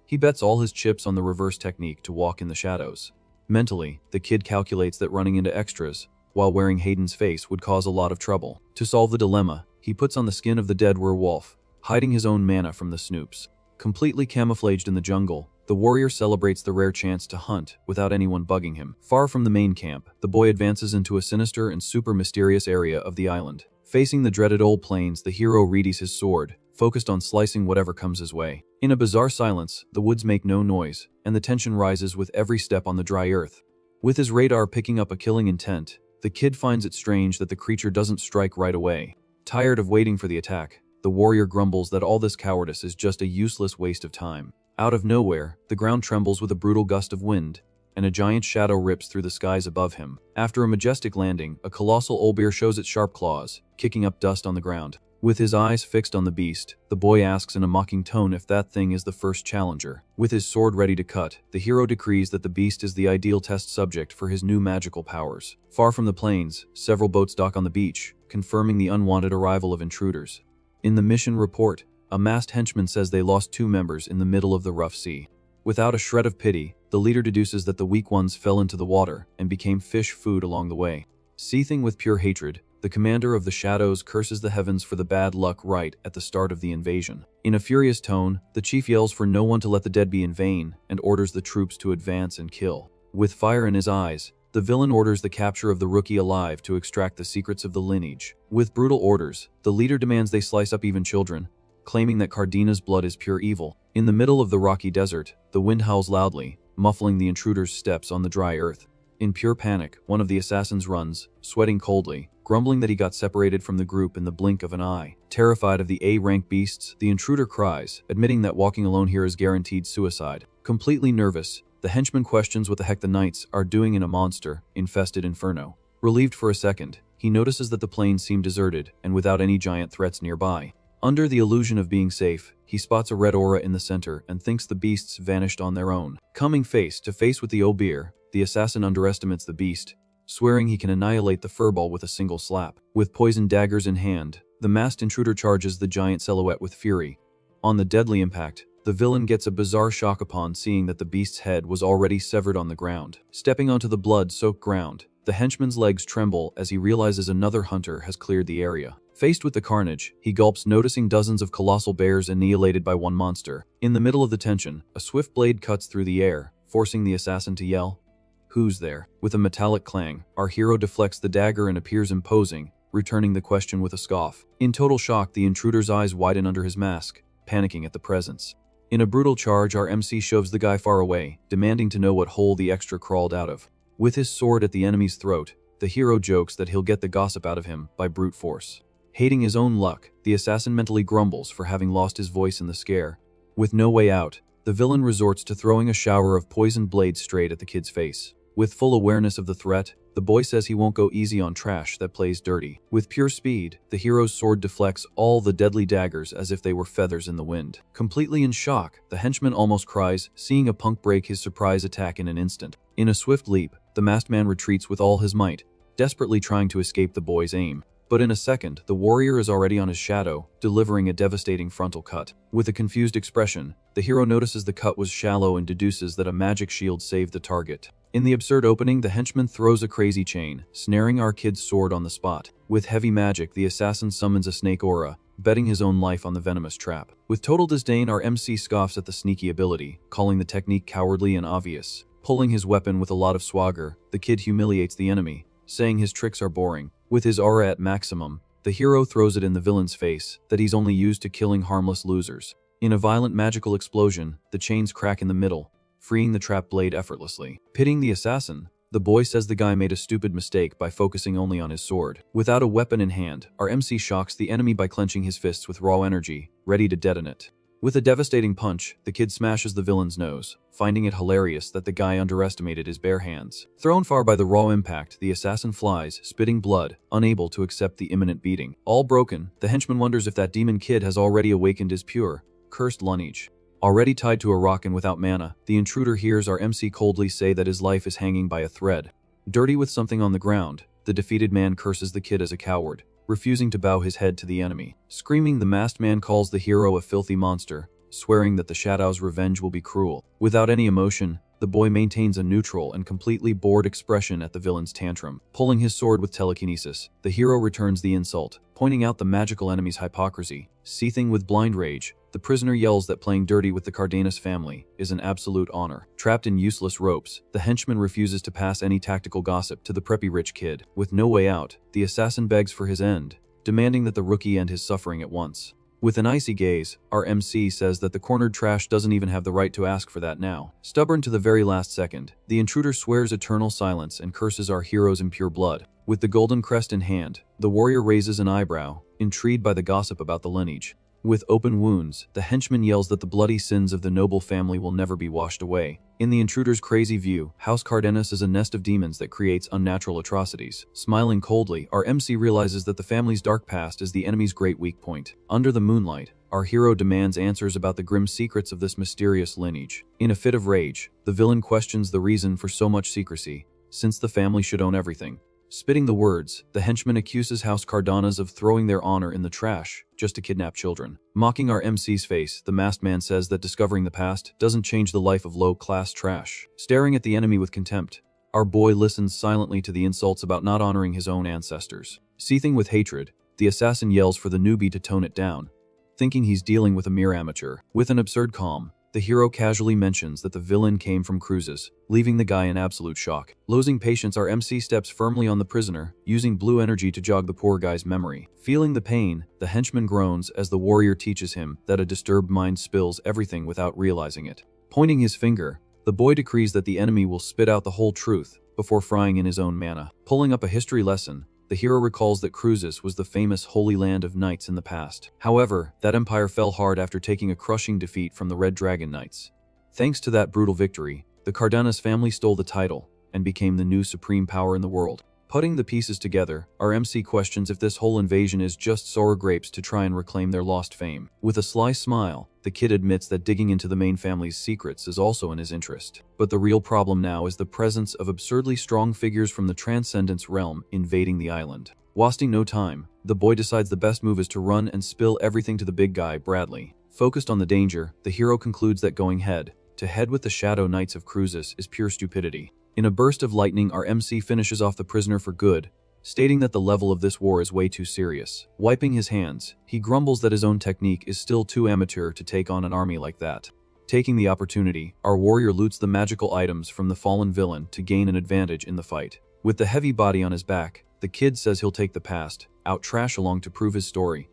Speaker 1: he bets all his chips on the reverse technique to walk in the shadows. Mentally, the kid calculates that running into extras, while wearing Hayden's face, would cause a lot of trouble. To solve the dilemma, he puts on the skin of the dead werewolf, hiding his own mana from the snoops. Completely camouflaged in the jungle, the warrior celebrates the rare chance to hunt without anyone bugging him. Far from the main camp, the boy advances into a sinister and super mysterious area of the island. Facing the dreaded old plains, the hero readies his sword, focused on slicing whatever comes his way. In a bizarre silence, the woods make no noise, and the tension rises with every step on the dry earth. With his radar picking up a killing intent, the kid finds it strange that the creature doesn't strike right away. Tired of waiting for the attack, the warrior grumbles that all this cowardice is just a useless waste of time. Out of nowhere, the ground trembles with a brutal gust of wind, and a giant shadow rips through the skies above him. After a majestic landing, a colossal obear shows its sharp claws, kicking up dust on the ground. With his eyes fixed on the beast, the boy asks in a mocking tone if that thing is the first challenger. With his sword ready to cut, the hero decrees that the beast is the ideal test subject for his new magical powers. Far from the plains, several boats dock on the beach, confirming the unwanted arrival of intruders. In the mission report, a masked henchman says they lost 2 members in the middle of the rough sea. Without a shred of pity, the leader deduces that the weak ones fell into the water and became fish food along the way. Seething with pure hatred, the commander of the Shadows curses the heavens for the bad luck right at the start of the invasion. In a furious tone, the chief yells for no one to let the dead be in vain and orders the troops to advance and kill. With fire in his eyes, the villain orders the capture of the rookie alive to extract the secrets of the lineage. With brutal orders, the leader demands they slice up even children, claiming that Cardanis' blood is pure evil. In the middle of the rocky desert, the wind howls loudly, muffling the intruder's steps on the dry earth. In pure panic, one of the assassins runs, sweating coldly, grumbling that he got separated from the group in the blink of an eye. Terrified of the A-rank beasts, the intruder cries, admitting that walking alone here is guaranteed suicide. Completely nervous, the henchman questions what the heck the knights are doing in a monster-infested inferno. Relieved for a second, he notices that the plains seem deserted and without any giant threats nearby. Under the illusion of being safe, he spots a red aura in the center and thinks the beasts vanished on their own. Coming face to face with the obear, the assassin underestimates the beast, swearing he can annihilate the furball with a single slap. With poisoned daggers in hand, the masked intruder charges the giant silhouette with fury. On the deadly impact, the villain gets a bizarre shock upon seeing that the beast's head was already severed on the ground. Stepping onto the blood-soaked ground, the henchman's legs tremble as he realizes another hunter has cleared the area. Faced with the carnage, he gulps, noticing dozens of colossal bears annihilated by one monster. In the middle of the tension, a swift blade cuts through the air, forcing the assassin to yell, "Who's there?" With a metallic clang, our hero deflects the dagger and appears imposing, returning the question with a scoff. In total shock, the intruder's eyes widen under his mask, panicking at the presence. In a brutal charge, our MC shoves the guy far away, demanding to know what hole the extra crawled out of. With his sword at the enemy's throat, the hero jokes that he'll get the gossip out of him by brute force. Hating his own luck, the assassin mentally grumbles for having lost his voice in the scare. With no way out, the villain resorts to throwing a shower of poisoned blades straight at the kid's face. With full awareness of the threat, the boy says he won't go easy on trash that plays dirty. With pure speed, the hero's sword deflects all the deadly daggers as if they were feathers in the wind. Completely in shock, the henchman almost cries, seeing a punk break his surprise attack in an instant. In a swift leap, the masked man retreats with all his might, desperately trying to escape the boy's aim. But in a second, the warrior is already on his shadow, delivering a devastating frontal cut. With a confused expression, the hero notices the cut was shallow and deduces that a magic shield saved the target. In the absurd opening, the henchman throws a crazy chain, snaring our kid's sword on the spot. With heavy magic, the assassin summons a snake aura, betting his own life on the venomous trap. With total disdain, our MC scoffs at the sneaky ability, calling the technique cowardly and obvious. Pulling his weapon with a lot of swagger, the kid humiliates the enemy, saying his tricks are boring. With his aura at maximum, the hero throws it in the villain's face that he's only used to killing harmless losers. In a violent magical explosion, the chains crack in the middle, freeing the trap blade effortlessly. Pitying the assassin, the boy says the guy made a stupid mistake by focusing only on his sword. Without a weapon in hand, our MC shocks the enemy by clenching his fists with raw energy, ready to detonate. With a devastating punch, the kid smashes the villain's nose, finding it hilarious that the guy underestimated his bare hands. Thrown far by the raw impact, the assassin flies, spitting blood, unable to accept the imminent beating. All broken, the henchman wonders if that demon kid has already awakened his pure, cursed lineage. Already tied to a rock and without mana, the intruder hears our MC coldly say that his life is hanging by a thread. Dirty with something on the ground, the defeated man curses the kid as a coward, refusing to bow his head to the enemy. Screaming, the masked man calls the hero a filthy monster, swearing that the Shadow's revenge will be cruel. Without any emotion, the boy maintains a neutral and completely bored expression at the villain's tantrum. Pulling his sword with telekinesis, the hero returns the insult, pointing out the magical enemy's hypocrisy. Seething with blind rage, the prisoner yells that playing dirty with the Cardanis family is an absolute honor. Trapped in useless ropes, the henchman refuses to pass any tactical gossip to the preppy rich kid. With no way out, the assassin begs for his end, demanding that the rookie end his suffering at once. With an icy gaze, our MC says that the cornered trash doesn't even have the right to ask for that now. Stubborn to the very last second, the intruder swears eternal silence and curses our hero's impure blood. With the golden crest in hand, the warrior raises an eyebrow, intrigued by the gossip about the lineage. With open wounds, the henchman yells that the bloody sins of the noble family will never be washed away. In the intruder's crazy view, House Cardanis is a nest of demons that creates unnatural atrocities. Smiling coldly, our MC realizes that the family's dark past is the enemy's great weak point. Under the moonlight, our hero demands answers about the grim secrets of this mysterious lineage. In a fit of rage, the villain questions the reason for so much secrecy, since the family should own everything. Spitting the words, the henchman accuses House Cardanis of throwing their honor in the trash just to kidnap children. Mocking our MC's face, the masked man says that discovering the past doesn't change the life of low-class trash. Staring at the enemy with contempt, our boy listens silently to the insults about not honoring his own ancestors. Seething with hatred, the assassin yells for the newbie to tone it down, thinking he's dealing with a mere amateur. With an absurd calm, the hero casually mentions that the villain came from cruises, leaving the guy in absolute shock. Losing patience, our MC steps firmly on the prisoner, using blue energy to jog the poor guy's memory. Feeling the pain, the henchman groans as the warrior teaches him that a disturbed mind spills everything without realizing it. Pointing his finger, the boy decrees that the enemy will spit out the whole truth before frying in his own mana. Pulling up a history lesson, the hero recalls that Cruces was the famous Holy Land of Knights in the past. However, that empire fell hard after taking a crushing defeat from the Red Dragon Knights. Thanks to that brutal victory, the Cardanis family stole the title and became the new supreme power in the world. Putting the pieces together, our MC questions if this whole invasion is just sour grapes to try and reclaim their lost fame. With a sly smile, the kid admits that digging into the main family's secrets is also in his interest. But the real problem now is the presence of absurdly strong figures from the Transcendence realm invading the island. Wasting no time, the boy decides the best move is to run and spill everything to the big guy, Bradley. Focused on the danger, the hero concludes that going head to head with the Shadow Knights of Cruces is pure stupidity. In a burst of lightning, our MC finishes off the prisoner for good, stating that the level of this war is way too serious. Wiping his hands, he grumbles that his own technique is still too amateur to take on an army like that. Taking the opportunity, our warrior loots the magical items from the fallen villain to gain an advantage in the fight. With the heavy body on his back, the kid says he'll take the past, out trash along to prove his story.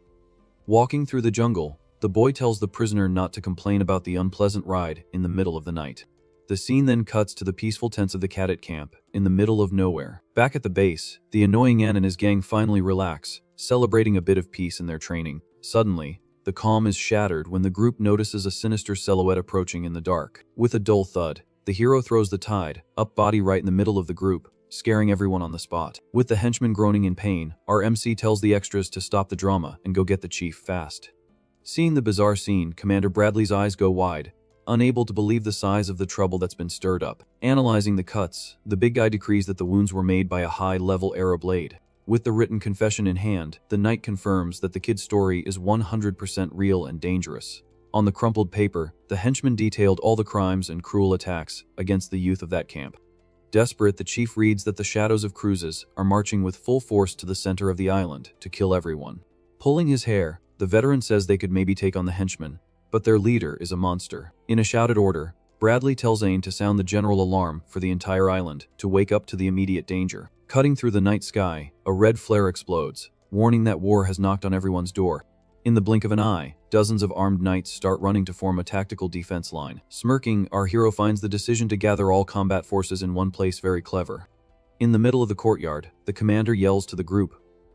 Speaker 1: Walking through the jungle, the boy tells the prisoner not to complain about the unpleasant ride in the middle of the night. The scene then cuts to the peaceful tents of the cadet camp, in the middle of nowhere. Back at the base, the annoying Ann and his gang finally relax, celebrating a bit of peace in their training. Suddenly, the calm is shattered when the group notices a sinister silhouette approaching in the dark. With a dull thud, the hero throws the tide, up body right in the middle of the group, scaring everyone on the spot. With the henchmen groaning in pain, our MC tells the extras to stop the drama and go get the chief fast. Seeing the bizarre scene, Commander Bradley's eyes go wide, unable to believe the size of the trouble that's been stirred up. Analyzing the cuts, the big guy decrees that the wounds were made by a high-level arrow blade. With the written confession in hand, the knight confirms that the kid's story is 100% real and dangerous. On the crumpled paper, the henchman detailed all the crimes and cruel attacks against the youth of that camp. Desperate, the chief reads that the shadows of cruises are marching with full force to the center of the island to kill everyone. Pulling his hair, the veteran says they could maybe take on the henchmen, but their leader is a monster. In a shouted order, Bradley tells Aang to sound the general alarm for the entire island to wake up to the immediate danger. Cutting through the night sky, a red flare explodes, warning that war has knocked on everyone's door. In the blink of an eye, dozens of armed knights start running to form a tactical defense line. Smirking, our hero finds the decision to gather all combat forces in one place very clever. In the middle of the courtyard, the commander yells to the group,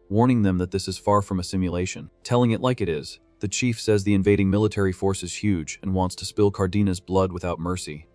Speaker 1: warning them that this is far from a simulation. Telling it like it is, the chief says the invading military force is huge and wants to spill Cardanis' blood without mercy.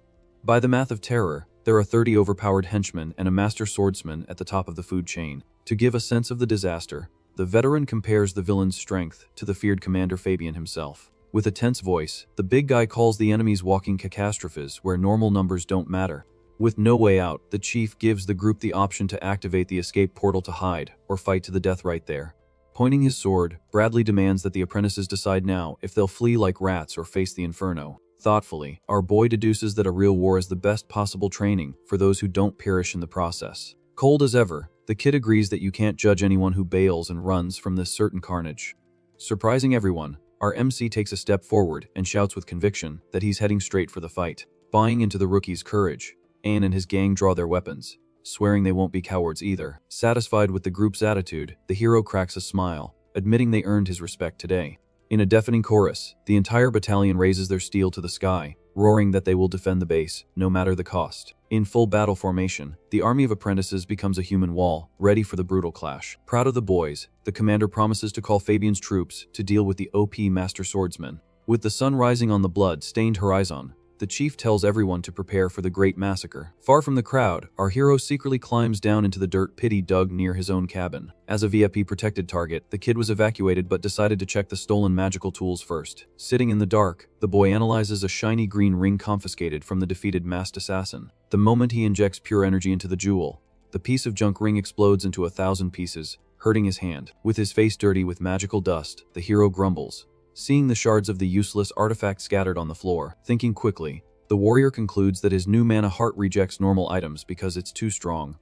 Speaker 1: By the math of terror, there are 30 overpowered henchmen and a master swordsman at the top of the food chain. To give a sense of the disaster, the veteran compares the villain's strength to the feared Commander Fabian himself. With a tense voice, the big guy calls the enemies walking catastrophes where normal numbers don't matter. With no way out, the chief gives the group the option to activate the escape portal to hide or fight to the death right there. Pointing his sword, Bradley demands that the apprentices decide now if they'll flee like rats or face the inferno. Thoughtfully, our boy deduces that a real war is the best possible training for those who don't perish in the process. Cold as ever, the kid agrees that you can't judge anyone who bails and runs from this certain carnage. Surprising everyone, our MC takes a step forward and shouts with conviction that he's heading straight for the fight. Buying into the rookie's courage, Aang and his gang draw their weapons, swearing they won't be cowards either. Satisfied with the group's attitude, the hero cracks a smile, admitting they earned his respect today. In a deafening chorus, the entire battalion raises their steel to the sky, roaring that they will defend the base, no matter the cost. In full battle formation, the army of apprentices becomes a human wall, ready for the brutal clash. Proud of the boys, the commander promises to call Fabian's troops to deal with the OP master swordsman. With the sun rising on the blood-stained horizon, the chief tells everyone to prepare for the great massacre. Far from the crowd, our hero secretly climbs down into the dirt pit he dug near his own cabin. As a VIP-protected target, the kid was evacuated but decided to check the stolen magical tools first. Sitting in the dark, the boy analyzes a shiny green ring confiscated from the defeated masked assassin. The moment he injects pure energy into the jewel, the piece of junk ring explodes into 1,000 pieces, hurting his hand. With his face dirty with magical dust, the hero grumbles, seeing the shards of the useless artifact scattered on the floor. Thinking quickly, the warrior concludes that his new mana heart rejects normal items because it's too strong.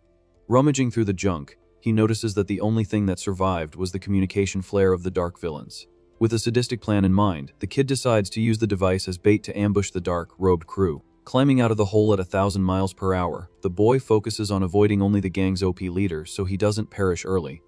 Speaker 1: Rummaging through the junk, he notices that the only thing that survived was the communication flare of the dark villains. With a sadistic plan in mind, the kid decides to use the device as bait to ambush the dark-robed crew. Climbing out of the hole at 1,000 miles per hour, the boy focuses on avoiding only the gang's OP leader so he doesn't perish early.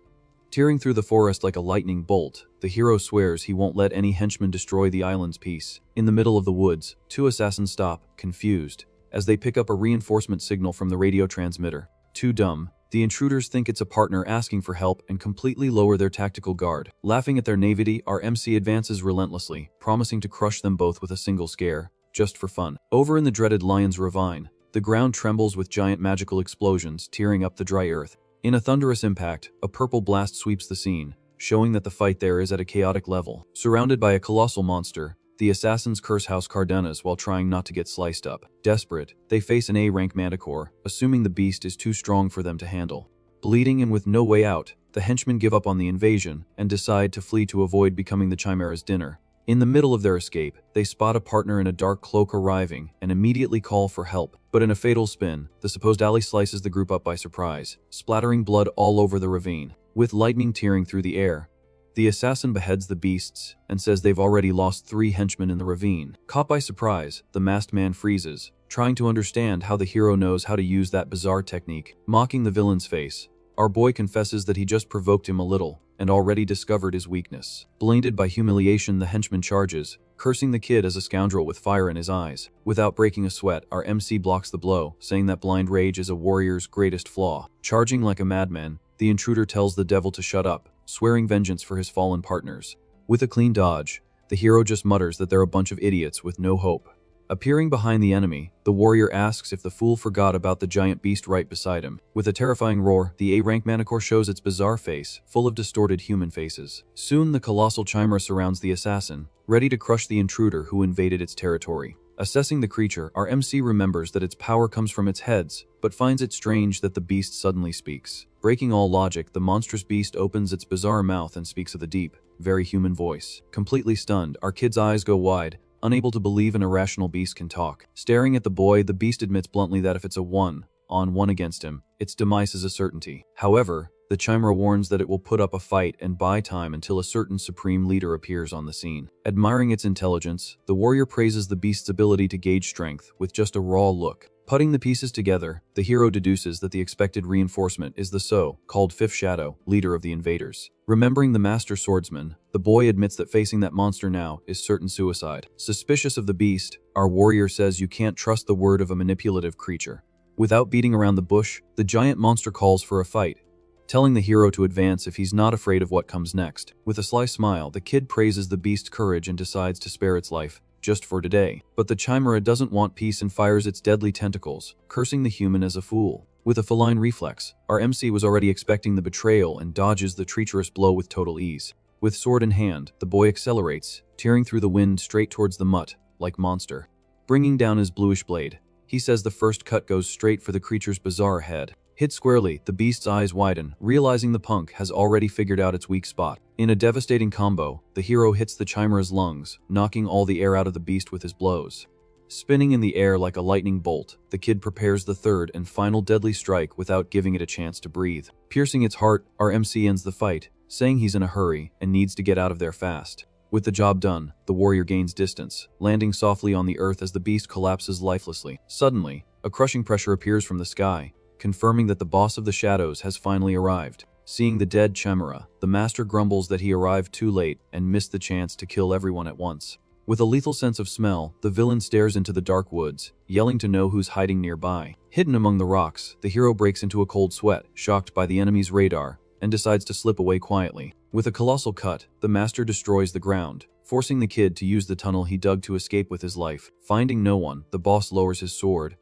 Speaker 1: Tearing through the forest like a lightning bolt, the hero swears he won't let any henchman destroy the island's peace. In the middle of the woods, two assassins stop, confused, as they pick up a reinforcement signal from the radio transmitter. Too dumb, the intruders think it's a partner asking for help and completely lower their tactical guard. Laughing at their naivety, our MC advances relentlessly, promising to crush them both with a single scare, just for fun. Over in the dreaded Lion's Ravine, the ground trembles with giant magical explosions tearing up the dry earth. In a thunderous impact, a purple blast sweeps the scene, showing that the fight there is at a chaotic level. Surrounded by a colossal monster, the assassins curse House Cardanis while trying not to get sliced up. Desperate, they face an A-rank manticore, assuming the beast is too strong for them to handle. Bleeding and with no way out, the henchmen give up on the invasion and decide to flee to avoid becoming the Chimera's dinner. In the middle of their escape, they spot a partner in a dark cloak arriving and immediately call for help. But in a fatal spin, the supposed ally slices the group up by surprise, splattering blood all over the ravine. With lightning tearing through the air, the assassin beheads the beasts and says they've already lost 3 henchmen in the ravine. Caught by surprise, the masked man freezes, trying to understand how the hero knows how to use that bizarre technique. Mocking the villain's face, Our boy confesses that he just provoked him a little and already discovered his weakness. Blinded by humiliation, the henchman charges, cursing the kid as a scoundrel with fire in his eyes. Without breaking a sweat, our MC blocks the blow, saying that blind rage is a warrior's greatest flaw. Charging like a madman, the intruder tells the devil to shut up, swearing vengeance for his fallen partners. With a clean dodge, the hero just mutters that they're a bunch of idiots with no hope. Appearing behind the enemy, the warrior asks if the fool forgot about the giant beast right beside him. With a terrifying roar, the A-rank Manticore shows its bizarre face, full of distorted human faces. Soon the colossal chimera surrounds the assassin, ready to crush the intruder who invaded its territory. Assessing the creature, our MC remembers that its power comes from its heads, but finds it strange that the beast suddenly speaks. Breaking all logic, the monstrous beast opens its bizarre mouth and speaks with a deep, very human voice. Completely stunned, our kid's eyes go wide, unable to believe an irrational beast can talk. Staring at the boy, the beast admits bluntly that if it's a one-on-one against him, its demise is a certainty. However, the chimera warns that it will put up a fight and buy time until a certain supreme leader appears on the scene. Admiring its intelligence, the warrior praises the beast's ability to gauge strength with just a raw look. Putting the pieces together, the hero deduces that the expected reinforcement is the so-called Fifth Shadow, leader of the invaders. Remembering the master swordsman, the boy admits that facing that monster now is certain suicide. Suspicious of the beast, our warrior says you can't trust the word of a manipulative creature. Without beating around the bush, the giant monster calls for a fight, telling the hero to advance if he's not afraid of what comes next. With a sly smile, the kid praises the beast's courage and decides to spare its life, just for today. But the chimera doesn't want peace and fires its deadly tentacles, cursing the human as a fool. With a feline reflex, our MC was already expecting the betrayal and dodges the treacherous blow with total ease. With sword in hand, the boy accelerates, tearing through the wind straight towards the mutt-like monster. Bringing down his bluish blade, he says the first cut goes straight for the creature's bizarre head. Hit squarely, the beast's eyes widen, realizing the punk has already figured out its weak spot. In a devastating combo, the hero hits the chimera's lungs, knocking all the air out of the beast with his blows. Spinning in the air like a lightning bolt, the kid prepares the third and final deadly strike without giving it a chance to breathe. Piercing its heart, our MC ends the fight, saying he's in a hurry and needs to get out of there fast. With the job done, the warrior gains distance, landing softly on the earth as the beast collapses lifelessly. Suddenly, a crushing pressure appears from the sky, confirming that the boss of the shadows has finally arrived. Seeing the dead chimera, the master grumbles that he arrived too late and missed the chance to kill everyone at once. With a lethal sense of smell, the villain stares into the dark woods, yelling to know who's hiding nearby. Hidden among the rocks, the hero breaks into a cold sweat, shocked by the enemy's radar, and decides to slip away quietly. With a colossal cut, the master destroys the ground, forcing the kid to use the tunnel he dug to escape with his life. Finding no one, the boss lowers his sword,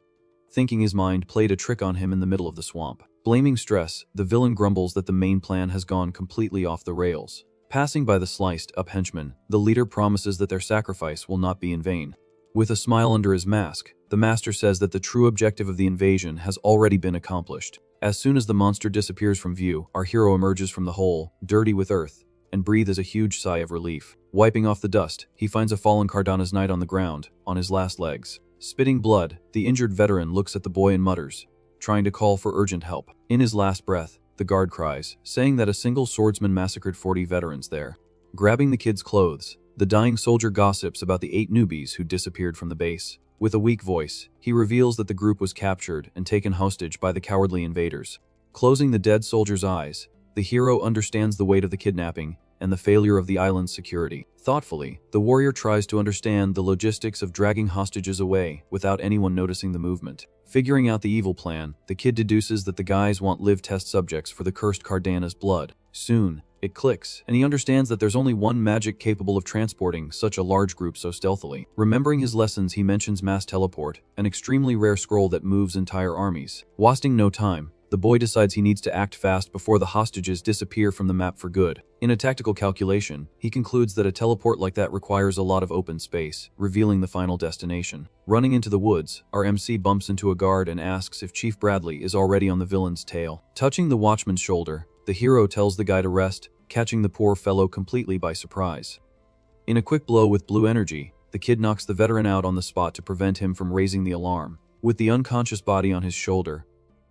Speaker 1: thinking his mind played a trick on him in the middle of the swamp. Blaming stress, the villain grumbles that the main plan has gone completely off the rails. Passing by the sliced-up henchmen, the leader promises that their sacrifice will not be in vain. With a smile under his mask, the master says that the true objective of the invasion has already been accomplished. As soon as the monster disappears from view, our hero emerges from the hole, dirty with earth, and breathes a huge sigh of relief. Wiping off the dust, he finds a fallen Cardanis knight on the ground, on his last legs. Spitting blood, the injured veteran looks at the boy and mutters, trying to call for urgent help. In his last breath, the guard cries, saying that a single swordsman massacred 40 veterans there. Grabbing the kid's clothes, the dying soldier gossips about the 8 newbies who disappeared from the base. With a weak voice, he reveals that the group was captured and taken hostage by the cowardly invaders. Closing the dead soldier's eyes, the hero understands the weight of the kidnapping and the failure of the island's security. Thoughtfully, the warrior tries to understand the logistics of dragging hostages away without anyone noticing the movement. Figuring out the evil plan, the kid deduces that the guys want live test subjects for the cursed Cardanis blood. Soon, it clicks, and he understands that there's only one magic capable of transporting such a large group so stealthily. Remembering his lessons, he mentions mass teleport, an extremely rare scroll that moves entire armies. Wasting no time, the boy decides he needs to act fast before the hostages disappear from the map for good. In a tactical calculation, he concludes that a teleport like that requires a lot of open space, revealing the final destination. Running into the woods, our MC bumps into a guard and asks if Chief Bradley is already on the villain's tail. Touching the watchman's shoulder, the hero tells the guy to rest, catching the poor fellow completely by surprise. In a quick blow with blue energy, the kid knocks the veteran out on the spot to prevent him from raising the alarm. With the unconscious body on his shoulder,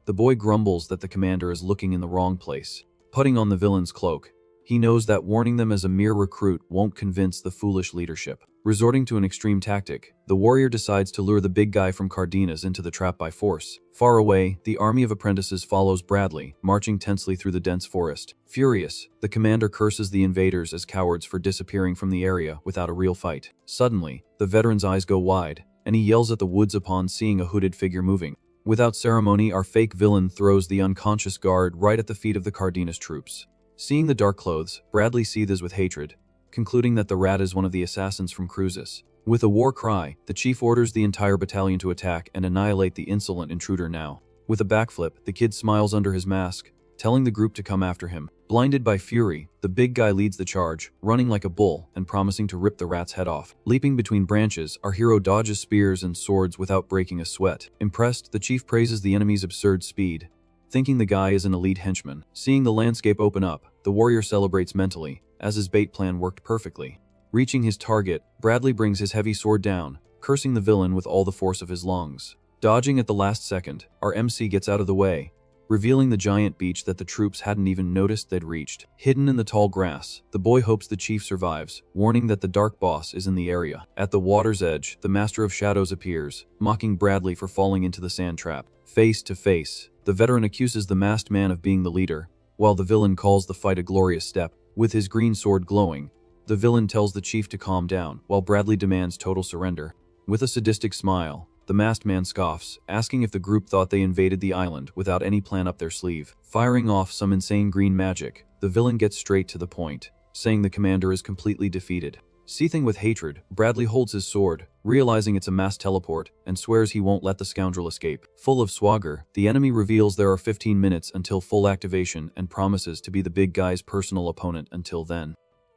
Speaker 1: the boy grumbles that the commander is looking in the wrong place. Putting on the villain's cloak, He knows that warning them as a mere recruit won't convince the foolish leadership. Resorting to an extreme tactic, the warrior decides to lure the big guy from Cardanis into the trap by force. Far away, the army of apprentices follows Bradley, marching tensely through the dense forest. Furious, the commander curses the invaders as cowards for disappearing from the area without a real fight. Suddenly, the veteran's eyes go wide, and he yells at the woods upon seeing a hooded figure moving. Without ceremony, our fake villain throws the unconscious guard right at the feet of the Cardanis troops. Seeing the dark clothes, Bradley seethes with hatred, concluding that the rat is one of the assassins from Cruises. With a war cry, the chief orders the entire battalion to attack and annihilate the insolent intruder now. With a backflip, the kid smiles under his mask, telling the group to come after him. Blinded by fury, the big guy leads the charge, running like a bull and promising to rip the rat's head off. Leaping between branches, our hero dodges spears and swords without breaking a sweat. Impressed, the chief praises the enemy's absurd speed, thinking the guy is an elite henchman. Seeing the landscape open up, the warrior celebrates mentally, as his bait plan worked perfectly. Reaching his target, Bradley brings his heavy sword down, cursing the villain with all the force of his lungs. Dodging at the last second, our MC gets out of the way, revealing the giant beach that the troops hadn't even noticed they'd reached. Hidden in the tall grass, the boy hopes the chief survives, warning that the dark boss is in the area. At the water's edge, the Master of Shadows appears, mocking Bradley for falling into the sand trap. Face to face, the veteran accuses the masked man of being the leader, while the villain calls the fight a glorious step. With his green sword glowing, the villain tells the chief to calm down, while Bradley demands total surrender. With a sadistic smile, the masked man scoffs, asking if the group thought they invaded the island without any plan up their sleeve. Firing off some insane green magic, the villain gets straight to the point, saying the commander is completely defeated. Seething with hatred, Bradley holds his sword, realizing it's a mass teleport, and swears he won't let the scoundrel escape. Full of swagger, the enemy reveals there are 15 minutes until full activation and promises to be the big guy's personal opponent until then.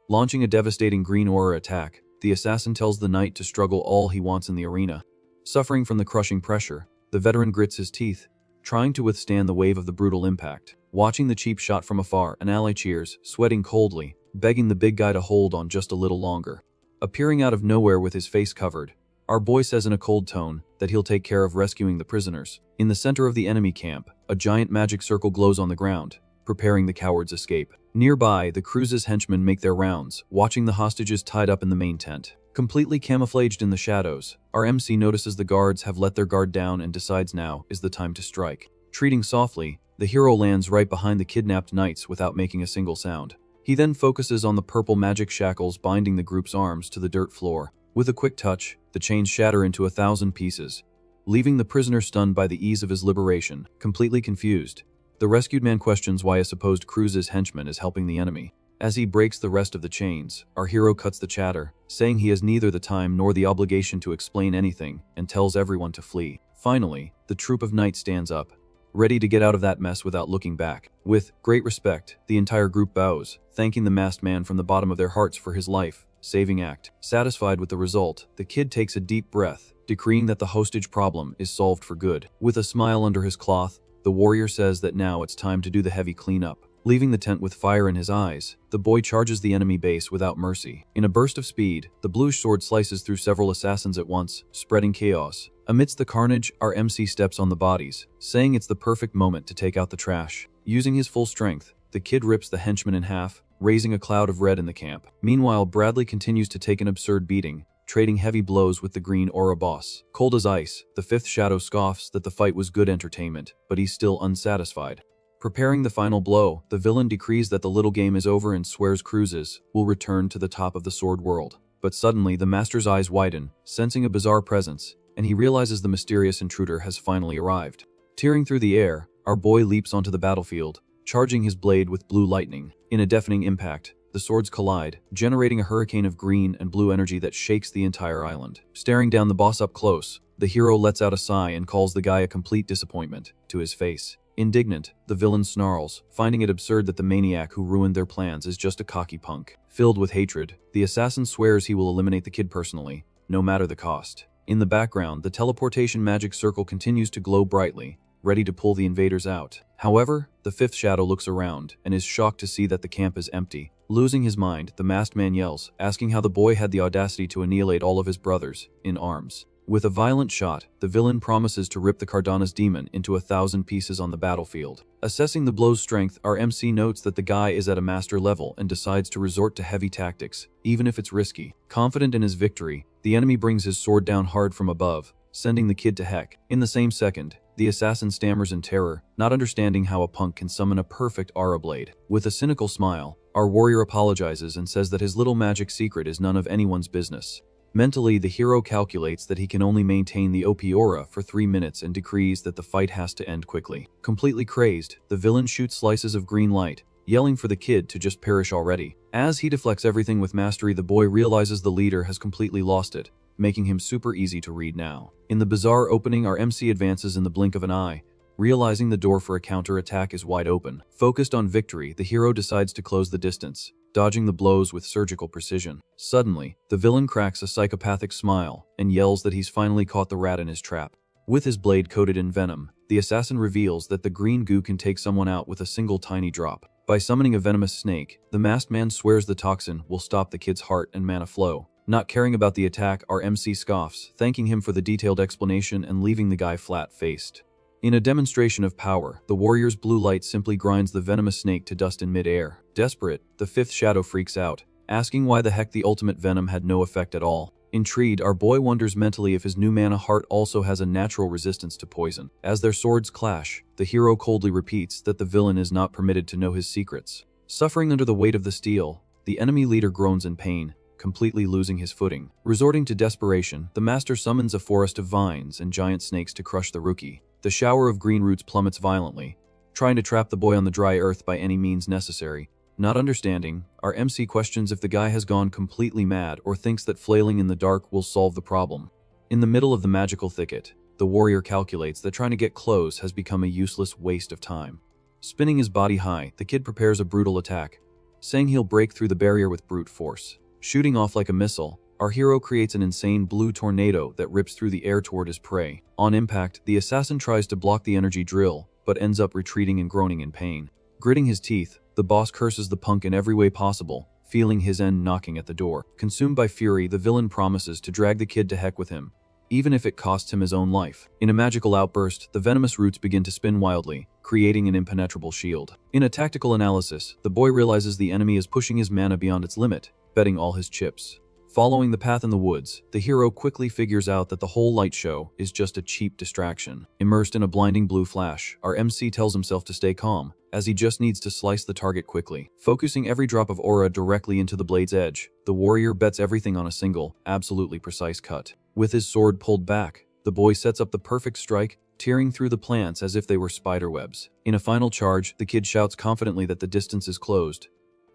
Speaker 1: Launching a devastating green aura attack, the assassin tells the knight to struggle all he wants in the arena. Suffering from the crushing pressure, the veteran grits his teeth, trying to withstand the wave of the brutal impact. Watching the cheap shot from afar, an ally cheers, sweating coldly, begging the big guy to hold on just a little longer. Appearing out of nowhere with his face covered, our boy says in a cold tone that he'll take care of rescuing the prisoners. In the center of the enemy camp, a giant magic circle glows on the ground, preparing the coward's escape. Nearby, the Cruises henchmen make their rounds, watching the hostages tied up in the main tent. Completely camouflaged in the shadows, our MC notices the guards have let their guard down and decides now is the time to strike. Treating softly, the hero lands right behind the kidnapped knights without making a single sound. He then focuses on the purple magic shackles binding the group's arms to the dirt floor. With a quick touch, the chains shatter into 1,000 pieces, leaving the prisoner stunned by the ease of his liberation. Completely confused, the rescued man questions why a supposed Cruises henchman is helping the enemy. As he breaks the rest of the chains, our hero cuts the chatter, saying he has neither the time nor the obligation to explain anything, and tells everyone to flee. Finally, the troop of knights stands up, ready to get out of that mess without looking back. With great respect, the entire group bows, thanking the masked man from the bottom of their hearts for his life-saving act. Satisfied with the result, the kid takes a deep breath, decreeing that the hostage problem is solved for good. With a smile under his cloth, the warrior says that now it's time to do the heavy cleanup. Leaving the tent with fire in his eyes, the boy charges the enemy base without mercy. In a burst of speed, the bluish sword slices through several assassins at once, spreading chaos. Amidst the carnage, our MC steps on the bodies, saying it's the perfect moment to take out the trash. Using his full strength, the kid rips the henchman in half, raising a cloud of red in the camp. Meanwhile, Bradley continues to take an absurd beating, trading heavy blows with the green aura boss. Cold as ice, the fifth shadow scoffs that the fight was good entertainment, but he's still unsatisfied. Preparing the final blow, the villain decrees that the little game is over and swears Cruises will return to the top of the sword world. But suddenly, the master's eyes widen, sensing a bizarre presence, and he realizes the mysterious intruder has finally arrived. Tearing through the air, our boy leaps onto the battlefield, charging his blade with blue lightning. In a deafening impact, the swords collide, generating a hurricane of green and blue energy that shakes the entire island. Staring down the boss up close, the hero lets out a sigh and calls the guy a complete disappointment to his face. Indignant, the villain snarls, finding it absurd that the maniac who ruined their plans is just a cocky punk. Filled with hatred, the assassin swears he will eliminate the kid personally, no matter the cost. In the background, the teleportation magic circle continues to glow brightly, ready to pull the invaders out. However, the fifth shadow looks around and is shocked to see that the camp is empty. Losing his mind, the masked man yells, asking how the boy had the audacity to annihilate all of his brothers in arms. With a violent shot, the villain promises to rip the Cardanis demon into 1,000 pieces on the battlefield. Assessing the blow's strength, our MC notes that the guy is at a master level and decides to resort to heavy tactics, even if it's risky. Confident in his victory, the enemy brings his sword down hard from above, sending the kid to heck. In the same second, the assassin stammers in terror, not understanding how a punk can summon a perfect aura blade. With a cynical smile, our warrior apologizes and says that his little magic secret is none of anyone's business. Mentally, the hero calculates that he can only maintain the OP aura for 3 minutes and decrees that the fight has to end quickly. Completely crazed, the villain shoots slices of green light, yelling for the kid to just perish already. As he deflects everything with mastery, the boy realizes the leader has completely lost it, making him super easy to read now. In the bizarre opening, our MC advances in the blink of an eye, realizing the door for a counter-attack is wide open. Focused on victory, the hero decides to close the distance, dodging the blows with surgical precision. Suddenly, the villain cracks a psychopathic smile and yells that he's finally caught the rat in his trap. With his blade coated in venom, the assassin reveals that the green goo can take someone out with a single tiny drop. By summoning a venomous snake, the masked man swears the toxin will stop the kid's heart and mana flow. Not caring about the attack, our MC scoffs, thanking him for the detailed explanation and leaving the guy flat-faced. In a demonstration of power, the warrior's blue light simply grinds the venomous snake to dust in mid-air. Desperate, the fifth shadow freaks out, asking why the heck the ultimate venom had no effect at all. Intrigued, our boy wonders mentally if his new mana heart also has a natural resistance to poison. As their swords clash, the hero coldly repeats that the villain is not permitted to know his secrets. Suffering under the weight of the steel, the enemy leader groans in pain, completely losing his footing. Resorting to desperation, the master summons a forest of vines and giant snakes to crush the rookie. The shower of green roots plummets violently, trying to trap the boy on the dry earth by any means necessary. Not understanding, our MC questions if the guy has gone completely mad or thinks that flailing in the dark will solve the problem. In the middle of the magical thicket, the warrior calculates that trying to get close has become a useless waste of time. Spinning his body high, the kid prepares a brutal attack, saying he'll break through the barrier with brute force. Shooting off like a missile, our hero creates an insane blue tornado that rips through the air toward his prey. On impact, the assassin tries to block the energy drill, but ends up retreating and groaning in pain. Gritting his teeth, the boss curses the punk in every way possible, feeling his end knocking at the door. Consumed by fury, the villain promises to drag the kid to heck with him, even if it costs him his own life. In a magical outburst, the venomous roots begin to spin wildly, creating an impenetrable shield. In a tactical analysis, the boy realizes the enemy is pushing his mana beyond its limit, betting all his chips. Following the path in the woods, the hero quickly figures out that the whole light show is just a cheap distraction. Immersed in a blinding blue flash, our MC tells himself to stay calm, as he just needs to slice the target quickly. Focusing every drop of aura directly into the blade's edge, the warrior bets everything on a single, absolutely precise cut. With his sword pulled back, the boy sets up the perfect strike, tearing through the plants as if they were spiderwebs. In a final charge, the kid shouts confidently that the distance is closed,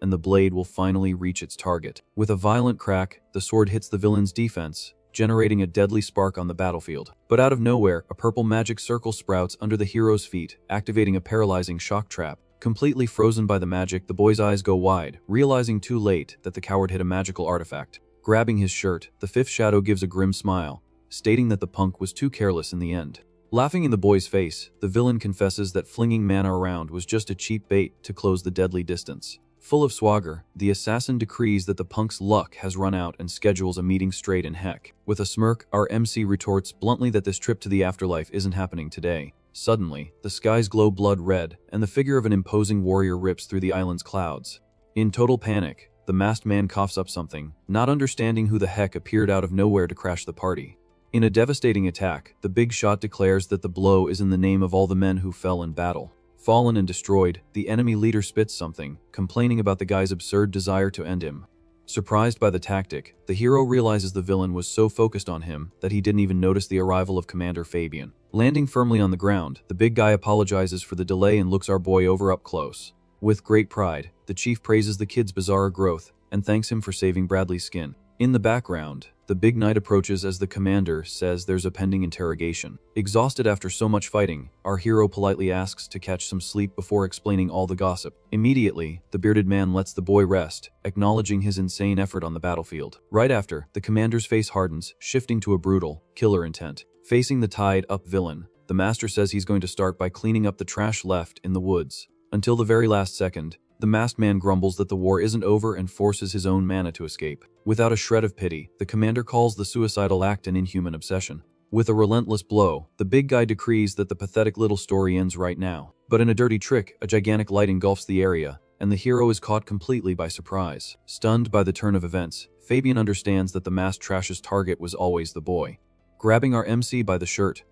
Speaker 1: and the blade will finally reach its target. With a violent crack, the sword hits the villain's defense, generating a deadly spark on the battlefield. But out of nowhere, a purple magic circle sprouts under the hero's feet, activating a paralyzing shock trap. Completely frozen by the magic, the boy's eyes go wide, realizing too late that the coward hit a magical artifact. Grabbing his shirt, the fifth shadow gives a grim smile, stating that the punk was too careless in the end. Laughing in the boy's face, the villain confesses that flinging mana around was just a cheap bait to close the deadly distance. Full of swagger, the assassin decrees that the punk's luck has run out and schedules a meeting straight in heck. With a smirk, our MC retorts bluntly that this trip to the afterlife isn't happening today. Suddenly, the skies glow blood red, and the figure of an imposing warrior rips through the island's clouds. In total panic, the masked man coughs up something, not understanding who the heck appeared out of nowhere to crash the party. In a devastating attack, the big shot declares that the blow is in the name of all the men who fell in battle. Fallen and destroyed, the enemy leader spits something, complaining about the guy's absurd desire to end him. Surprised by the tactic, the hero realizes the villain was so focused on him that he didn't even notice the arrival of Commander Fabian. Landing firmly on the ground, the big guy apologizes for the delay and looks our boy over up close. With great pride, the chief praises the kid's bizarre growth and thanks him for saving Bradley's skin. In the background, the big knight approaches as the commander says there's a pending interrogation. Exhausted after so much fighting, our hero politely asks to catch some sleep before explaining all the gossip. Immediately, the bearded man lets the boy rest, acknowledging his insane effort on the battlefield. Right after, the commander's face hardens, shifting to a brutal, killer intent. Facing the tied-up villain, the master says he's going to start by cleaning up the trash left in the woods. Until the very last second, The masked man grumbles that the war isn't over and forces his own mana to escape. Without a shred of pity, the commander calls the suicidal act an inhuman obsession. With a relentless blow, the big guy decrees that the pathetic little story ends right now. But in a dirty trick, a gigantic light engulfs the area, and the hero is caught completely by surprise. Stunned by the turn of events, Fabian understands that the masked trash's target was always the boy. Grabbing our MC by the shirt,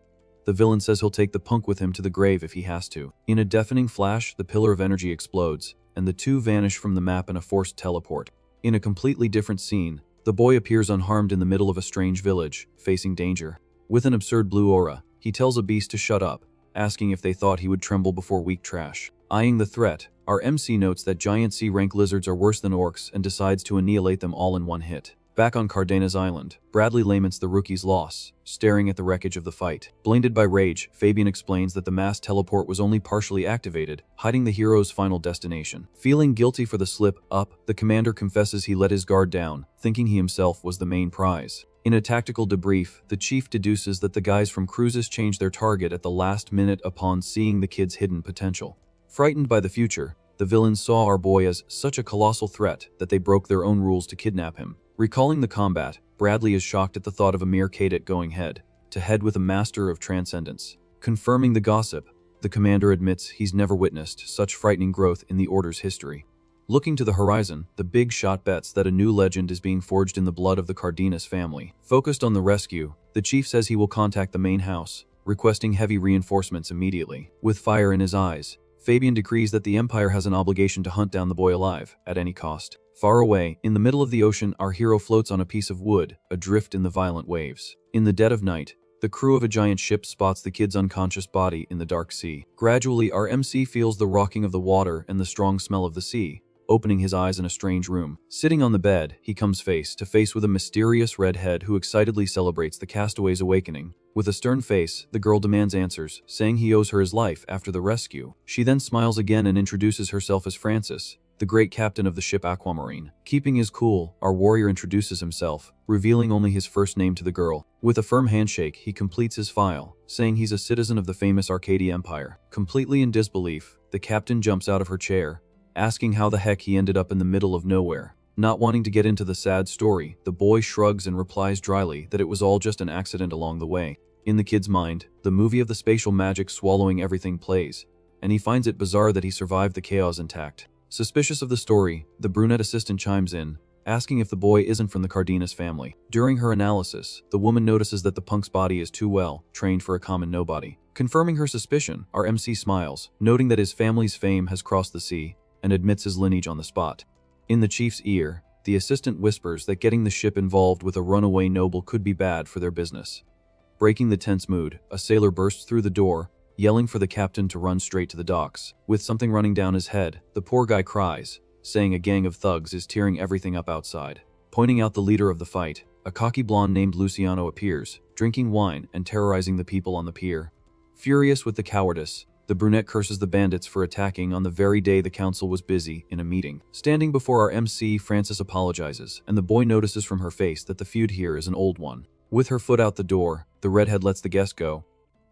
Speaker 1: the villain says he'll take the punk with him to the grave if he has to. In a deafening flash, the pillar of energy explodes, and the two vanish from the map in a forced teleport. In a completely different scene, the boy appears unharmed in the middle of a strange village, facing danger. With an absurd blue aura, he tells a beast to shut up, asking if they thought he would tremble before weak trash. Eyeing the threat, our MC notes that giant C-rank lizards are worse than orcs and decides to annihilate them all in one hit. Back on Cardanis Island, Bradley laments the rookie's loss, staring at the wreckage of the fight. Blinded by rage, Fabian explains that the mass teleport was only partially activated, hiding the hero's final destination. Feeling guilty for the slip-up, the commander confesses he let his guard down, thinking he himself was the main prize. In a tactical debrief, the chief deduces that the guys from Cruises changed their target at the last minute upon seeing the kid's hidden potential. Frightened by the future, the villains saw our boy as such a colossal threat that they broke their own rules to kidnap him. Recalling the combat, Bradley is shocked at the thought of a mere cadet going head-to-head with a master of transcendence. Confirming the gossip, the commander admits he's never witnessed such frightening growth in the Order's history. Looking to the horizon, the big shot bets that a new legend is being forged in the blood of the Cardanis family. Focused on the rescue, the chief says he will contact the main house, requesting heavy reinforcements immediately. With fire in his eyes, Fabian decrees that the Empire has an obligation to hunt down the boy alive, at any cost. Far away, in the middle of the ocean, our hero floats on a piece of wood, adrift in the violent waves. In the dead of night, the crew of a giant ship spots the kid's unconscious body in the dark sea. Gradually, our MC feels the rocking of the water and the strong smell of the sea, opening his eyes in a strange room. Sitting on the bed, he comes face to face with a mysterious redhead who excitedly celebrates the castaway's awakening. With a stern face, the girl demands answers, saying he owes her his life after the rescue. She then smiles again and introduces herself as Francis, the great captain of the ship Aquamarine. Keeping his cool, our warrior introduces himself, revealing only his first name to the girl. With a firm handshake, he completes his file, saying he's a citizen of the famous Arcadia Empire. Completely in disbelief, the captain jumps out of her chair, asking how the heck he ended up in the middle of nowhere. Not wanting to get into the sad story, the boy shrugs and replies dryly that it was all just an accident along the way. In the kid's mind, the movie of the spatial magic swallowing everything plays, and he finds it bizarre that he survived the chaos intact. Suspicious of the story, the brunette assistant chimes in, asking if the boy isn't from the Cardanis family. During her analysis, the woman notices that the punk's body is too well trained for a common nobody. Confirming her suspicion, our MC smiles, noting that his family's fame has crossed the sea, and admits his lineage on the spot. In the chief's ear, the assistant whispers that getting the ship involved with a runaway noble could be bad for their business. Breaking the tense mood, a sailor bursts through the door, yelling for the captain to run straight to the docks. With something running down his head, the poor guy cries, saying a gang of thugs is tearing everything up outside. Pointing out the leader of the fight, a cocky blonde named Luciano appears, drinking wine and terrorizing the people on the pier. Furious with the cowardice, the brunette curses the bandits for attacking on the very day the council was busy in a meeting. Standing before our MC, Francis apologizes, and the boy notices from her face that the feud here is an old one. With her foot out the door, the redhead lets the guest go,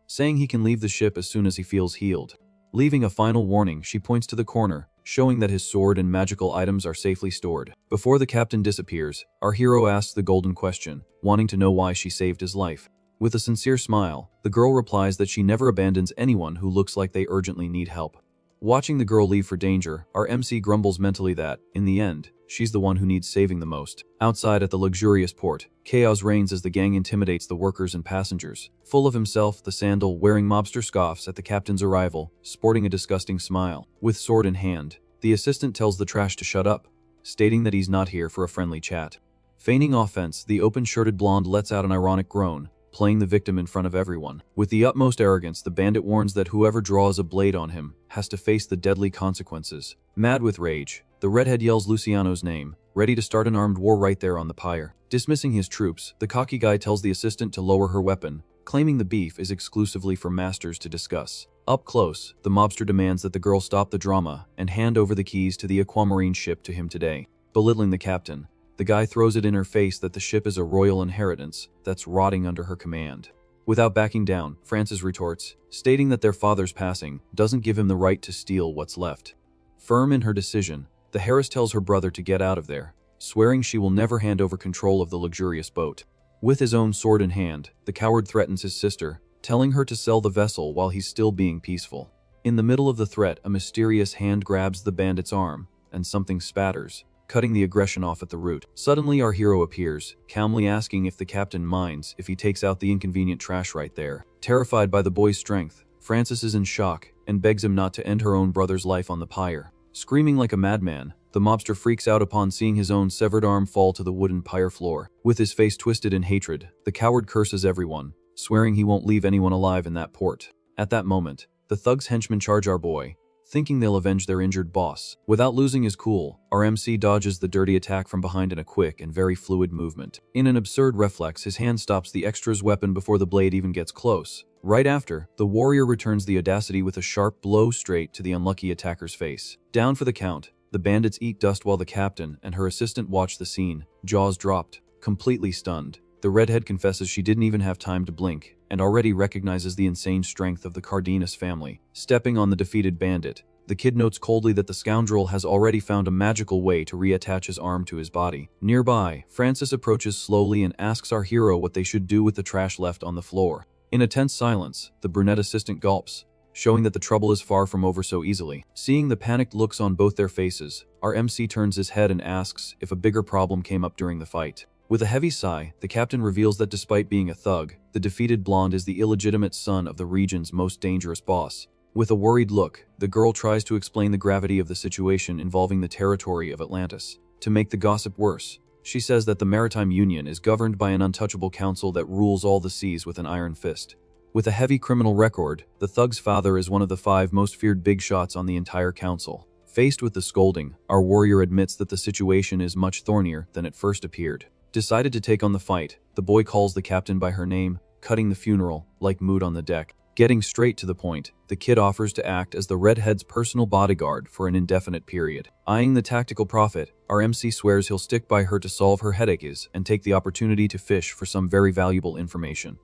Speaker 1: saying he can leave the ship as soon as he feels healed. Leaving a final warning, she points to the corner, showing that his sword and magical items are safely stored. Before the captain disappears, our hero asks the golden question, wanting to know why she saved his life. With a sincere smile, the girl replies that she never abandons anyone who looks like they urgently need help. Watching the girl leave for danger, our MC grumbles mentally that, in the end, she's the one who needs saving the most. Outside at the luxurious port, chaos reigns as the gang intimidates the workers and passengers. Full of himself, the sandal wearing mobster scoffs at the captain's arrival, sporting a disgusting smile. With sword in hand, the assistant tells the trash to shut up, stating that he's not here for a friendly chat. Feigning offense, the open-shirted blonde lets out an ironic groan, playing the victim in front of everyone. With the utmost arrogance, the bandit warns that whoever draws a blade on him has to face the deadly consequences. Mad with rage, the redhead yells Luciano's name, ready to start an armed war right there on the pier. Dismissing his troops, the cocky guy tells the assistant to lower her weapon, claiming the beef is exclusively for masters to discuss. Up close, the mobster demands that the girl stop the drama and hand over the keys to the Aquamarine ship to him today. Belittling the captain, the guy throws it in her face that the ship is a royal inheritance that's rotting under her command. Without backing down, Francis retorts, stating that their father's passing doesn't give him the right to steal what's left. Firm in her decision, the heiress tells her brother to get out of there, swearing she will never hand over control of the luxurious boat. With his own sword in hand, the coward threatens his sister, telling her to sell the vessel while he's still being peaceful. In the middle of the threat, a mysterious hand grabs the bandit's arm, and something spatters, cutting the aggression off at the root. Suddenly our hero appears, calmly asking if the captain minds if he takes out the inconvenient trash right there. Terrified by the boy's strength, Francis is in shock and begs him not to end her own brother's life on the pyre. Screaming like a madman, the mobster freaks out upon seeing his own severed arm fall to the wooden pyre floor. With his face twisted in hatred, the coward curses everyone, swearing he won't leave anyone alive in that port. At that moment, the thug's henchmen charge our boy, thinking they'll avenge their injured boss. Without losing his cool, our MC dodges the dirty attack from behind in a quick and very fluid movement. In an absurd reflex, his hand stops the extra's weapon before the blade even gets close. Right after, the warrior returns the audacity with a sharp blow straight to the unlucky attacker's face. Down for the count, the bandits eat dust while the captain and her assistant watch the scene, jaws dropped, completely stunned. The redhead confesses she didn't even have time to blink, and already recognizes the insane strength of the Cardanis family. Stepping on the defeated bandit, the kid notes coldly that the scoundrel has already found a magical way to reattach his arm to his body. Nearby, Francis approaches slowly and asks our hero what they should do with the trash left on the floor. In a tense silence, the brunette assistant gulps, showing that the trouble is far from over so easily. Seeing the panicked looks on both their faces, our MC turns his head and asks if a bigger problem came up during the fight. With a heavy sigh, the captain reveals that despite being a thug, the defeated blonde is the illegitimate son of the region's most dangerous boss. With a worried look, the girl tries to explain the gravity of the situation involving the territory of Atlantis. To make the gossip worse, she says that the Maritime Union is governed by an untouchable council that rules all the seas with an iron fist. With a heavy criminal record, the thug's father is one of the 5 most feared big shots on the entire council. Faced with the scolding, our warrior admits that the situation is much thornier than it first appeared. Decided to take on the fight, the boy calls the captain by her name, cutting the funeral like mood on the deck. Getting straight to the point, the kid offers to act as the redhead's personal bodyguard for an indefinite period. Eyeing the tactical profit, our MC swears he'll stick by her to solve her headaches and take the opportunity to fish for some very valuable information.